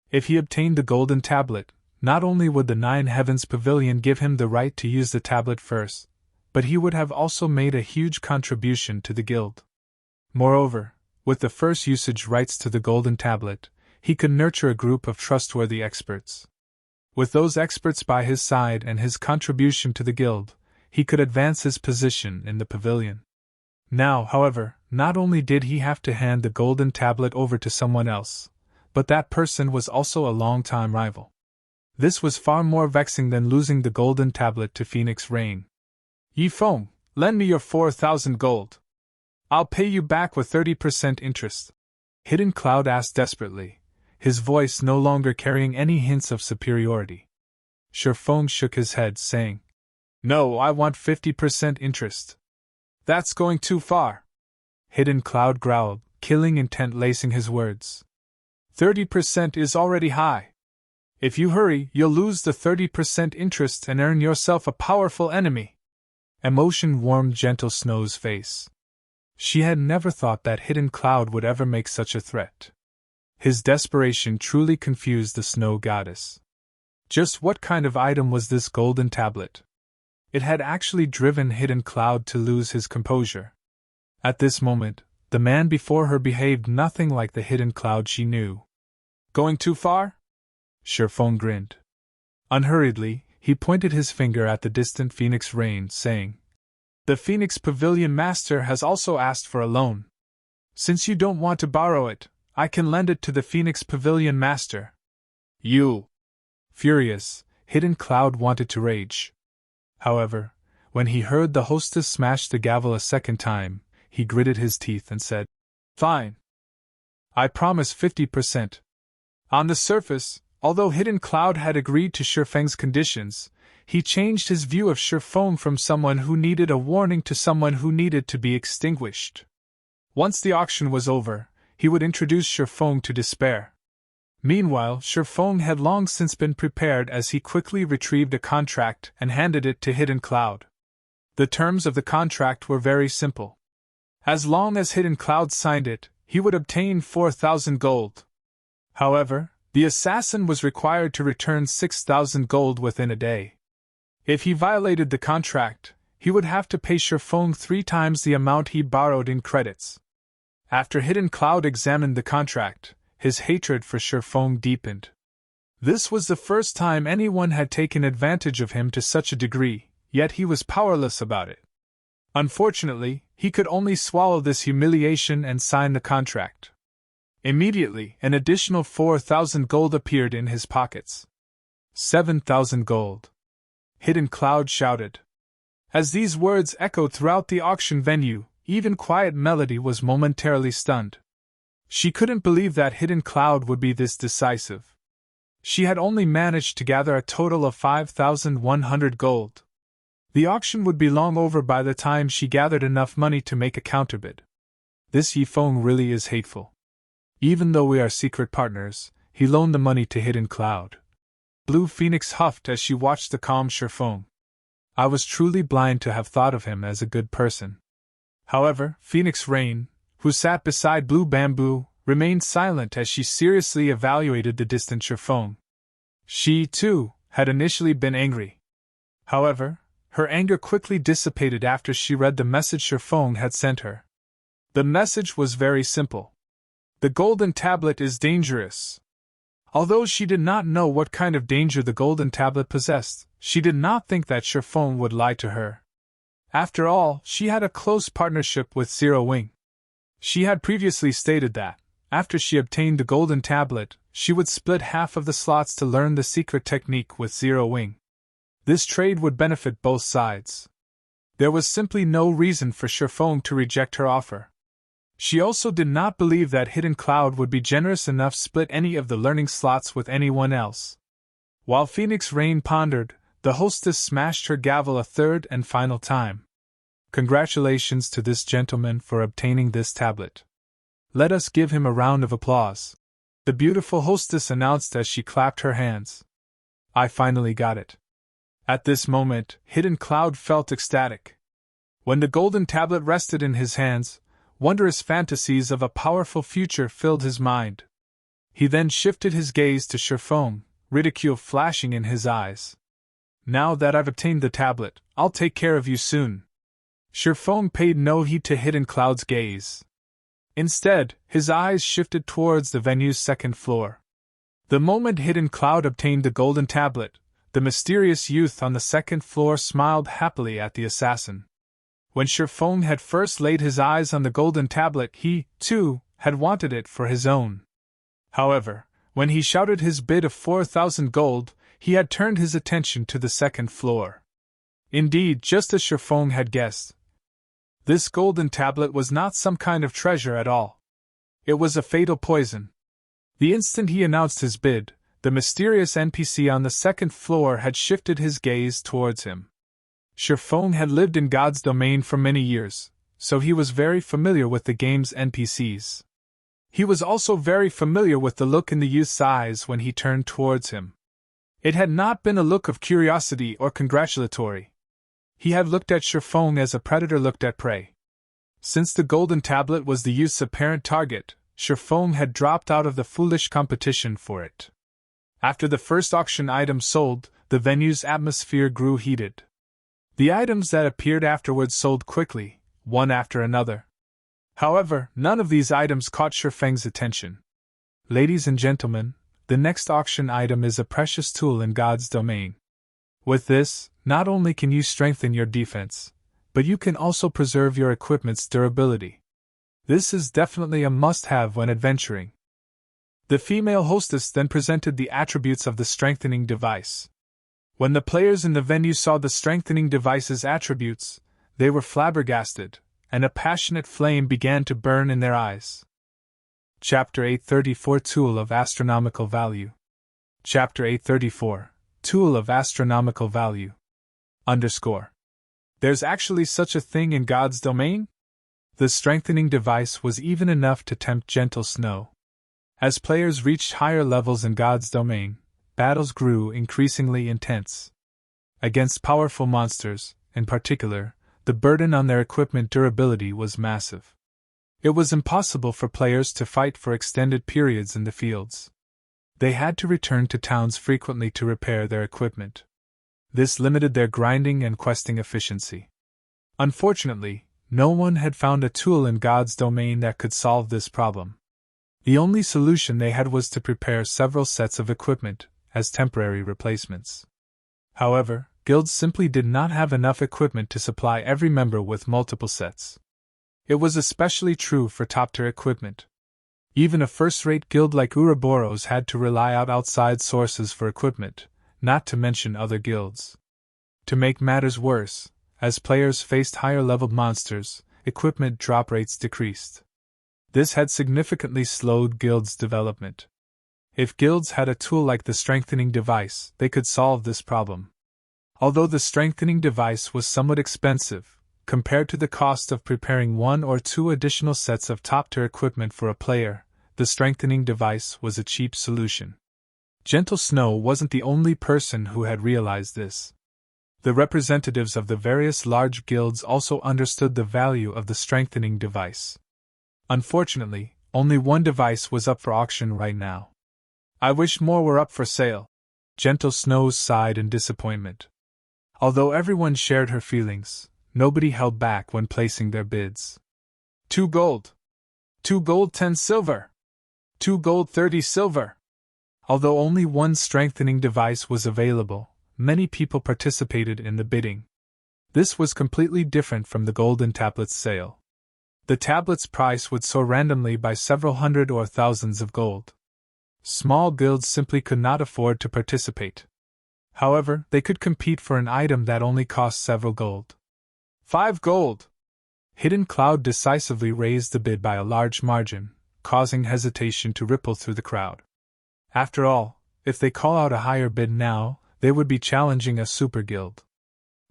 If he obtained the golden tablet, not only would the Nine Heavens Pavilion give him the right to use the tablet first, but he would have also made a huge contribution to the guild. Moreover, with the first usage rights to the golden tablet, he could nurture a group of trustworthy experts. With those experts by his side and his contribution to the guild, he could advance his position in the pavilion. Now, however, not only did he have to hand the golden tablet over to someone else, but that person was also a long-time rival. This was far more vexing than losing the golden tablet to Phoenix Rain. Yi Feng, lend me your 4,000 gold. I'll pay you back with 30% interest. Hidden Cloud asked desperately, his voice no longer carrying any hints of superiority. Shifeng shook his head, saying, No, I want 50% interest. That's going too far. Hidden Cloud growled, killing intent lacing his words. 30% is already high. If you hurry, you'll lose the 30% interest and earn yourself a powerful enemy. Emotion warmed Gentle Snow's face. She had never thought that Hidden Cloud would ever make such a threat. His desperation truly confused the Snow Goddess. Just what kind of item was this golden tablet? It had actually driven Hidden Cloud to lose his composure. At this moment, the man before her behaved nothing like the Hidden Cloud she knew. Going too far? Shifeng grinned. Unhurriedly, he pointed his finger at the distant Phoenix Rain, saying, The Phoenix Pavilion Master has also asked for a loan. Since you don't want to borrow it, I can lend it to the Phoenix Pavilion Master. You! Furious, Hidden Cloud wanted to rage. However, when he heard the hostess smash the gavel a second time, he gritted his teeth and said, Fine. I promise 50%. On the surface, although Hidden Cloud had agreed to Shifeng's conditions, he changed his view of Shifeng from someone who needed a warning to someone who needed to be extinguished. Once the auction was over, he would introduce Shifeng to despair. Meanwhile, Shifeng had long since been prepared as he quickly retrieved a contract and handed it to Hidden Cloud. The terms of the contract were very simple. As long as Hidden Cloud signed it, he would obtain 4,000 gold. However, the assassin was required to return 6,000 gold within a day. If he violated the contract, he would have to pay Shifeng 3 times the amount he borrowed in credits. After Hidden Cloud examined the contract, his hatred for Shifeng deepened. This was the first time anyone had taken advantage of him to such a degree, yet he was powerless about it. Unfortunately, he could only swallow this humiliation and sign the contract. Immediately, an additional 4,000 gold appeared in his pockets. 7,000 gold. Hidden Cloud shouted. As these words echoed throughout the auction venue, even Quiet Melody was momentarily stunned. She couldn't believe that Hidden Cloud would be this decisive. She had only managed to gather a total of 5,100 gold. The auction would be long over by the time she gathered enough money to make a counterbid. This Yifeng really is hateful. Even though we are secret partners, he loaned the money to Hidden Cloud. Blue Phoenix huffed as she watched the calm Shifeng. I was truly blind to have thought of him as a good person. However, Phoenix Rain, who sat beside Blue Bamboo, remained silent as she seriously evaluated the distant Shifeng. She, too, had initially been angry. However, her anger quickly dissipated after she read the message Shifeng had sent her. The message was very simple. The golden tablet is dangerous. Although she did not know what kind of danger the golden tablet possessed, she did not think that Shifeng would lie to her. After all, she had a close partnership with Zero Wing. She had previously stated that, after she obtained the golden tablet, she would split half of the slots to learn the secret technique with Zero Wing. This trade would benefit both sides. There was simply no reason for Shifeng to reject her offer. She also did not believe that Hidden Cloud would be generous enough to split any of the learning slots with anyone else. While Phoenix Rain pondered, the hostess smashed her gavel a third and final time. Congratulations to this gentleman for obtaining this tablet. Let us give him a round of applause. The beautiful hostess announced as she clapped her hands. I finally got it. At this moment, Hidden Cloud felt ecstatic. When the golden tablet rested in his hands, wondrous fantasies of a powerful future filled his mind. He then shifted his gaze to Shifeng, ridicule flashing in his eyes. Now that I've obtained the tablet, I'll take care of you soon. Shifeng paid no heed to Hidden Cloud's gaze. Instead, his eyes shifted towards the venue's second floor. The moment Hidden Cloud obtained the golden tablet, The mysterious youth on the second floor smiled happily at the assassin. When Shifeng had first laid his eyes on the golden tablet, he, too, had wanted it for his own. However, when he shouted his bid of 4,000 gold, he had turned his attention to the second floor. Indeed, just as Shifeng had guessed, this golden tablet was not some kind of treasure at all. It was a fatal poison. The instant he announced his bid, the mysterious NPC on the second floor had shifted his gaze towards him. Shifeng had lived in God's domain for many years, so he was very familiar with the game's NPCs. He was also very familiar with the look in the youth's eyes when he turned towards him. It had not been a look of curiosity or congratulatory. He had looked at Shifeng as a predator looked at prey. Since the golden tablet was the youth's apparent target, Shifeng had dropped out of the foolish competition for it. After the first auction item sold, the venue's atmosphere grew heated. The items that appeared afterwards sold quickly, one after another. However, none of these items caught Shifeng's attention. Ladies and gentlemen, the next auction item is a precious tool in God's domain. With this, not only can you strengthen your defense, but you can also preserve your equipment's durability. This is definitely a must-have when adventuring. The female hostess then presented the attributes of the strengthening device. When the players in the venue saw the strengthening device's attributes, they were flabbergasted, and a passionate flame began to burn in their eyes. Chapter 834 Tool of Astronomical Value. Chapter 834 Tool of Astronomical Value. There's actually such a thing in God's domain? The strengthening device was even enough to tempt gentle Snow. As players reached higher levels in God's domain, battles grew increasingly intense. Against powerful monsters, in particular, the burden on their equipment durability was massive. It was impossible for players to fight for extended periods in the fields. They had to return to towns frequently to repair their equipment. This limited their grinding and questing efficiency. Unfortunately, no one had found a tool in God's domain that could solve this problem. The only solution they had was to prepare several sets of equipment as temporary replacements. However, guilds simply did not have enough equipment to supply every member with multiple sets. It was especially true for top-tier equipment. Even a first-rate guild like Ouroboros had to rely on outside sources for equipment, not to mention other guilds. To make matters worse, as players faced higher-leveled monsters, equipment drop rates decreased. This had significantly slowed guilds' development. If guilds had a tool like the strengthening device, they could solve this problem. Although the strengthening device was somewhat expensive, compared to the cost of preparing one or two additional sets of top-tier equipment for a player, the strengthening device was a cheap solution. Gentle Snow wasn't the only person who had realized this. The representatives of the various large guilds also understood the value of the strengthening device. Unfortunately, only one device was up for auction right now. I wish more were up for sale. Gentle Snow sighed in disappointment. Although everyone shared her feelings, nobody held back when placing their bids. 2 gold. 2 gold 10 silver. 2 gold 30 silver. Although only one strengthening device was available, many people participated in the bidding. This was completely different from the golden tablet's sale. The tablet's price would soar randomly by several hundred or thousands of gold. Small guilds simply could not afford to participate. However, they could compete for an item that only cost several gold. 5 gold! Hidden Cloud decisively raised the bid by a large margin, causing hesitation to ripple through the crowd. After all, if they call out a higher bid now, they would be challenging a super guild.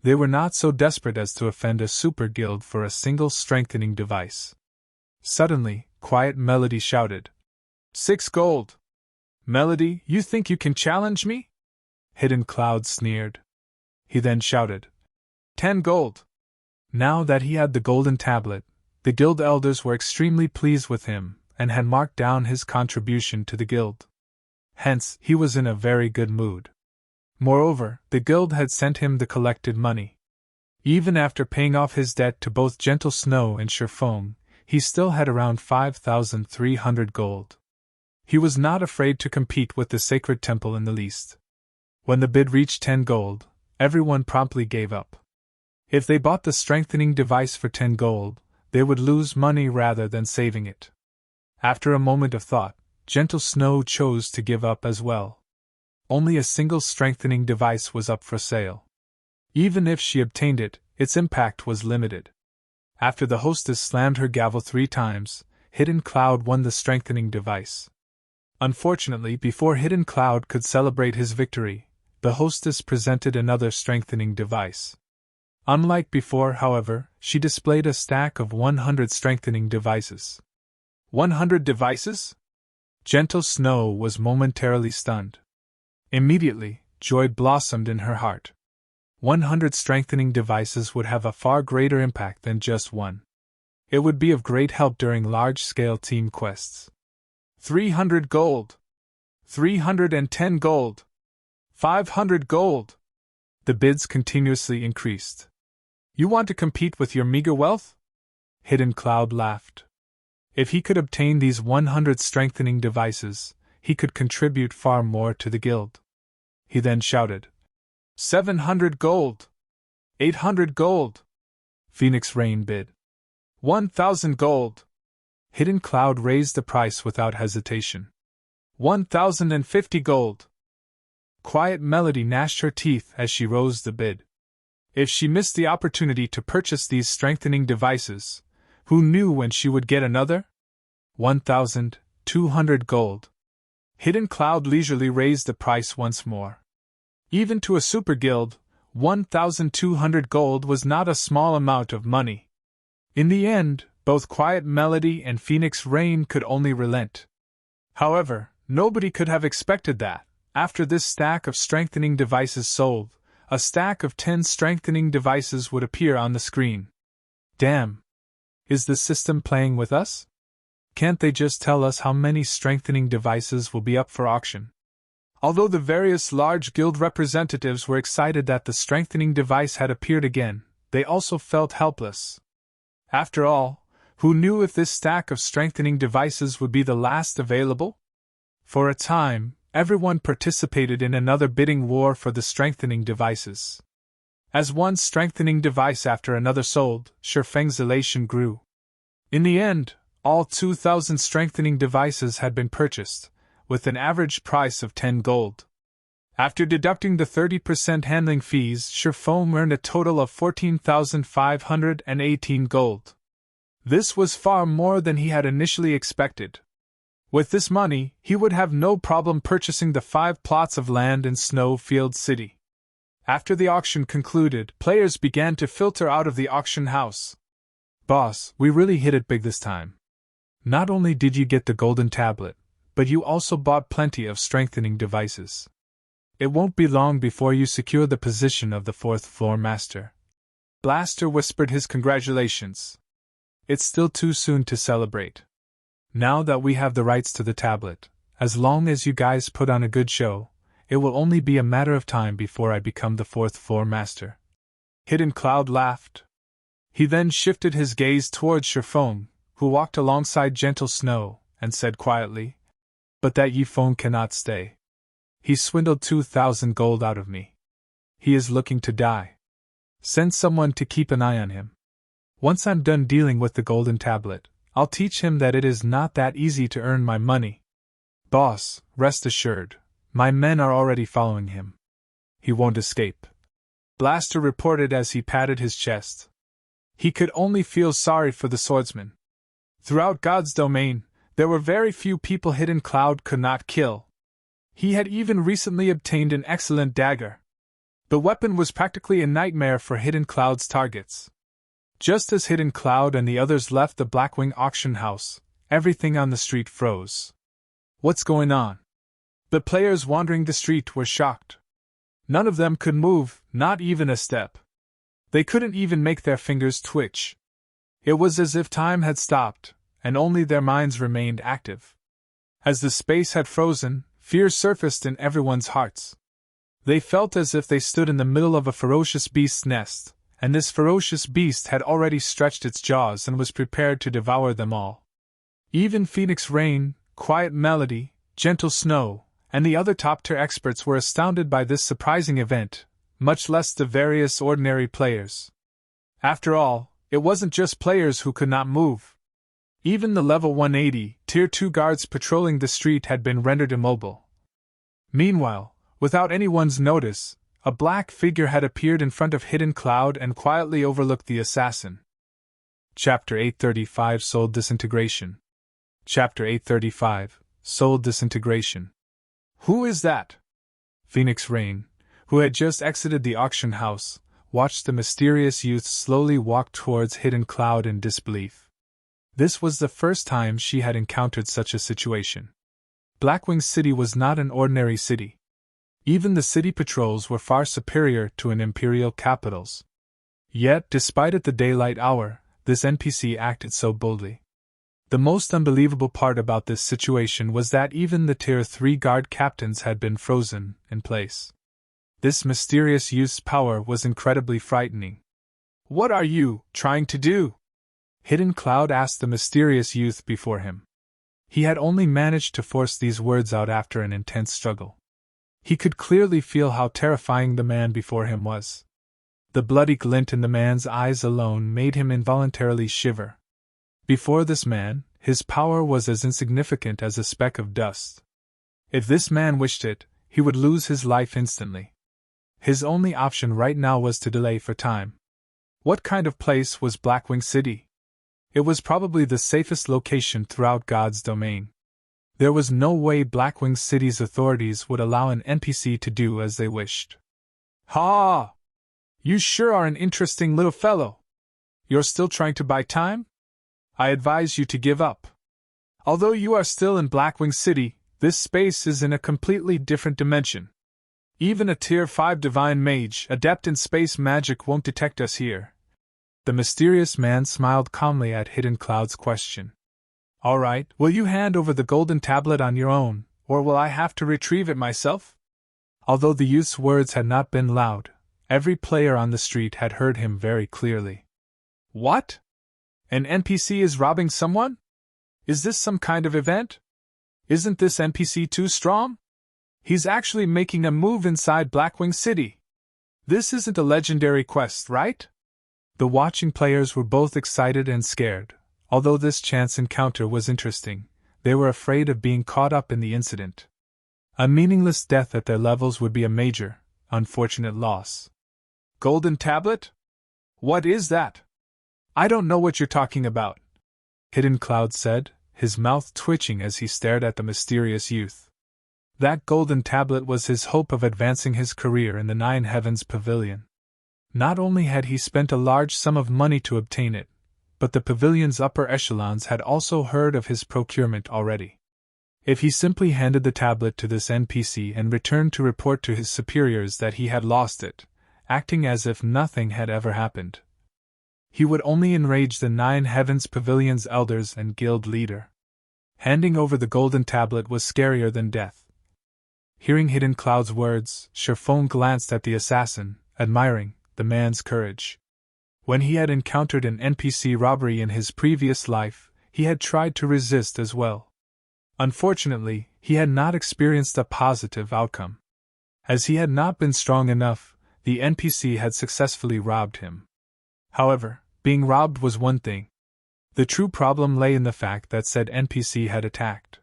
They were not so desperate as to offend a super guild for a single strengthening device. Suddenly, Quiet Melody shouted, 6 gold! Melody, you think you can challenge me? Hidden Cloud sneered. He then shouted, 10 gold! Now that he had the golden tablet, the guild elders were extremely pleased with him and had marked down his contribution to the guild. Hence, he was in a very good mood. Moreover, the guild had sent him the collected money. Even after paying off his debt to both Gentle Snow and Shifeng, he still had around 5,300 gold. He was not afraid to compete with the sacred temple in the least. When the bid reached 10 gold, everyone promptly gave up. If they bought the strengthening device for 10 gold, they would lose money rather than saving it. After a moment of thought, Gentle Snow chose to give up as well. Only a single strengthening device was up for sale. Even if she obtained it, its impact was limited. After the hostess slammed her gavel 3 times, Hidden Cloud won the strengthening device. Unfortunately, before Hidden Cloud could celebrate his victory, the hostess presented another strengthening device. Unlike before, however, she displayed a stack of 100 strengthening devices. 100 devices? Gentle Snow was momentarily stunned. Immediately, joy blossomed in her heart. 100 strengthening devices would have a far greater impact than just one. It would be of great help during large-scale team quests. 300 gold! 310 gold! 500 gold! The bids continuously increased. You want to compete with your meager wealth? Hidden Cloud laughed. If he could obtain these 100 strengthening devices, he could contribute far more to the guild. He then shouted, 700 gold! 800 gold! Phoenix Rain bid. 1,000 gold! Hidden Cloud raised the price without hesitation. 1,050 gold! Quiet Melody gnashed her teeth as she rose the bid. If she missed the opportunity to purchase these strengthening devices, who knew when she would get another? 1,200 gold. Hidden Cloud leisurely raised the price once more. Even to a super guild, 1,200 gold was not a small amount of money. In the end, both Quiet Melody and Phoenix Rain could only relent. However, nobody could have expected that, after this stack of strengthening devices sold, a stack of 10 strengthening devices would appear on the screen. Damn! Is the system playing with us? Can't they just tell us how many strengthening devices will be up for auction? Although the various large guild representatives were excited that the strengthening device had appeared again, they also felt helpless. After all, who knew if this stack of strengthening devices would be the last available? For a time, everyone participated in another bidding war for the strengthening devices. As one strengthening device after another sold, Shifeng's elation grew. In the end, all 2,000 strengthening devices had been purchased, with an average price of 10 gold. After deducting the 30% handling fees, Shifeng earned a total of 14,518 gold. This was far more than he had initially expected. With this money, he would have no problem purchasing the 5 plots of land in Snowfield City. After the auction concluded, players began to filter out of the auction house. Boss, we really hit it big this time. Not only did you get the golden tablet, but you also bought plenty of strengthening devices. It won't be long before you secure the position of the 4th floor master. Blaster whispered his congratulations. It's still too soon to celebrate. Now that we have the rights to the tablet, as long as you guys put on a good show, it will only be a matter of time before I become the 4th floor master. Hidden Cloud laughed. He then shifted his gaze towards Shifeng, who walked alongside Gentle Snow, and said quietly, But that Yifeng cannot stay. He swindled 2,000 gold out of me. He is looking to die. Send someone to keep an eye on him. Once I'm done dealing with the golden tablet, I'll teach him that it is not that easy to earn my money. Boss, rest assured, my men are already following him. He won't escape. Blaster reported as he patted his chest. He could only feel sorry for the swordsman. Throughout God's domain, there were very few people Hidden Cloud could not kill. He had even recently obtained an excellent dagger. The weapon was practically a nightmare for Hidden Cloud's targets. Just as Hidden Cloud and the others left the Blackwing auction house, everything on the street froze. What's going on? The players wandering the street were shocked. None of them could move, not even a step. They couldn't even make their fingers twitch. It was as if time had stopped, and only their minds remained active. As the space had frozen, fear surfaced in everyone's hearts. They felt as if they stood in the middle of a ferocious beast's nest, and this ferocious beast had already stretched its jaws and was prepared to devour them all. Even Phoenix Rain, Quiet Melody, Gentle Snow, and the other top-tier experts were astounded by this surprising event, much less the various ordinary players. After all, it wasn't just players who could not move. Even the level 180, Tier 2 guards patrolling the street had been rendered immobile. Meanwhile, without anyone's notice, a black figure had appeared in front of Hidden Cloud and quietly overlooked the assassin. Chapter 835 Soul Disintegration. Chapter 835 Soul Disintegration. Who is that? Phoenix Rain, who had just exited the auction house, watched the mysterious youth slowly walk towards Hidden Cloud in disbelief. This was the first time she had encountered such a situation. Blackwing City was not an ordinary city. Even the city patrols were far superior to an imperial capital's. Yet, despite it the daylight hour, this NPC acted so boldly. The most unbelievable part about this situation was that even the Tier 3 guard captains had been frozen in place. This mysterious youth's power was incredibly frightening. "What are you trying to do?" Hidden Cloud asked the mysterious youth before him. He had only managed to force these words out after an intense struggle. He could clearly feel how terrifying the man before him was. The bloody glint in the man's eyes alone made him involuntarily shiver. Before this man, his power was as insignificant as a speck of dust. If this man wished it, he would lose his life instantly. His only option right now was to delay for time. What kind of place was Blackwing City? It was probably the safest location throughout God's domain. There was no way Blackwing City's authorities would allow an NPC to do as they wished. "Ha! You sure are an interesting little fellow. You're still trying to buy time? I advise you to give up. Although you are still in Blackwing City, this space is in a completely different dimension. Even a Tier 5 Divine Mage, adept in space magic, won't detect us here." The mysterious man smiled calmly at Hidden Cloud's question. "All right, will you hand over the golden tablet on your own, or will I have to retrieve it myself?" Although the youth's words had not been loud, every player on the street had heard him very clearly. "What? An NPC is robbing someone? Is this some kind of event? Isn't this NPC too strong? He's actually making a move inside Blackwing City. This isn't a legendary quest, right?" The watching players were both excited and scared. Although this chance encounter was interesting, they were afraid of being caught up in the incident. A meaningless death at their levels would be a major, unfortunate loss. "Golden tablet? What is that? I don't know what you're talking about," Hidden Cloud said, his mouth twitching as he stared at the mysterious youth. That golden tablet was his hope of advancing his career in the Nine Heavens Pavilion. Not only had he spent a large sum of money to obtain it, but the pavilion's upper echelons had also heard of his procurement already. If he simply handed the tablet to this NPC and returned to report to his superiors that he had lost it, acting as if nothing had ever happened, he would only enrage the Nine Heavens Pavilion's elders and guild leader. Handing over the golden tablet was scarier than death. Hearing Hidden Cloud's words, Sherfone glanced at the assassin, admiring the man's courage. When he had encountered an NPC robbery in his previous life, he had tried to resist as well. Unfortunately, he had not experienced a positive outcome. As he had not been strong enough, the NPC had successfully robbed him. However, being robbed was one thing. The true problem lay in the fact that said NPC had attacked.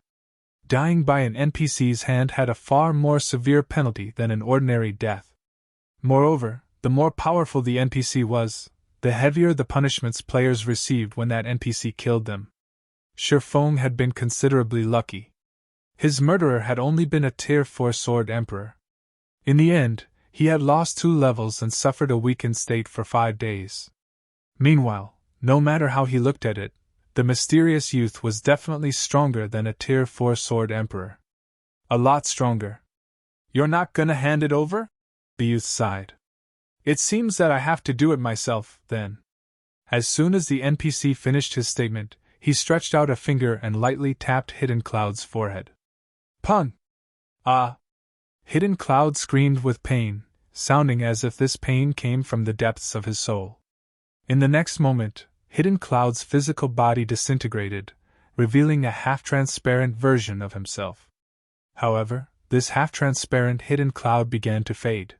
Dying by an NPC's hand had a far more severe penalty than an ordinary death. Moreover, the more powerful the NPC was, the heavier the punishments players received when that NPC killed them. Sherfone had been considerably lucky. His murderer had only been a Tier 4 Sword Emperor. In the end, he had lost 2 levels and suffered a weakened state for 5 days. Meanwhile, no matter how he looked at it, the mysterious youth was definitely stronger than a Tier 4 Sword Emperor. A lot stronger. "You're not gonna hand it over?" the youth sighed. "It seems that I have to do it myself, then." As soon as the NPC finished his statement, he stretched out a finger and lightly tapped Hidden Cloud's forehead. "Pun! Ah!" Hidden Cloud screamed with pain, sounding as if this pain came from the depths of his soul. In the next moment, Hidden Cloud's physical body disintegrated, revealing a half-transparent version of himself. However, this half-transparent hidden cloud began to fade.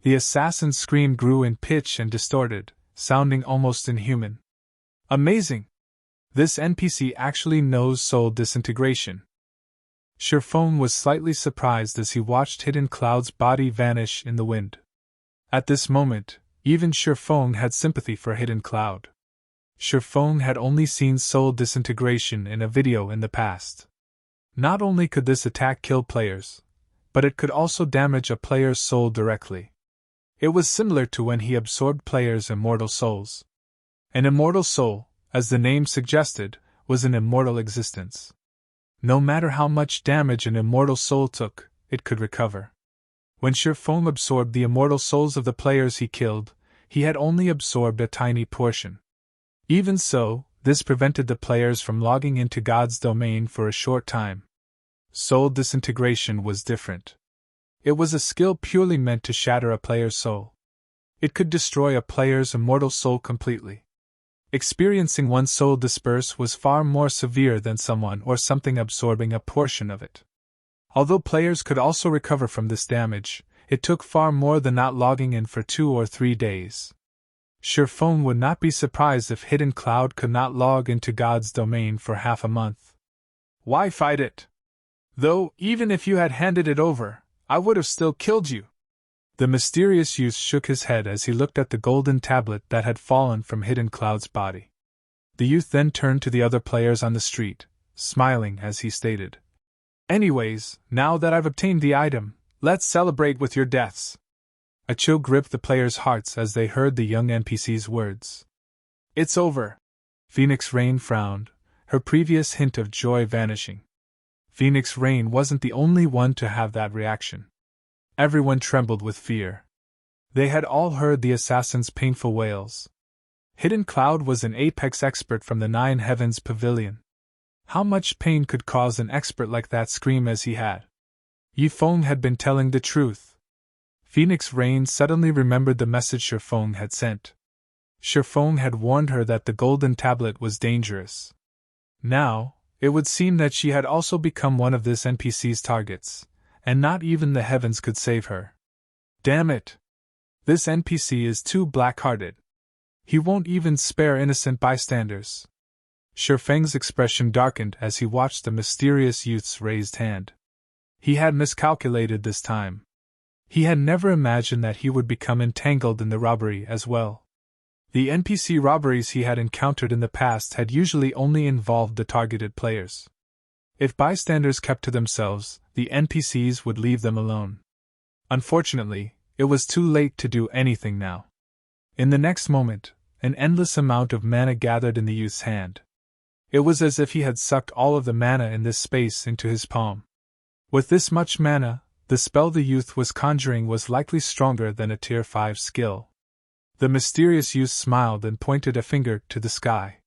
The assassin's scream grew in pitch and distorted, sounding almost inhuman. Amazing! This NPC actually knows soul disintegration. Sherfone was slightly surprised as he watched Hidden Cloud's body vanish in the wind. At this moment, even Sherfone had sympathy for Hidden Cloud. Sherfone had only seen soul disintegration in a video in the past. Not only could this attack kill players, but it could also damage a player's soul directly. It was similar to when he absorbed players' immortal souls. An immortal soul, as the name suggested, was an immortal existence. No matter how much damage an immortal soul took, it could recover. When Sherfone absorbed the immortal souls of the players he killed, he had only absorbed a tiny portion. Even so, this prevented the players from logging into God's domain for a short time. Soul disintegration was different. It was a skill purely meant to shatter a player's soul. It could destroy a player's immortal soul completely. Experiencing one's soul disperse was far more severe than someone or something absorbing a portion of it. Although players could also recover from this damage, it took far more than not logging in for 2 or 3 days. Sherfone would not be surprised if Hidden Cloud could not log into God's domain for half a month. Why fight it? Though, even if you had handed it over, I would have still killed you. The mysterious youth shook his head as he looked at the golden tablet that had fallen from Hidden Cloud's body. The youth then turned to the other players on the street, smiling as he stated, "Anyways, now that I've obtained the item, let's celebrate with your deaths." A chill gripped the players' hearts as they heard the young NPC's words. "It's over." Phoenix Rain frowned, her previous hint of joy vanishing. Phoenix Rain wasn't the only one to have that reaction. Everyone trembled with fear. They had all heard the assassin's painful wails. Hidden Cloud was an apex expert from the 9 Heavens Pavilion. How much pain could cause an expert like that scream as he had? Yifeng had been telling the truth. Phoenix Rain suddenly remembered the message Sherfone had sent. Sherfone had warned her that the golden tablet was dangerous. Now, it would seem that she had also become one of this NPC's targets, and not even the heavens could save her. Damn it! This NPC is too black-hearted. He won't even spare innocent bystanders. Sherfeng's expression darkened as he watched the mysterious youth's raised hand. He had miscalculated this time. He had never imagined that he would become entangled in the robbery as well. The NPC robberies he had encountered in the past had usually only involved the targeted players. If bystanders kept to themselves, the NPCs would leave them alone. Unfortunately, it was too late to do anything now. In the next moment, an endless amount of mana gathered in the youth's hand. It was as if he had sucked all of the mana in this space into his palm. With this much mana, the spell the youth was conjuring was likely stronger than a Tier 5 skill. The mysterious youth smiled and pointed a finger to the sky.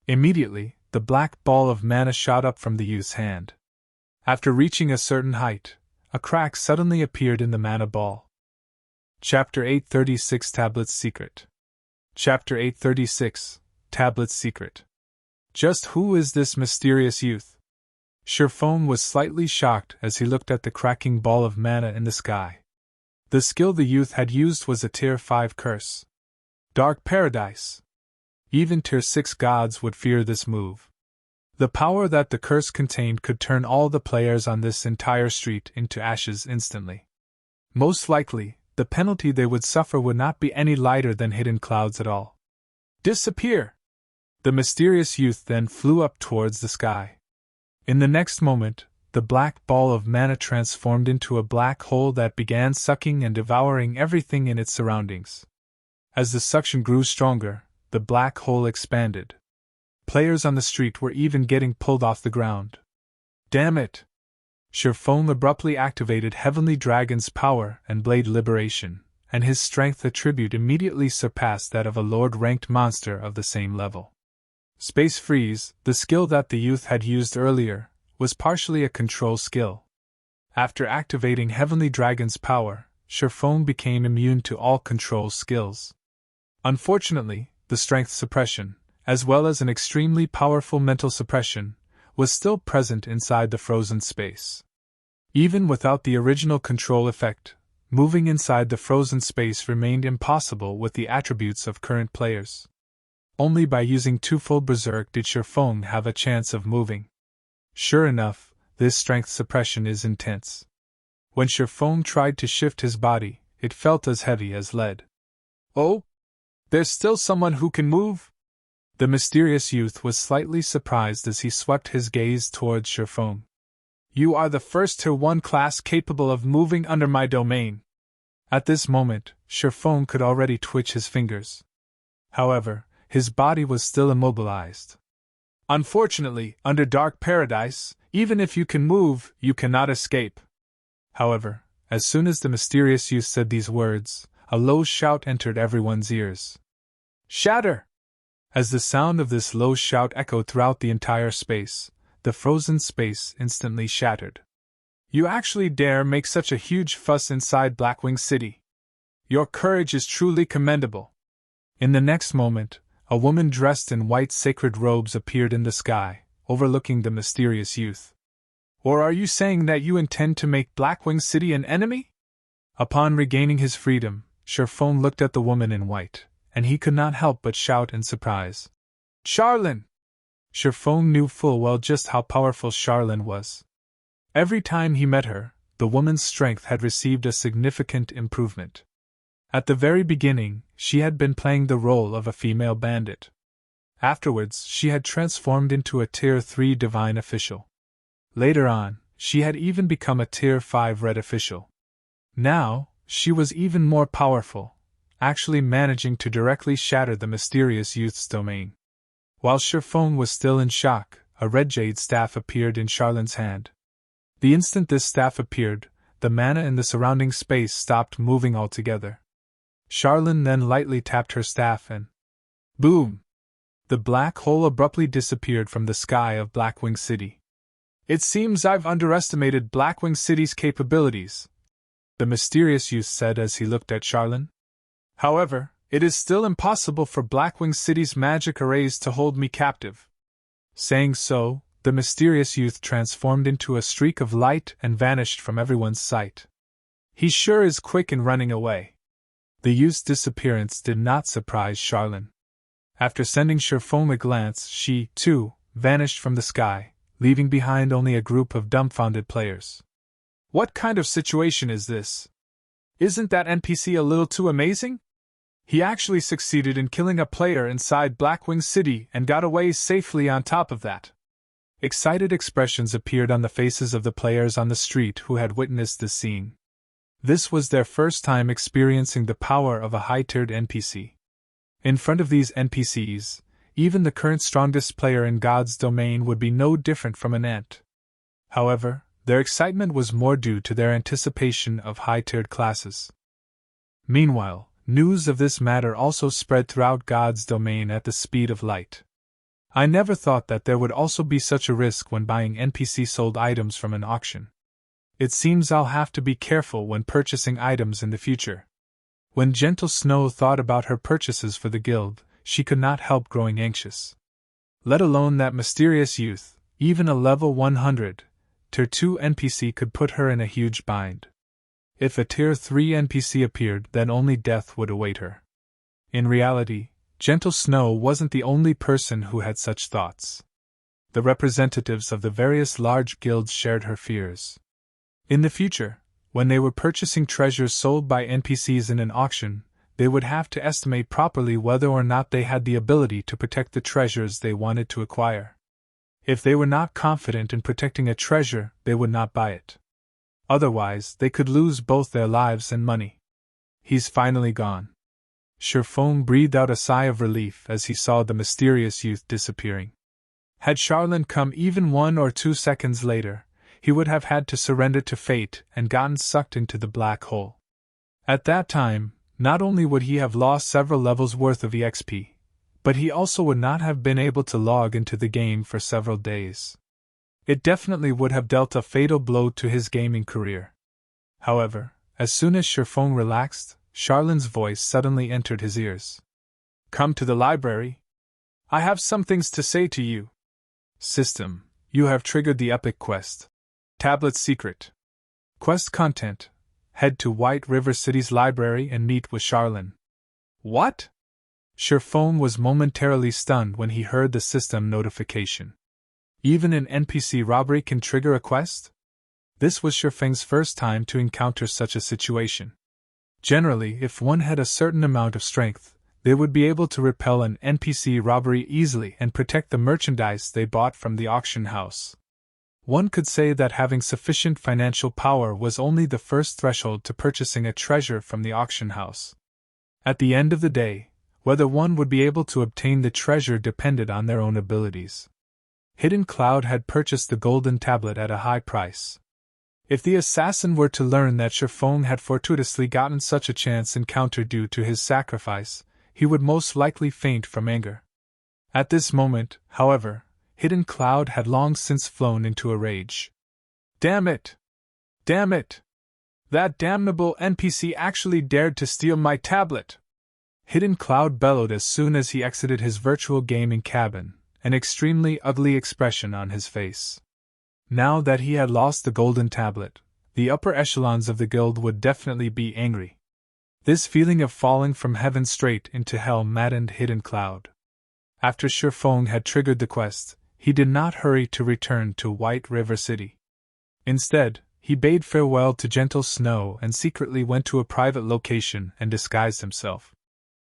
Immediately, the black ball of mana shot up from the youth's hand. After reaching a certain height, a crack suddenly appeared in the mana ball. Chapter 836 Tablet's Secret. Chapter 836 Tablet's Secret. Just who is this mysterious youth? Sherfone was slightly shocked as he looked at the cracking ball of mana in the sky. The skill the youth had used was a Tier 5 curse. Dark Paradise. Even Tier 6 gods would fear this move. The power that the curse contained could turn all the players on this entire street into ashes instantly. Most likely, the penalty they would suffer would not be any lighter than Hidden Clouds at all. Disappear! The mysterious youth then flew up towards the sky. In the next moment, the black ball of mana transformed into a black hole that began sucking and devouring everything in its surroundings. As the suction grew stronger, the black hole expanded. Players on the street were even getting pulled off the ground. Damn it! Sherfone abruptly activated Heavenly Dragon's power and Blade Liberation, and his strength attribute immediately surpassed that of a Lord-ranked monster of the same level. Space Freeze, the skill that the youth had used earlier, was partially a control skill. After activating Heavenly Dragon's power, Sherfone became immune to all control skills. Unfortunately, the strength suppression, as well as an extremely powerful mental suppression, was still present inside the frozen space. Even without the original control effect, moving inside the frozen space remained impossible with the attributes of current players. Only by using twofold Berserk did Sherfong have a chance of moving. Sure enough, this strength suppression is intense. When Sherfong tried to shift his body, it felt as heavy as lead. Oh? There's still someone who can move? The mysterious youth was slightly surprised as he swept his gaze towards Sherfong. You are the first Tier 1 class capable of moving under my domain. At this moment, Sherfong could already twitch his fingers. However, his body was still immobilized. Unfortunately, under Dark Paradise, even if you can move, you cannot escape. However, as soon as the mysterious youth said these words, a low shout entered everyone's ears. Shatter! As the sound of this low shout echoed throughout the entire space, the frozen space instantly shattered. You actually dare make such a huge fuss inside Blackwing City. Your courage is truly commendable. In the next moment, a woman dressed in white sacred robes appeared in the sky, overlooking the mysterious youth. Or are you saying that you intend to make Blackwing City an enemy? Upon regaining his freedom, Sherfong looked at the woman in white, and he could not help but shout in surprise. Charlene! Sherfong knew full well just how powerful Charlene was. Every time he met her, the woman's strength had received a significant improvement. At the very beginning, she had been playing the role of a female bandit. Afterwards, she had transformed into a Tier 3 divine official. Later on, she had even become a Tier 5 red official. Now, she was even more powerful, actually managing to directly shatter the mysterious youth's domain. While Sherfong was still in shock, a red jade staff appeared in Charlene's hand. The instant this staff appeared, the mana in the surrounding space stopped moving altogether. Charlene then lightly tapped her staff and boom! The black hole abruptly disappeared from the sky of Blackwing City. It seems I've underestimated Blackwing City's capabilities, the mysterious youth said as he looked at Charlene. However, it is still impossible for Blackwing City's magic arrays to hold me captive. Saying so, the mysterious youth transformed into a streak of light and vanished from everyone's sight. He sure is quick in running away. The youth's disappearance did not surprise Charlene. After sending Sherfong a glance, she, too, vanished from the sky, leaving behind only a group of dumbfounded players. What kind of situation is this? Isn't that NPC a little too amazing? He actually succeeded in killing a player inside Blackwing City and got away safely on top of that. Excited expressions appeared on the faces of the players on the street who had witnessed this scene. This was their first time experiencing the power of a high-tiered NPC. In front of these NPCs, even the current strongest player in God's domain would be no different from an ant. However, their excitement was more due to their anticipation of high-tiered classes. Meanwhile, news of this matter also spread throughout God's domain at the speed of light. I never thought that there would also be such a risk when buying NPC-sold items from an auction. It seems I'll have to be careful when purchasing items in the future. When Gentle Snow thought about her purchases for the guild, she could not help growing anxious. Let alone that mysterious youth, even a level 100, Tier 2 NPC could put her in a huge bind. If a Tier 3 NPC appeared, then only death would await her. In reality, Gentle Snow wasn't the only person who had such thoughts. The representatives of the various large guilds shared her fears. In the future, when they were purchasing treasures sold by NPCs in an auction, they would have to estimate properly whether or not they had the ability to protect the treasures they wanted to acquire. If they were not confident in protecting a treasure, they would not buy it. Otherwise, they could lose both their lives and money. He's finally gone. Sherfong breathed out a sigh of relief as he saw the mysterious youth disappearing. Had Charlene come even 1 or 2 seconds later, he would have had to surrender to fate and gotten sucked into the black hole. At that time, not only would he have lost several levels worth of EXP, but he also would not have been able to log into the game for several days. It definitely would have dealt a fatal blow to his gaming career. However, as soon as Sherfong relaxed, Charlene's voice suddenly entered his ears. Come to the library. I have some things to say to you. System, you have triggered the epic quest. Tablet secret. Quest content: head to White River City's library and meet with Charlene. What? Shifeng was momentarily stunned when he heard the system notification. Even an NPC robbery can trigger a quest? This was Shifeng's first time to encounter such a situation. Generally, if one had a certain amount of strength, they would be able to repel an NPC robbery easily and protect the merchandise they bought from the auction house. One could say that having sufficient financial power was only the first threshold to purchasing a treasure from the auction house. At the end of the day, whether one would be able to obtain the treasure depended on their own abilities. Hidden Cloud had purchased the golden tablet at a high price. If the assassin were to learn that Shifeng had fortuitously gotten such a chance encounter due to his sacrifice, he would most likely faint from anger. At this moment, however, Hidden Cloud had long since flown into a rage. Damn it! Damn it! That damnable NPC actually dared to steal my tablet! Hidden Cloud bellowed as soon as he exited his virtual gaming cabin, an extremely ugly expression on his face. Now that he had lost the golden tablet, the upper echelons of the guild would definitely be angry. This feeling of falling from heaven straight into hell maddened Hidden Cloud. After Shifeng had triggered the quest, he did not hurry to return to White River City. Instead, he bade farewell to gentle snow and secretly went to a private location and disguised himself.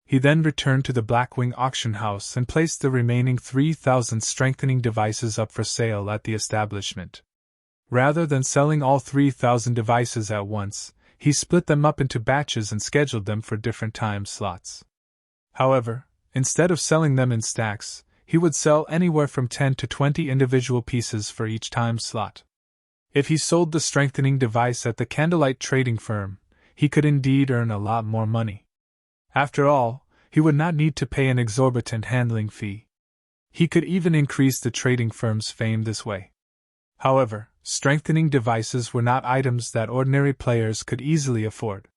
He then returned to the Blackwing auction house and placed the remaining 3,000 strengthening devices up for sale at the establishment. Rather than selling all 3,000 devices at once, he split them up into batches and scheduled them for different time slots. However, instead of selling them in stacks, he would sell anywhere from 10 to 20 individual pieces for each time slot. If he sold the strengthening device at the Candlelight trading firm, he could indeed earn a lot more money. After all, he would not need to pay an exorbitant handling fee. He could even increase the trading firm's fame this way. However, strengthening devices were not items that ordinary players could easily afford.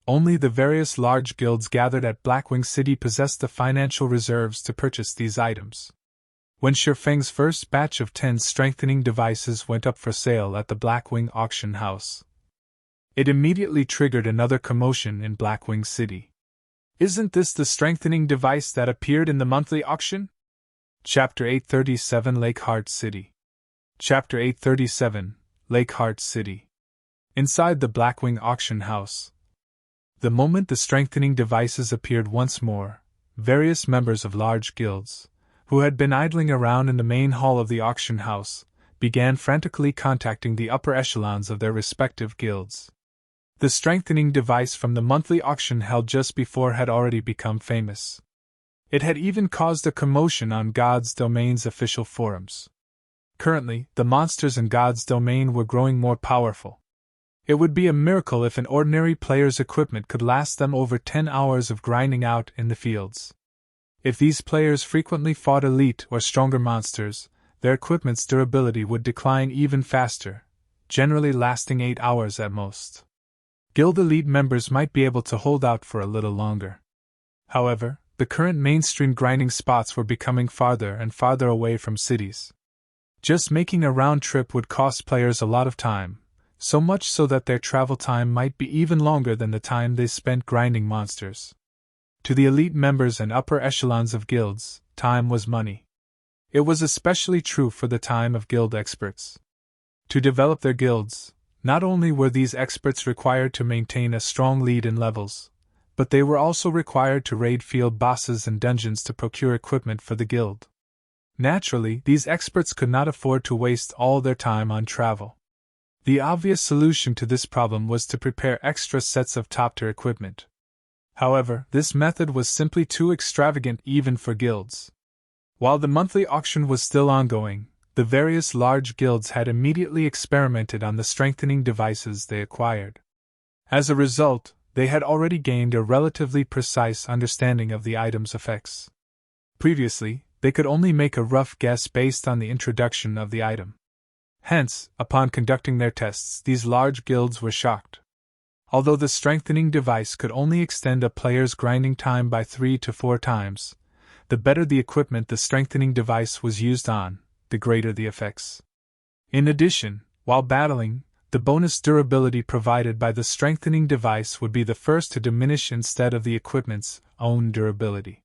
Only the various large guilds gathered at Blackwing City possessed the financial reserves to purchase these items. When Shifeng's first batch of 10 strengthening devices went up for sale at the Blackwing auction house, it immediately triggered another commotion in Blackwing City. Isn't this the strengthening device that appeared in the monthly auction? Chapter 837 Lakeheart City. Chapter 837 Lakeheart City. Inside the Blackwing auction house. The moment the strengthening devices appeared once more, various members of large guilds, who had been idling around in the main hall of the auction house, began frantically contacting the upper echelons of their respective guilds. The strengthening device from the monthly auction held just before had already become famous. It had even caused a commotion on God's Domain's official forums. Currently, the monsters in God's Domain were growing more powerful. It would be a miracle if an ordinary player's equipment could last them over 10 hours of grinding out in the fields. If these players frequently fought elite or stronger monsters, their equipment's durability would decline even faster, generally lasting 8 hours at most. Guild elite members might be able to hold out for a little longer. However, the current mainstream grinding spots were becoming farther and farther away from cities. Just making a round trip would cost players a lot of time, so much so that their travel time might be even longer than the time they spent grinding monsters. To the elite members and upper echelons of guilds, time was money. It was especially true for the time of guild experts. To develop their guilds, not only were these experts required to maintain a strong lead in levels, but they were also required to raid field bosses and dungeons to procure equipment for the guild. Naturally, these experts could not afford to waste all their time on travel. The obvious solution to this problem was to prepare extra sets of top-tier equipment. However, this method was simply too extravagant even for guilds. While the monthly auction was still ongoing, the various large guilds had immediately experimented on the strengthening devices they acquired. As a result, they had already gained a relatively precise understanding of the item's effects. Previously, they could only make a rough guess based on the introduction of the item. Hence, upon conducting their tests, these large guilds were shocked. Although the strengthening device could only extend a player's grinding time by 3 to 4 times, the better the equipment the strengthening device was used on, the greater the effects. In addition, while battling, the bonus durability provided by the strengthening device would be the first to diminish instead of the equipment's own durability.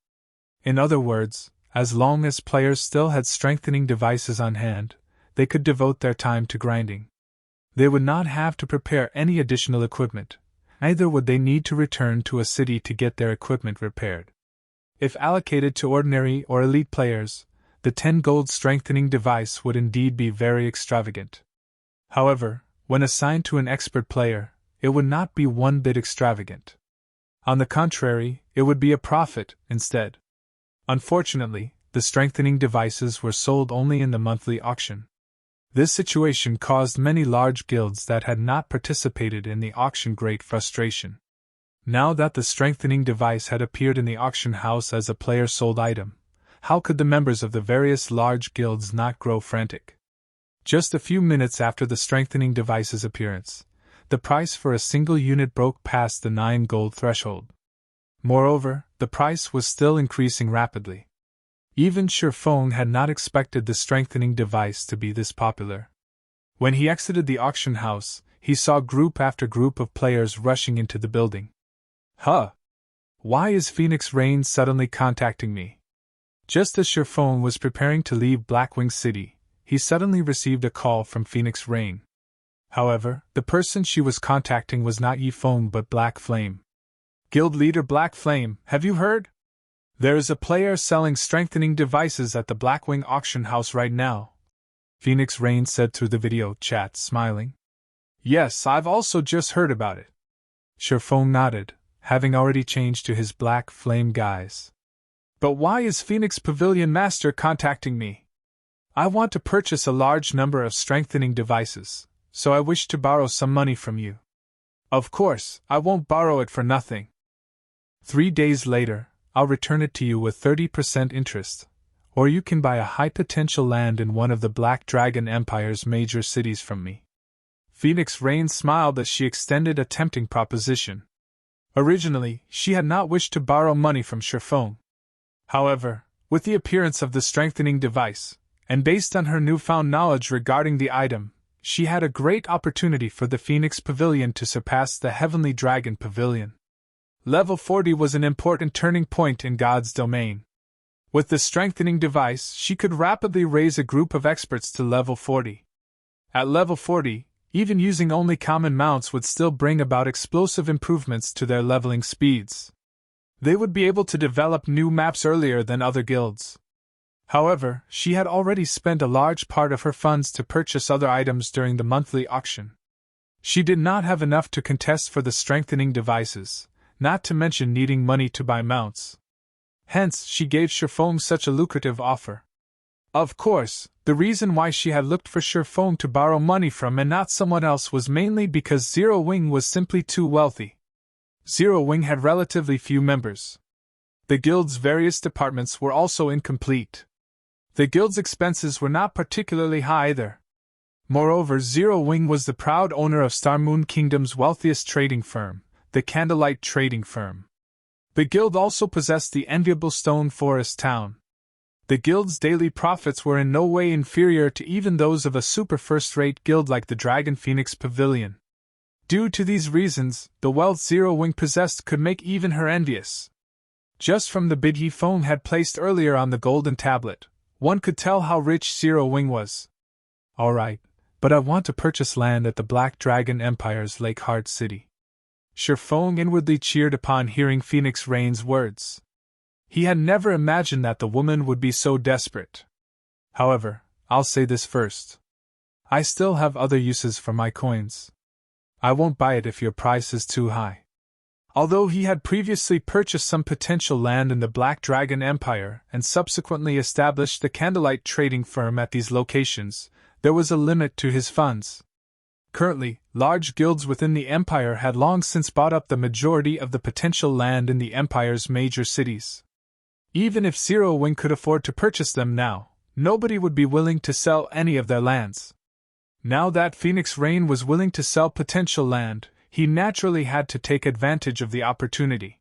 In other words, as long as players still had strengthening devices on hand, they could devote their time to grinding. They would not have to prepare any additional equipment, neither would they need to return to a city to get their equipment repaired. If allocated to ordinary or elite players, the 10 gold strengthening device would indeed be very extravagant. However, when assigned to an expert player, it would not be one bit extravagant. On the contrary, it would be a profit, instead. Unfortunately, the strengthening devices were sold only in the monthly auction. This situation caused many large guilds that had not participated in the auction great frustration. Now that the strengthening device had appeared in the auction house as a player-sold item, how could the members of the various large guilds not grow frantic? Just a few minutes after the strengthening device's appearance, the price for a single unit broke past the 9 gold threshold. Moreover, the price was still increasing rapidly. Even Shifeng had not expected the strengthening device to be this popular. When he exited the auction house, he saw group after group of players rushing into the building. Huh! Why is Phoenix Rain suddenly contacting me? Just as Shifeng was preparing to leave Blackwing City, he suddenly received a call from Phoenix Rain. However, the person she was contacting was not Yifeng but Black Flame. Guild leader Black Flame, have you heard? There is a player selling strengthening devices at the Blackwing auction house right now, Phoenix Rain said through the video chat, smiling. Yes, I've also just heard about it. Shifeng nodded, having already changed to his Black Flame guise. But why is Phoenix Pavilion Master contacting me? I want to purchase a large number of strengthening devices, so I wish to borrow some money from you. Of course, I won't borrow it for nothing. 3 days later, I'll return it to you with 30% interest, or you can buy a high-potential land in one of the Black Dragon Empire's major cities from me. Phoenix Rain smiled as she extended a tempting proposition. Originally, she had not wished to borrow money from Shifeng. However, with the appearance of the strengthening device, and based on her newfound knowledge regarding the item, she had a great opportunity for the Phoenix Pavilion to surpass the Heavenly Dragon Pavilion. Level 40 was an important turning point in God's domain. With the strengthening device, she could rapidly raise a group of experts to level 40. At level 40, even using only common mounts would still bring about explosive improvements to their leveling speeds. They would be able to develop new maps earlier than other guilds. However, she had already spent a large part of her funds to purchase other items during the monthly auction. She did not have enough to contest for the strengthening devices, not to mention needing money to buy mounts. Hence, she gave Shifeng such a lucrative offer. Of course, the reason why she had looked for Shifeng to borrow money from and not someone else was mainly because Zero Wing was simply too wealthy. Zero Wing had relatively few members. The guild's various departments were also incomplete. The guild's expenses were not particularly high either. Moreover, Zero Wing was the proud owner of Star Moon Kingdom's wealthiest trading firm, the Candlelight Trading Firm. The guild also possessed the enviable Stone Forest town. The guild's daily profits were in no way inferior to even those of a super first-rate guild like the Dragon Phoenix Pavilion. Due to these reasons, the wealth Zero Wing possessed could make even her envious. Just from the bid Yifeng had placed earlier on the golden tablet, one could tell how rich Zero Wing was. Alright, but I want to purchase land at the Black Dragon Empire's Lake Heart City. Shifeng inwardly cheered upon hearing Phoenix Rain's words. He had never imagined that the woman would be so desperate. However, I'll say this first. I still have other uses for my coins. I won't buy it if your price is too high. Although he had previously purchased some potential land in the Black Dragon Empire and subsequently established the Candlelight Trading Firm at these locations, there was a limit to his funds. Currently, large guilds within the Empire had long since bought up the majority of the potential land in the Empire's major cities. Even if Zero Wing could afford to purchase them now, nobody would be willing to sell any of their lands. Now that Phoenix Rain was willing to sell potential land, he naturally had to take advantage of the opportunity.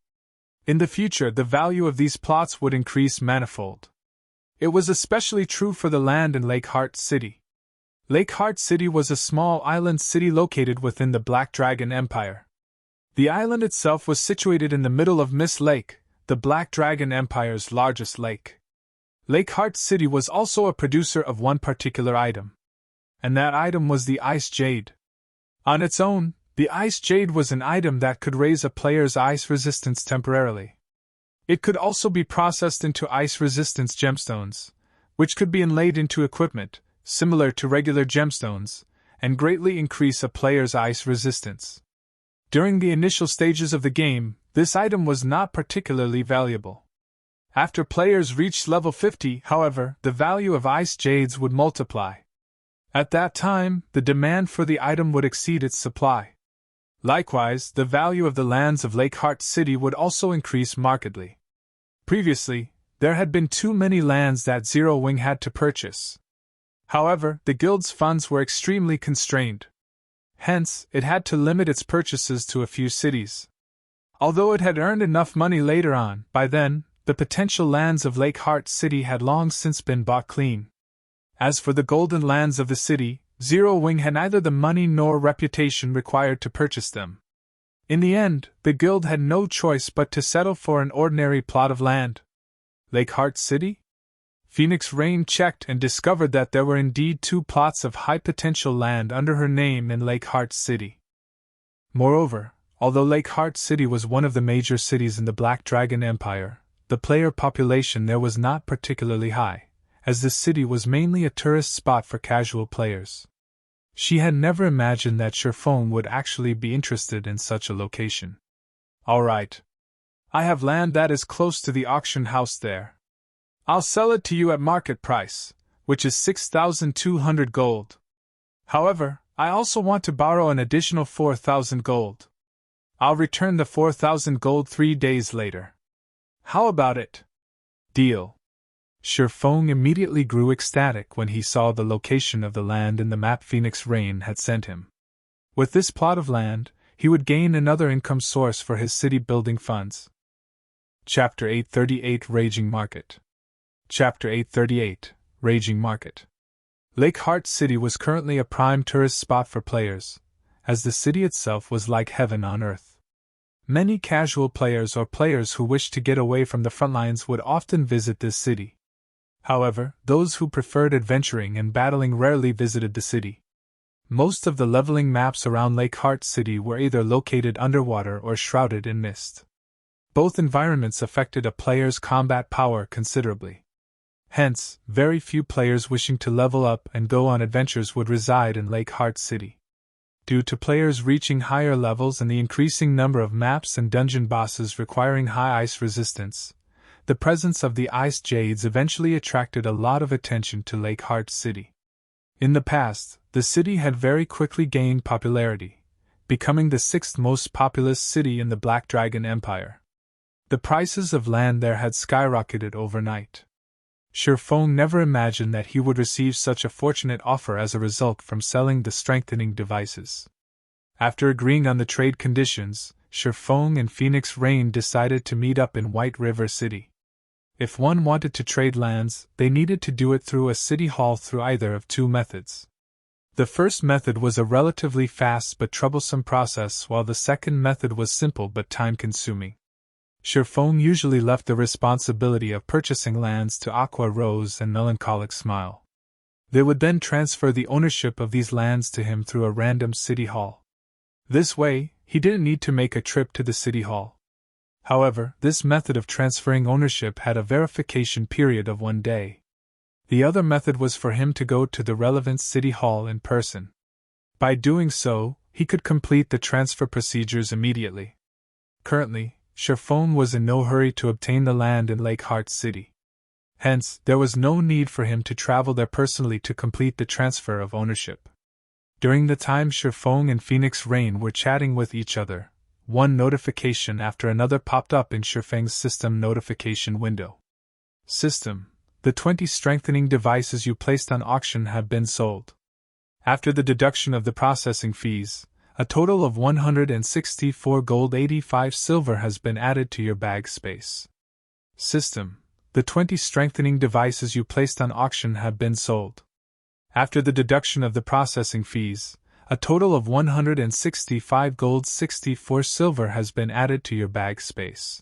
In the future, the value of these plots would increase manifold. It was especially true for the land in Lake Heart City. Lake Heart City was a small island city located within the Black Dragon Empire. The island itself was situated in the middle of Mist Lake, the Black Dragon Empire's largest lake. Lake Heart City was also a producer of one particular item. And that item was the Ice Jade. On its own, the Ice Jade was an item that could raise a player's ice resistance temporarily. It could also be processed into ice resistance gemstones, which could be inlaid into equipment, similar to regular gemstones, and greatly increase a player's ice resistance. During the initial stages of the game, this item was not particularly valuable. After players reached level 50, however, the value of ice jades would multiply. At that time, the demand for the item would exceed its supply. Likewise, the value of the lands of Lake Heart City would also increase markedly. Previously, there had been too many lands that Zero Wing had to purchase. However, the guild's funds were extremely constrained. Hence, it had to limit its purchases to a few cities. Although it had earned enough money later on, by then, the potential lands of Lake Heart City had long since been bought clean. As for the golden lands of the city, Zero Wing had neither the money nor reputation required to purchase them. In the end, the guild had no choice but to settle for an ordinary plot of land. Lake Heart City? Phoenix Rain checked and discovered that there were indeed 2 plots of high-potential land under her name in Lake Heart City. Moreover, although Lake Heart City was one of the major cities in the Black Dragon Empire, the player population there was not particularly high, as the city was mainly a tourist spot for casual players. She had never imagined that Sherfone would actually be interested in such a location. Alright. I have land that is close to the auction house there. I'll sell it to you at market price, which is 6,200 gold. However, I also want to borrow an additional 4,000 gold. I'll return the 4,000 gold 3 days later. How about it? Deal. Sherfone immediately grew ecstatic when he saw the location of the land in the map Phoenix Rain had sent him. With this plot of land, he would gain another income source for his city-building funds. Chapter 838 Raging Market. Chapter 838 Raging Market. Lake Heart City was currently a prime tourist spot for players, as the city itself was like heaven on earth. Many casual players or players who wished to get away from the front lines would often visit this city. However, those who preferred adventuring and battling rarely visited the city. Most of the leveling maps around Lake Heart City were either located underwater or shrouded in mist. Both environments affected a player's combat power considerably. Hence, very few players wishing to level up and go on adventures would reside in Lake Heart City. Due to players reaching higher levels and the increasing number of maps and dungeon bosses requiring high ice resistance, the presence of the Ice Jades eventually attracted a lot of attention to Lake Heart City. In the past, the city had very quickly gained popularity, becoming the 6th most populous city in the Black Dragon Empire. The prices of land there had skyrocketed overnight. Sherfone never imagined that he would receive such a fortunate offer as a result from selling the strengthening devices. After agreeing on the trade conditions, Sherfone and Phoenix Rain decided to meet up in White River City. If one wanted to trade lands, they needed to do it through a city hall through either of 2 methods. The first method was a relatively fast but troublesome process, while the second method was simple but time-consuming. Sherfone usually left the responsibility of purchasing lands to Aqua Rose and Melancholic Smile. They would then transfer the ownership of these lands to him through a random city hall. This way, he didn't need to make a trip to the city hall. However, this method of transferring ownership had a verification period of 1 day. The other method was for him to go to the relevant city hall in person. By doing so, he could complete the transfer procedures immediately. Currently, Sherfone was in no hurry to obtain the land in Lake Heart City. Hence, there was no need for him to travel there personally to complete the transfer of ownership. During the time Sherfone and Phoenix Rain were chatting with each other, one notification after another popped up in Sherfang's system notification window. System: the 20 strengthening devices you placed on auction have been sold. After the deduction of the processing fees, a total of 164 gold 85 silver has been added to your bag space. System: the 20 strengthening devices you placed on auction have been sold. After the deduction of the processing fees, a total of 165 gold, 64 silver has been added to your bag space.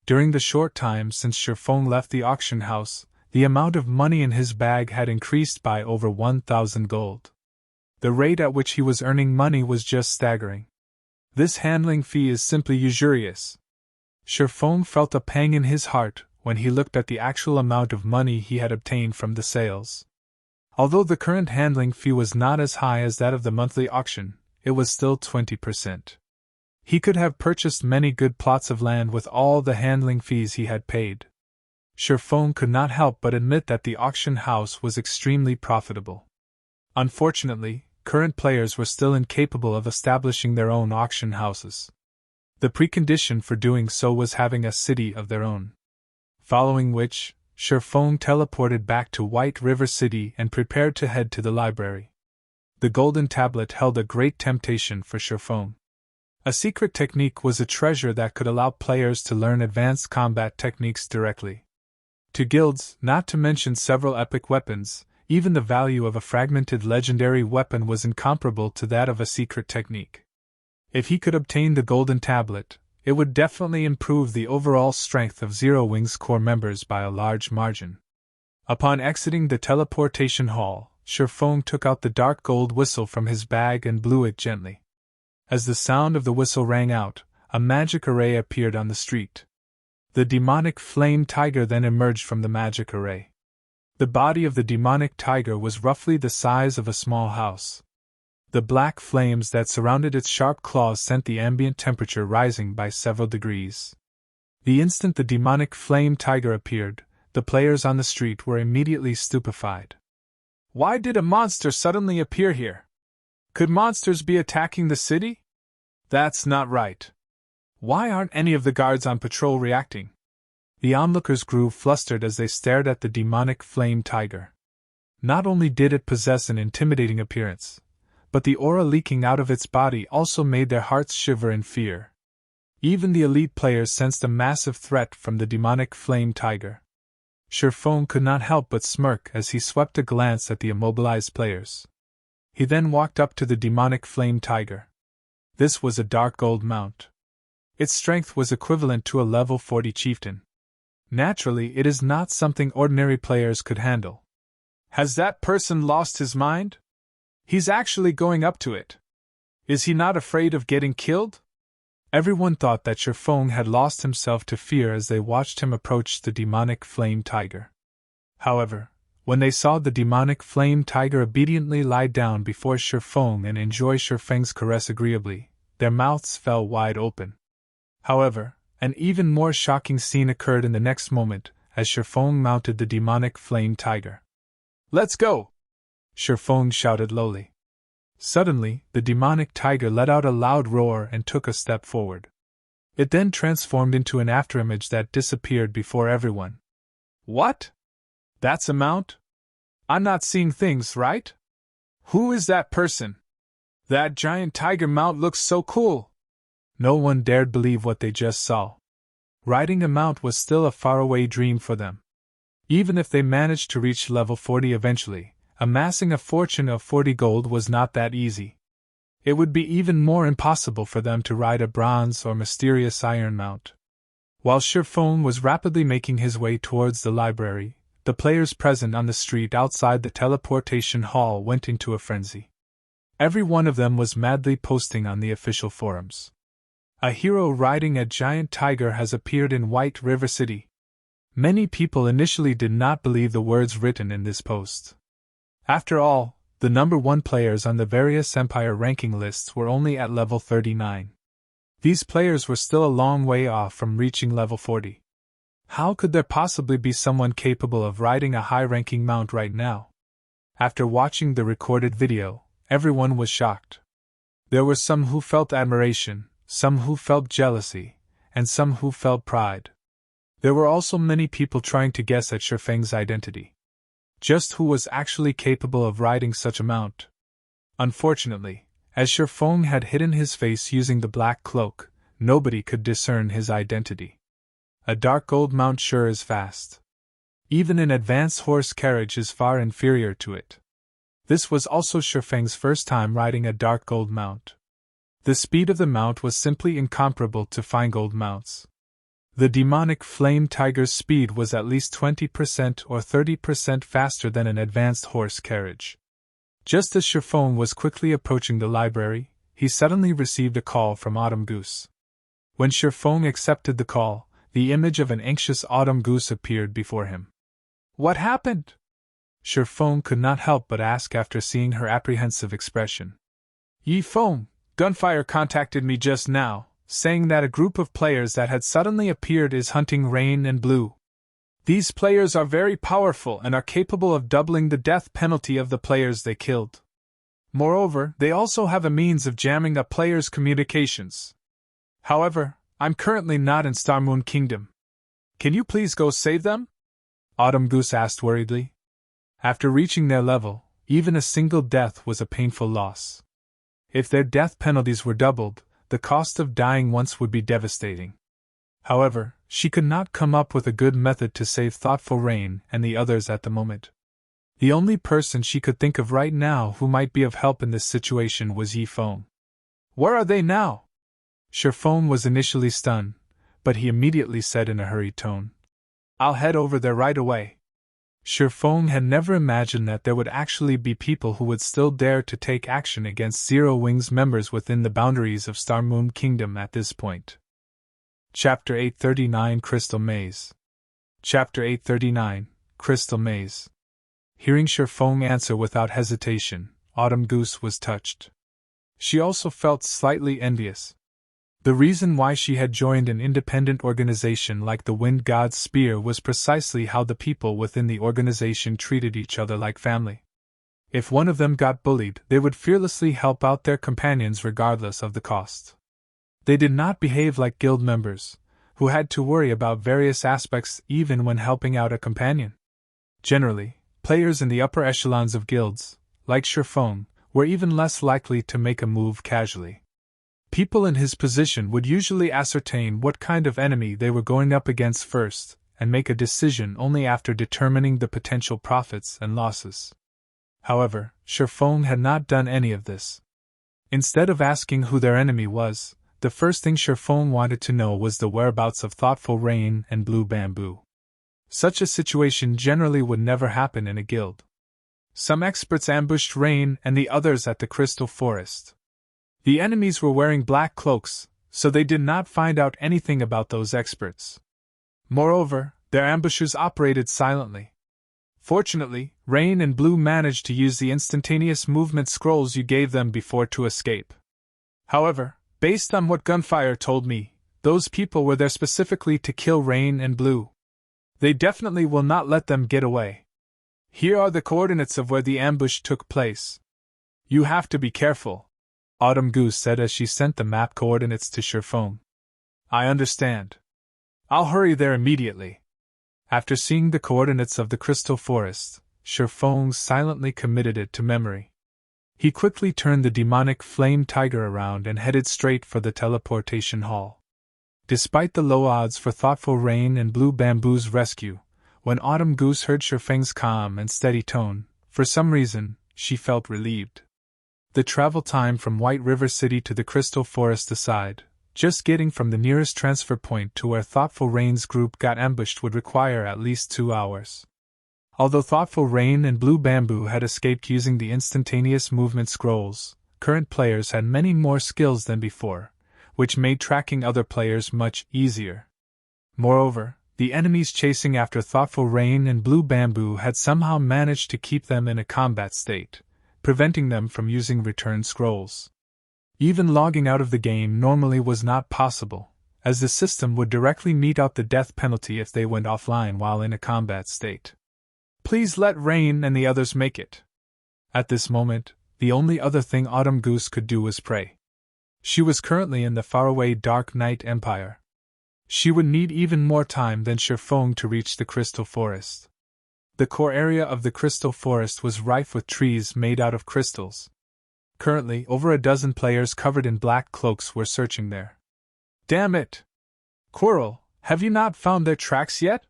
During the short time since Shifeng left the auction house, the amount of money in his bag had increased by over 1,000 gold. The rate at which he was earning money was just staggering. This handling fee is simply usurious. Shifeng felt a pang in his heart when he looked at the actual amount of money he had obtained from the sales. Although the current handling fee was not as high as that of the monthly auction, it was still 20%. He could have purchased many good plots of land with all the handling fees he had paid. Shifeng could not help but admit that the auction house was extremely profitable. Unfortunately, current players were still incapable of establishing their own auction houses. The precondition for doing so was having a city of their own. Following which, Shifeng teleported back to White River City and prepared to head to the library. The golden tablet held a great temptation for Shifeng. A secret technique was a treasure that could allow players to learn advanced combat techniques directly. To guilds, not to mention several epic weapons, even the value of a fragmented legendary weapon was incomparable to that of a secret technique. If he could obtain the golden tablet, it would definitely improve the overall strength of Zero Wing's core members by a large margin. Upon exiting the teleportation hall, Shifeng took out the dark gold whistle from his bag and blew it gently. As the sound of the whistle rang out, a magic array appeared on the street. The demonic flame tiger then emerged from the magic array. The body of the demonic tiger was roughly the size of a small house. The black flames that surrounded its sharp claws sent the ambient temperature rising by several degrees. The instant the demonic flame tiger appeared, the players on the street were immediately stupefied. Why did a monster suddenly appear here? Could monsters be attacking the city? That's not right. Why aren't any of the guards on patrol reacting? The onlookers grew flustered as they stared at the demonic flame tiger. Not only did it possess an intimidating appearance, but the aura leaking out of its body also made their hearts shiver in fear. Even the elite players sensed a massive threat from the demonic flame tiger. Shifeng could not help but smirk as he swept a glance at the immobilized players. He then walked up to the demonic flame tiger. This was a dark gold mount. Its strength was equivalent to a level 40 chieftain. Naturally, it is not something ordinary players could handle. Has that person lost his mind? He's actually going up to it. Is he not afraid of getting killed? Everyone thought that Shifeng had lost himself to fear as they watched him approach the demonic flame tiger. However, when they saw the demonic flame tiger obediently lie down before Shifeng and enjoy Shifeng's caress agreeably, their mouths fell wide open. However, an even more shocking scene occurred in the next moment as Shifeng mounted the demonic flame tiger. "Let's go!" Shifeng shouted lowly. Suddenly, the demonic tiger let out a loud roar and took a step forward. It then transformed into an afterimage that disappeared before everyone. What? That's a mount? I'm not seeing things, right? Who is that person? That giant tiger mount looks so cool! No one dared believe what they just saw. Riding a mount was still a faraway dream for them. Even if they managed to reach level 40 eventually, amassing a fortune of 40 gold was not that easy. It would be even more impossible for them to ride a bronze or mysterious iron mount. While Shifeng was rapidly making his way towards the library, the players present on the street outside the teleportation hall went into a frenzy. Every one of them was madly posting on the official forums. A hero riding a giant tiger has appeared in White River City. Many people initially did not believe the words written in this post. After all, the number 1 players on the various Empire ranking lists were only at level 39. These players were still a long way off from reaching level 40. How could there possibly be someone capable of riding a high-ranking mount right now? After watching the recorded video, everyone was shocked. There were some who felt admiration, some who felt jealousy, and some who felt pride. There were also many people trying to guess at Shifeng's identity. Just who was actually capable of riding such a mount? Unfortunately, as Shifeng had hidden his face using the black cloak, nobody could discern his identity. A dark gold mount sure is fast. Even an advanced horse carriage is far inferior to it. This was also Shifeng's first time riding a dark gold mount. The speed of the mount was simply incomparable to fine gold mounts. The demonic flame tiger's speed was at least 20% or 30% faster than an advanced horse carriage. Just as Shifeng was quickly approaching the library, he suddenly received a call from Autumn Goose. When Shifeng accepted the call, the image of an anxious Autumn Goose appeared before him. What happened? Shifeng could not help but ask after seeing her apprehensive expression. Yi Feng, Gunfire contacted me just now, saying that a group of players that had suddenly appeared is hunting Rain and Blue. These players are very powerful and are capable of doubling the death penalty of the players they killed. Moreover, they also have a means of jamming a player's communications. However, I'm currently not in Starmoon Kingdom. Can you please go save them? Autumn Goose asked worriedly. After reaching their level, even a single death was a painful loss. If their death penalties were doubled, the cost of dying once would be devastating. However, she could not come up with a good method to save Thoughtful Rain and the others at the moment. The only person she could think of right now who might be of help in this situation was Yi Feng. Where are they now? Shifeng was initially stunned, but he immediately said in a hurried tone, I'll head over there right away. Shifeng had never imagined that there would actually be people who would still dare to take action against Zero Wing's members within the boundaries of Starmoon Kingdom at this point. Chapter 839 Crystal Maze. Chapter 839 Crystal Maze. Hearing Shifeng answer without hesitation, Autumn Goose was touched. She also felt slightly envious. The reason why she had joined an independent organization like the Wind God's Spear was precisely how the people within the organization treated each other like family. If one of them got bullied, they would fearlessly help out their companions regardless of the cost. They did not behave like guild members, who had to worry about various aspects even when helping out a companion. Generally, players in the upper echelons of guilds, like Shifeng, were even less likely to make a move casually. People in his position would usually ascertain what kind of enemy they were going up against first, and make a decision only after determining the potential profits and losses. However, Shifeng had not done any of this. Instead of asking who their enemy was, the first thing Shifeng wanted to know was the whereabouts of Thoughtful Rain and Blue Bamboo. Such a situation generally would never happen in a guild. Some experts ambushed Rain and the others at the Crystal Forest. The enemies were wearing black cloaks, so they did not find out anything about those experts. Moreover, their ambushers operated silently. Fortunately, Rain and Blue managed to use the instantaneous movement scrolls you gave them before to escape. However, based on what Gunfire told me, those people were there specifically to kill Rain and Blue. They definitely will not let them get away. Here are the coordinates of where the ambush took place. You have to be careful, Autumn Goose said as she sent the map coordinates to Shifeng. I understand. I'll hurry there immediately. After seeing the coordinates of the Crystal Forest, Shifeng silently committed it to memory. He quickly turned the demonic flame tiger around and headed straight for the teleportation hall. Despite the low odds for Thoughtful Rain and Blue Bamboo's rescue, when Autumn Goose heard Shifeng's calm and steady tone, for some reason, she felt relieved. The travel time from White River City to the Crystal Forest aside, just getting from the nearest transfer point to where Thoughtful Rain's group got ambushed would require at least 2 hours. Although Thoughtful Rain and Blue Bamboo had escaped using the instantaneous movement scrolls, current players had many more skills than before, which made tracking other players much easier. Moreover, the enemies chasing after Thoughtful Rain and Blue Bamboo had somehow managed to keep them in a combat state, preventing them from using return scrolls. Even logging out of the game normally was not possible, as the system would directly mete out the death penalty if they went offline while in a combat state. Please let Rain and the others make it. At this moment, the only other thing Autumn Goose could do was pray. She was currently in the faraway Dark Knight Empire. She would need even more time than Shifeng to reach the Crystal Forest. The core area of the Crystal Forest was rife with trees made out of crystals. Currently, over a dozen players covered in black cloaks were searching there. Damn it! Quirrell, have you not found their tracks yet?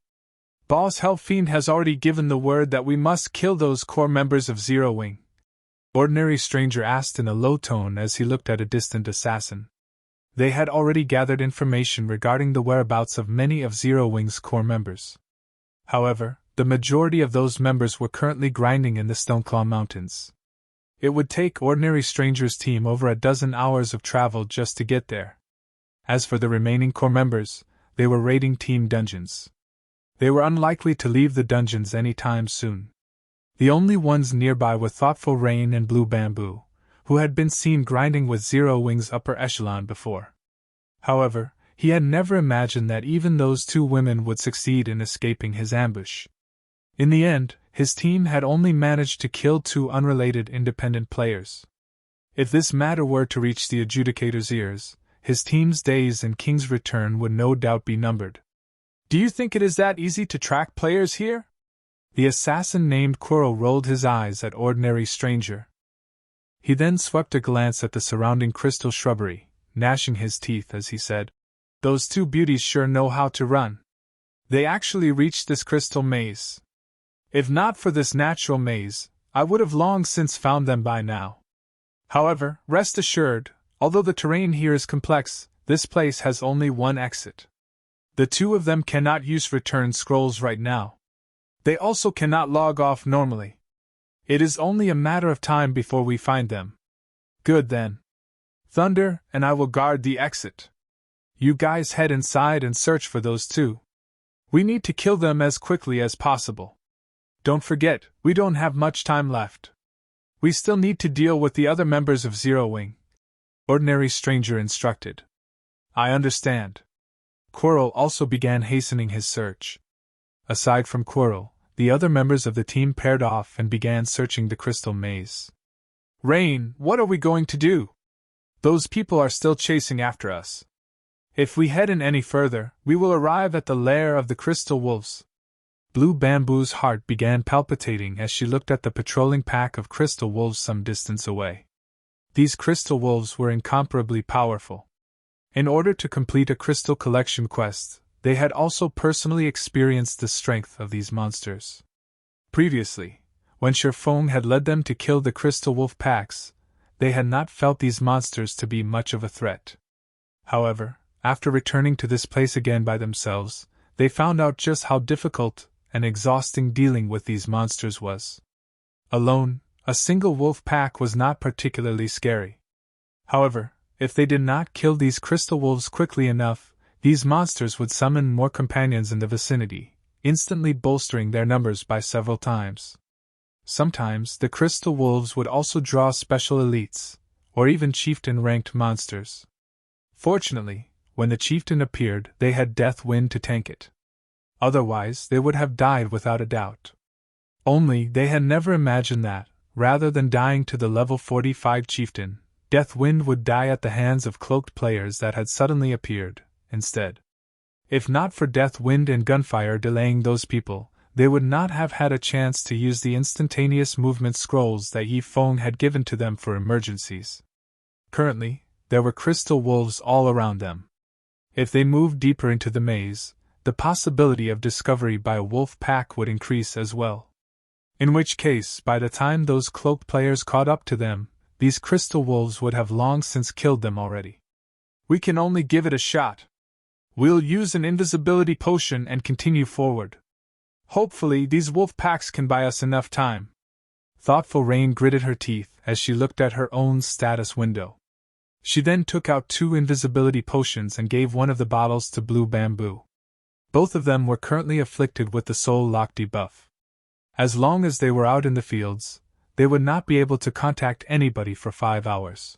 Boss Hellfiend has already given the word that we must kill those core members of Zero Wing, Ordinary Stranger asked in a low tone as he looked at a distant assassin. They had already gathered information regarding the whereabouts of many of Zero Wing's core members. However, the majority of those members were currently grinding in the Stoneclaw Mountains. It would take Ordinary Stranger's team over a dozen hours of travel just to get there. As for the remaining core members, they were raiding team dungeons. They were unlikely to leave the dungeons any time soon. The only ones nearby were Thoughtful Rain and Blue Bamboo, who had been seen grinding with Zero Wing's upper echelon before. However, he had never imagined that even those two women would succeed in escaping his ambush. In the end, his team had only managed to kill two unrelated independent players. If this matter were to reach the Adjudicator's ears, his team's days in King's Return would no doubt be numbered. Do you think it is that easy to track players here? The assassin named Quirrell rolled his eyes at Ordinary Stranger. He then swept a glance at the surrounding crystal shrubbery, gnashing his teeth as he said, "Those two beauties sure know how to run. They actually reached this crystal maze. If not for this natural maze, I would have long since found them by now. However, rest assured, although the terrain here is complex, this place has only one exit. The two of them cannot use return scrolls right now. They also cannot log off normally. It is only a matter of time before we find them." "Good then. Thunder and I will guard the exit. You guys head inside and search for those two. We need to kill them as quickly as possible. Don't forget, we don't have much time left. We still need to deal with the other members of Zero Wing," Ordinary Stranger instructed. "I understand." Quirrell also began hastening his search. Aside from Quirrell, the other members of the team paired off and began searching the crystal maze. "Rain, what are we going to do? Those people are still chasing after us. If we head in any further, we will arrive at the lair of the crystal wolves." Blue Bamboo's heart began palpitating as she looked at the patrolling pack of crystal wolves some distance away. These crystal wolves were incomparably powerful. In order to complete a crystal collection quest, they had also personally experienced the strength of these monsters. Previously, when Shifeng had led them to kill the crystal wolf packs, they had not felt these monsters to be much of a threat. However, after returning to this place again by themselves, they found out just how difficult and exhausting dealing with these monsters was. Alone, a single wolf pack was not particularly scary. However, if they did not kill these crystal wolves quickly enough, these monsters would summon more companions in the vicinity, instantly bolstering their numbers by several times. Sometimes the crystal wolves would also draw special elites, or even chieftain-ranked monsters. Fortunately, when the chieftain appeared, they had Death Wind to tank it. Otherwise, they would have died without a doubt. Only, they had never imagined that, rather than dying to the level 45 chieftain, Death Wind would die at the hands of cloaked players that had suddenly appeared, instead. If not for Death Wind and gunfire delaying those people, they would not have had a chance to use the instantaneous movement scrolls that Yi Feng had given to them for emergencies. Currently, there were crystal wolves all around them. If they moved deeper into the maze, the possibility of discovery by a wolf pack would increase as well. In which case, by the time those cloaked players caught up to them, these crystal wolves would have long since killed them already. "We can only give it a shot. We'll use an invisibility potion and continue forward. Hopefully these wolf packs can buy us enough time." Thoughtful Rain gritted her teeth as she looked at her own status window. She then took out 2 invisibility potions and gave one of the bottles to Blue Bamboo. Both of them were currently afflicted with the Soul Lock debuff. As long as they were out in the fields, they would not be able to contact anybody for 5 hours.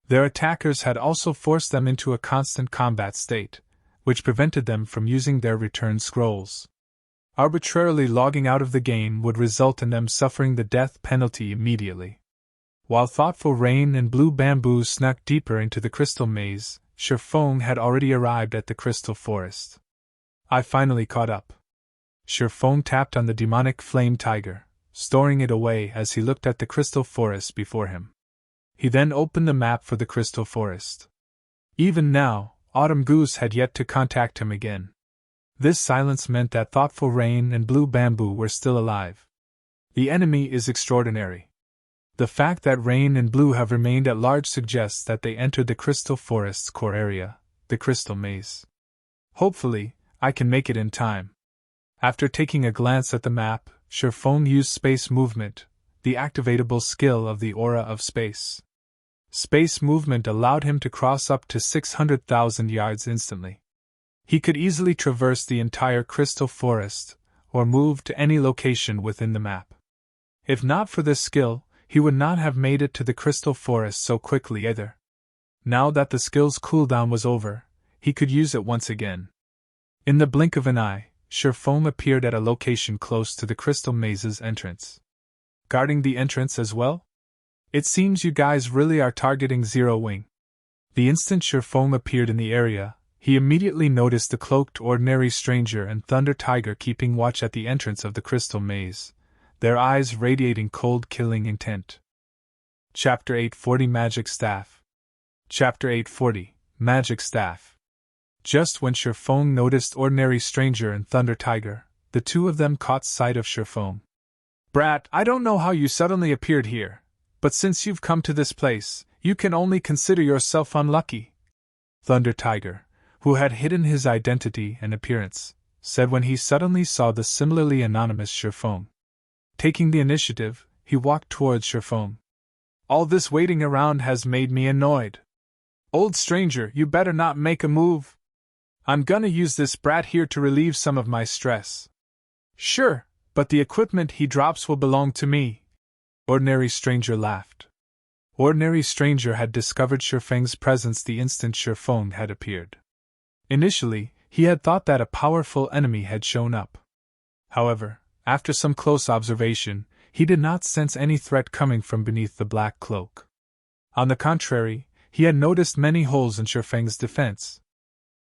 Their attackers had also forced them into a constant combat state, which prevented them from using their return scrolls. Arbitrarily logging out of the game would result in them suffering the death penalty immediately. While Thoughtful Rain and Blue Bamboo snuck deeper into the crystal maze, Shifeng had already arrived at the crystal forest. "I finally caught up." Shifeng tapped on the demonic flame tiger, storing it away as he looked at the crystal forest before him. He then opened the map for the crystal forest. Even now, Autumn Goose had yet to contact him again. This silence meant that Thoughtful Rain and Blue Bamboo were still alive. The enemy is extraordinary. The fact that Rain and Blue have remained at large suggests that they entered the Crystal Forest's core area, the Crystal Maze. Hopefully, I can make it in time. After taking a glance at the map, Sherfong used Space Movement, the activatable skill of the Aura of Space. Space Movement allowed him to cross up to 600,000 yards instantly. He could easily traverse the entire Crystal Forest, or move to any location within the map. If not for this skill, he would not have made it to the Crystal Forest so quickly either. Now that the skill's cooldown was over, he could use it once again. In the blink of an eye, Sherfong appeared at a location close to the Crystal Maze's entrance. Guarding the entrance as well? It seems you guys really are targeting Zero Wing. The instant Sherfong appeared in the area, he immediately noticed the cloaked Ordinary Stranger and Thunder Tiger keeping watch at the entrance of the Crystal Maze, their eyes radiating cold killing intent. Chapter 840 Magic Staff. Chapter 840 Magic Staff. Just when Sherfong noticed Ordinary Stranger and Thunder Tiger, the two of them caught sight of Sherfong. Brat, I don't know how you suddenly appeared here, but since you've come to this place, you can only consider yourself unlucky. Thunder Tiger, who had hidden his identity and appearance, said when he suddenly saw the similarly anonymous Sherfong. Taking the initiative, he walked towards Sherfong. All this waiting around has made me annoyed. Old stranger, you better not make a move. I'm gonna use this brat here to relieve some of my stress. Sure, but the equipment he drops will belong to me. Ordinary Stranger laughed. Ordinary Stranger had discovered Sherfeng's presence the instant Sherfong had appeared. Initially, he had thought that a powerful enemy had shown up. However, after some close observation, he did not sense any threat coming from beneath the black cloak. On the contrary, he had noticed many holes in Sherfeng's defense.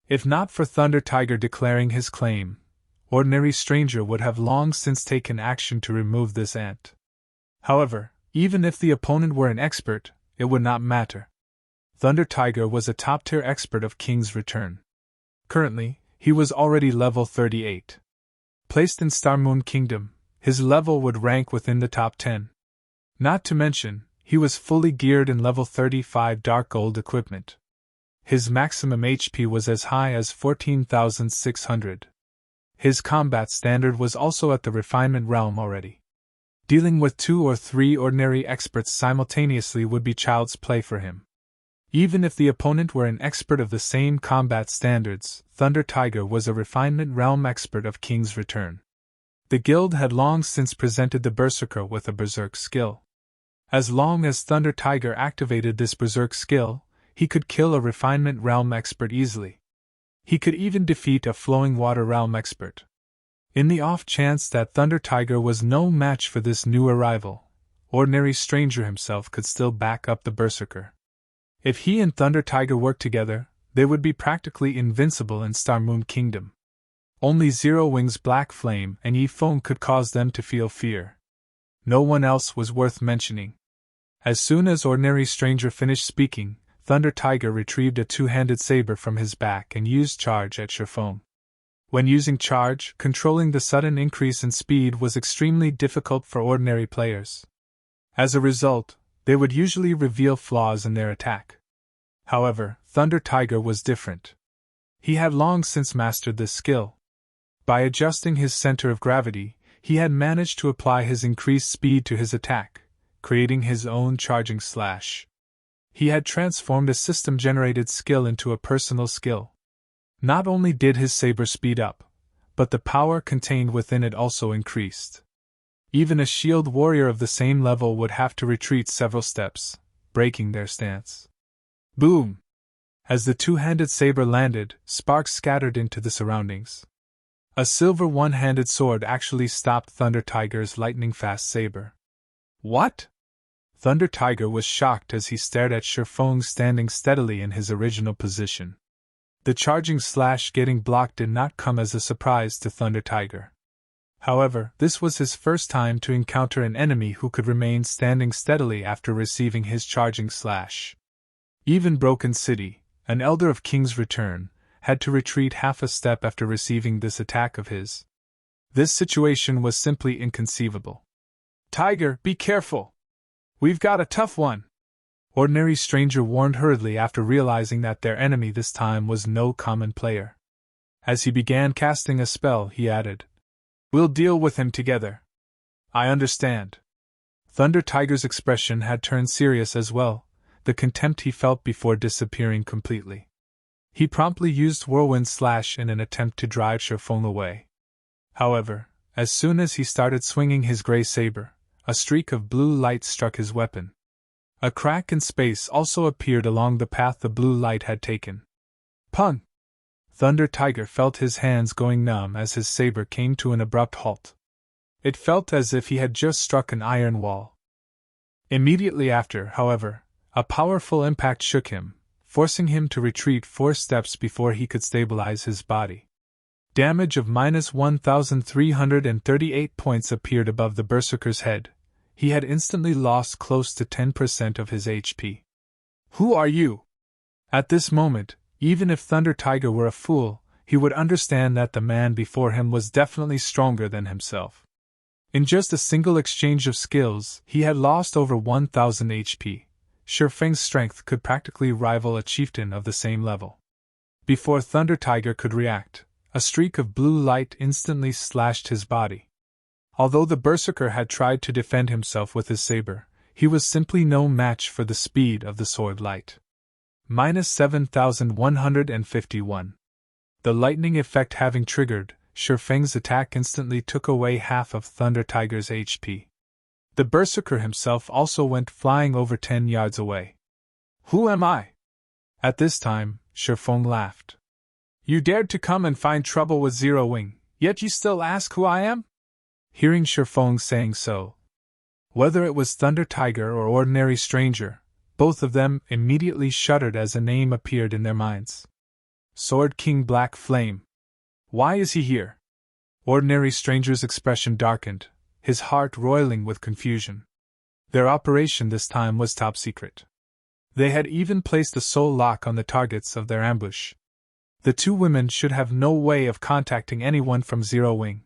If not for Thunder Tiger declaring his claim, Ordinary Stranger would have long since taken action to remove this ant. However, even if the opponent were an expert, it would not matter. Thunder Tiger was a top-tier expert of King's Return. Currently, he was already level 38. Placed in Star Moon Kingdom, his level would rank within the top 10. Not to mention, he was fully geared in level 35 Dark Gold equipment. His maximum HP was as high as 14,600. His combat standard was also at the refinement realm already. Dealing with 2 or 3 ordinary experts simultaneously would be child's play for him. Even if the opponent were an expert of the same combat standards, Thunder Tiger was a refinement realm expert of King's Return. The guild had long since presented the Berserker with a Berserk skill. As long as Thunder Tiger activated this Berserk skill, he could kill a refinement realm expert easily. He could even defeat a flowing water realm expert. In the off chance that Thunder Tiger was no match for this new arrival, Ordinary Stranger himself could still back up the Berserker. If he and Thunder Tiger worked together, they would be practically invincible in Star Moon Kingdom. Only Zero Wing's Black Flame and Yi Feng could cause them to feel fear. No one else was worth mentioning. As soon as Ordinary Stranger finished speaking, Thunder Tiger retrieved a two-handed saber from his back and used Charge at Sherfong. When using Charge, controlling the sudden increase in speed was extremely difficult for ordinary players. As a result, they would usually reveal flaws in their attack. However, Thunder Tiger was different. He had long since mastered this skill. By adjusting his center of gravity, he had managed to apply his increased speed to his attack, creating his own charging slash. He had transformed a system-generated skill into a personal skill. Not only did his saber speed up, but the power contained within it also increased. Even a shield warrior of the same level would have to retreat several steps, breaking their stance. Boom! As the two-handed saber landed, sparks scattered into the surroundings. A silver one-handed sword actually stopped Thunder Tiger's lightning-fast saber. What? Thunder Tiger was shocked as he stared at Sherfong standing steadily in his original position. The charging slash getting blocked did not come as a surprise to Thunder Tiger. However, this was his first time to encounter an enemy who could remain standing steadily after receiving his charging slash. Even Broken City, an elder of King's Return, had to retreat half a step after receiving this attack of his. This situation was simply inconceivable. Tiger, be careful! We've got a tough one, Ordinary Stranger warned hurriedly after realizing that their enemy this time was no common player. As he began casting a spell, he added, We'll deal with him together. I understand. Thunder Tiger's expression had turned serious as well, the contempt he felt before disappearing completely. He promptly used Whirlwind Slash in an attempt to drive Shifeng away. However, as soon as he started swinging his gray saber, a streak of blue light struck his weapon. A crack in space also appeared along the path the blue light had taken. Pung! Thunder Tiger felt his hands going numb as his saber came to an abrupt halt. It felt as if he had just struck an iron wall. Immediately after, however, a powerful impact shook him, forcing him to retreat 4 steps before he could stabilize his body. Damage of -1,338 points appeared above the berserker's head. He had instantly lost close to 10% of his HP. Who are you? At this moment, even if Thunder Tiger were a fool, he would understand that the man before him was definitely stronger than himself. In just a single exchange of skills, he had lost over 1,000 HP. Shifeng's strength could practically rival a chieftain of the same level. Before Thunder Tiger could react, a streak of blue light instantly slashed his body. Although the berserker had tried to defend himself with his saber, he was simply no match for the speed of the sword light. -7,151. The lightning effect having triggered, Shifeng's attack instantly took away half of Thunder Tiger's HP. The berserker himself also went flying over 10 yards away. Who am I? At this time, Shifeng laughed. You dared to come and find trouble with Zero Wing, yet you still ask who I am? Hearing Shifeng saying so, whether it was Thunder Tiger or Ordinary Stranger, both of them immediately shuddered as a name appeared in their minds. Sword King Black Flame. Why is he here? Ordinary Stranger's expression darkened, his heart roiling with confusion. Their operation this time was top secret. They had even placed a soul lock on the targets of their ambush. The two women should have no way of contacting anyone from Zero Wing.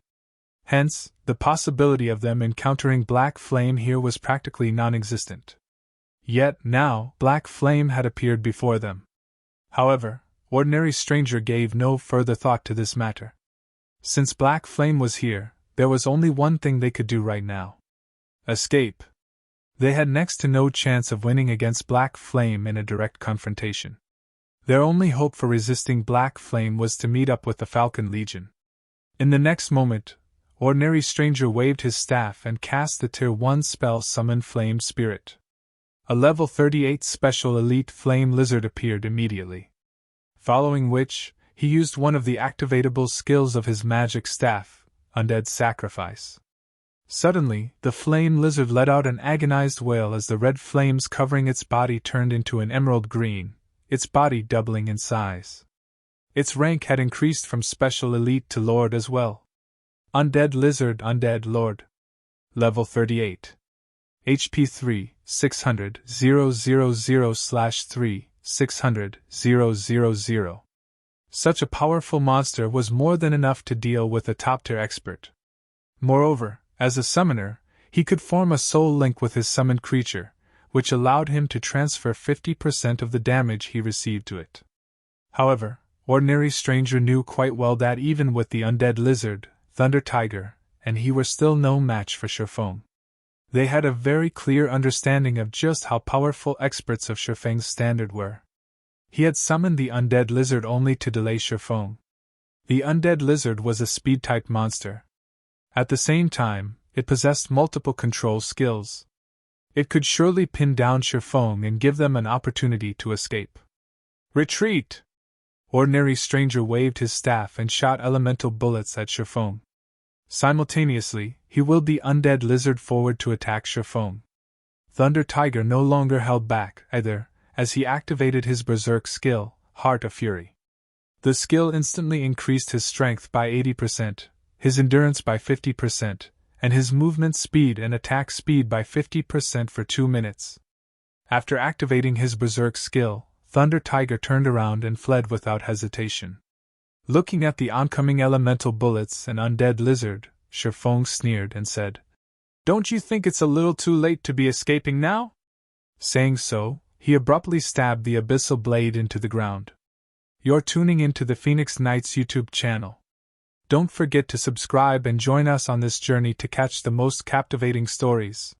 Hence, the possibility of them encountering Black Flame here was practically non-existent. Yet, now, Black Flame had appeared before them. However, Ordinary Stranger gave no further thought to this matter. Since Black Flame was here, there was only one thing they could do right now. Escape. They had next to no chance of winning against Black Flame in a direct confrontation. Their only hope for resisting Black Flame was to meet up with the Falcon Legion. In the next moment, Ordinary Stranger waved his staff and cast the Tier 1 spell Summon Flame Spirit. A level 38 special elite flame lizard appeared immediately. Following which, he used one of the activatable skills of his magic staff, Undead Sacrifice. Suddenly, the flame lizard let out an agonized wail as the red flames covering its body turned into an emerald green, its body doubling in size. Its rank had increased from Special Elite to Lord as well. Undead Lizard Undead Lord. Level 38. HP 3, 600, 000/3, 600, 000. Such a powerful monster was more than enough to deal with a top-tier expert. Moreover, as a summoner, he could form a soul link with his summoned creature, which allowed him to transfer 50% of the damage he received to it. However, Ordinary Stranger knew quite well that even with the undead lizard, Thunder Tiger, and he were still no match for Shifeng. They had a very clear understanding of just how powerful experts of Shifeng's standard were. He had summoned the undead lizard only to delay Shifeng. The undead lizard was a speed-type monster. At the same time, it possessed multiple control skills. It could surely pin down Shifeng and give them an opportunity to escape. Retreat! Ordinary Stranger waved his staff and shot elemental bullets at Shifeng. Simultaneously, he willed the undead lizard forward to attack Shifeng. Thunder Tiger no longer held back, either, as he activated his berserk skill, Heart of Fury. The skill instantly increased his strength by 80%, his endurance by 50%, and his movement speed and attack speed by 50% for 2 minutes. After activating his berserk skill, Thunder Tiger turned around and fled without hesitation. Looking at the oncoming elemental bullets and undead lizard, Shifeng sneered and said, Don't you think it's a little too late to be escaping now? Saying so, he abruptly stabbed the abyssal blade into the ground. You're tuning into the Phoenix Nights YouTube channel. Don't forget to subscribe and join us on this journey to catch the most captivating stories.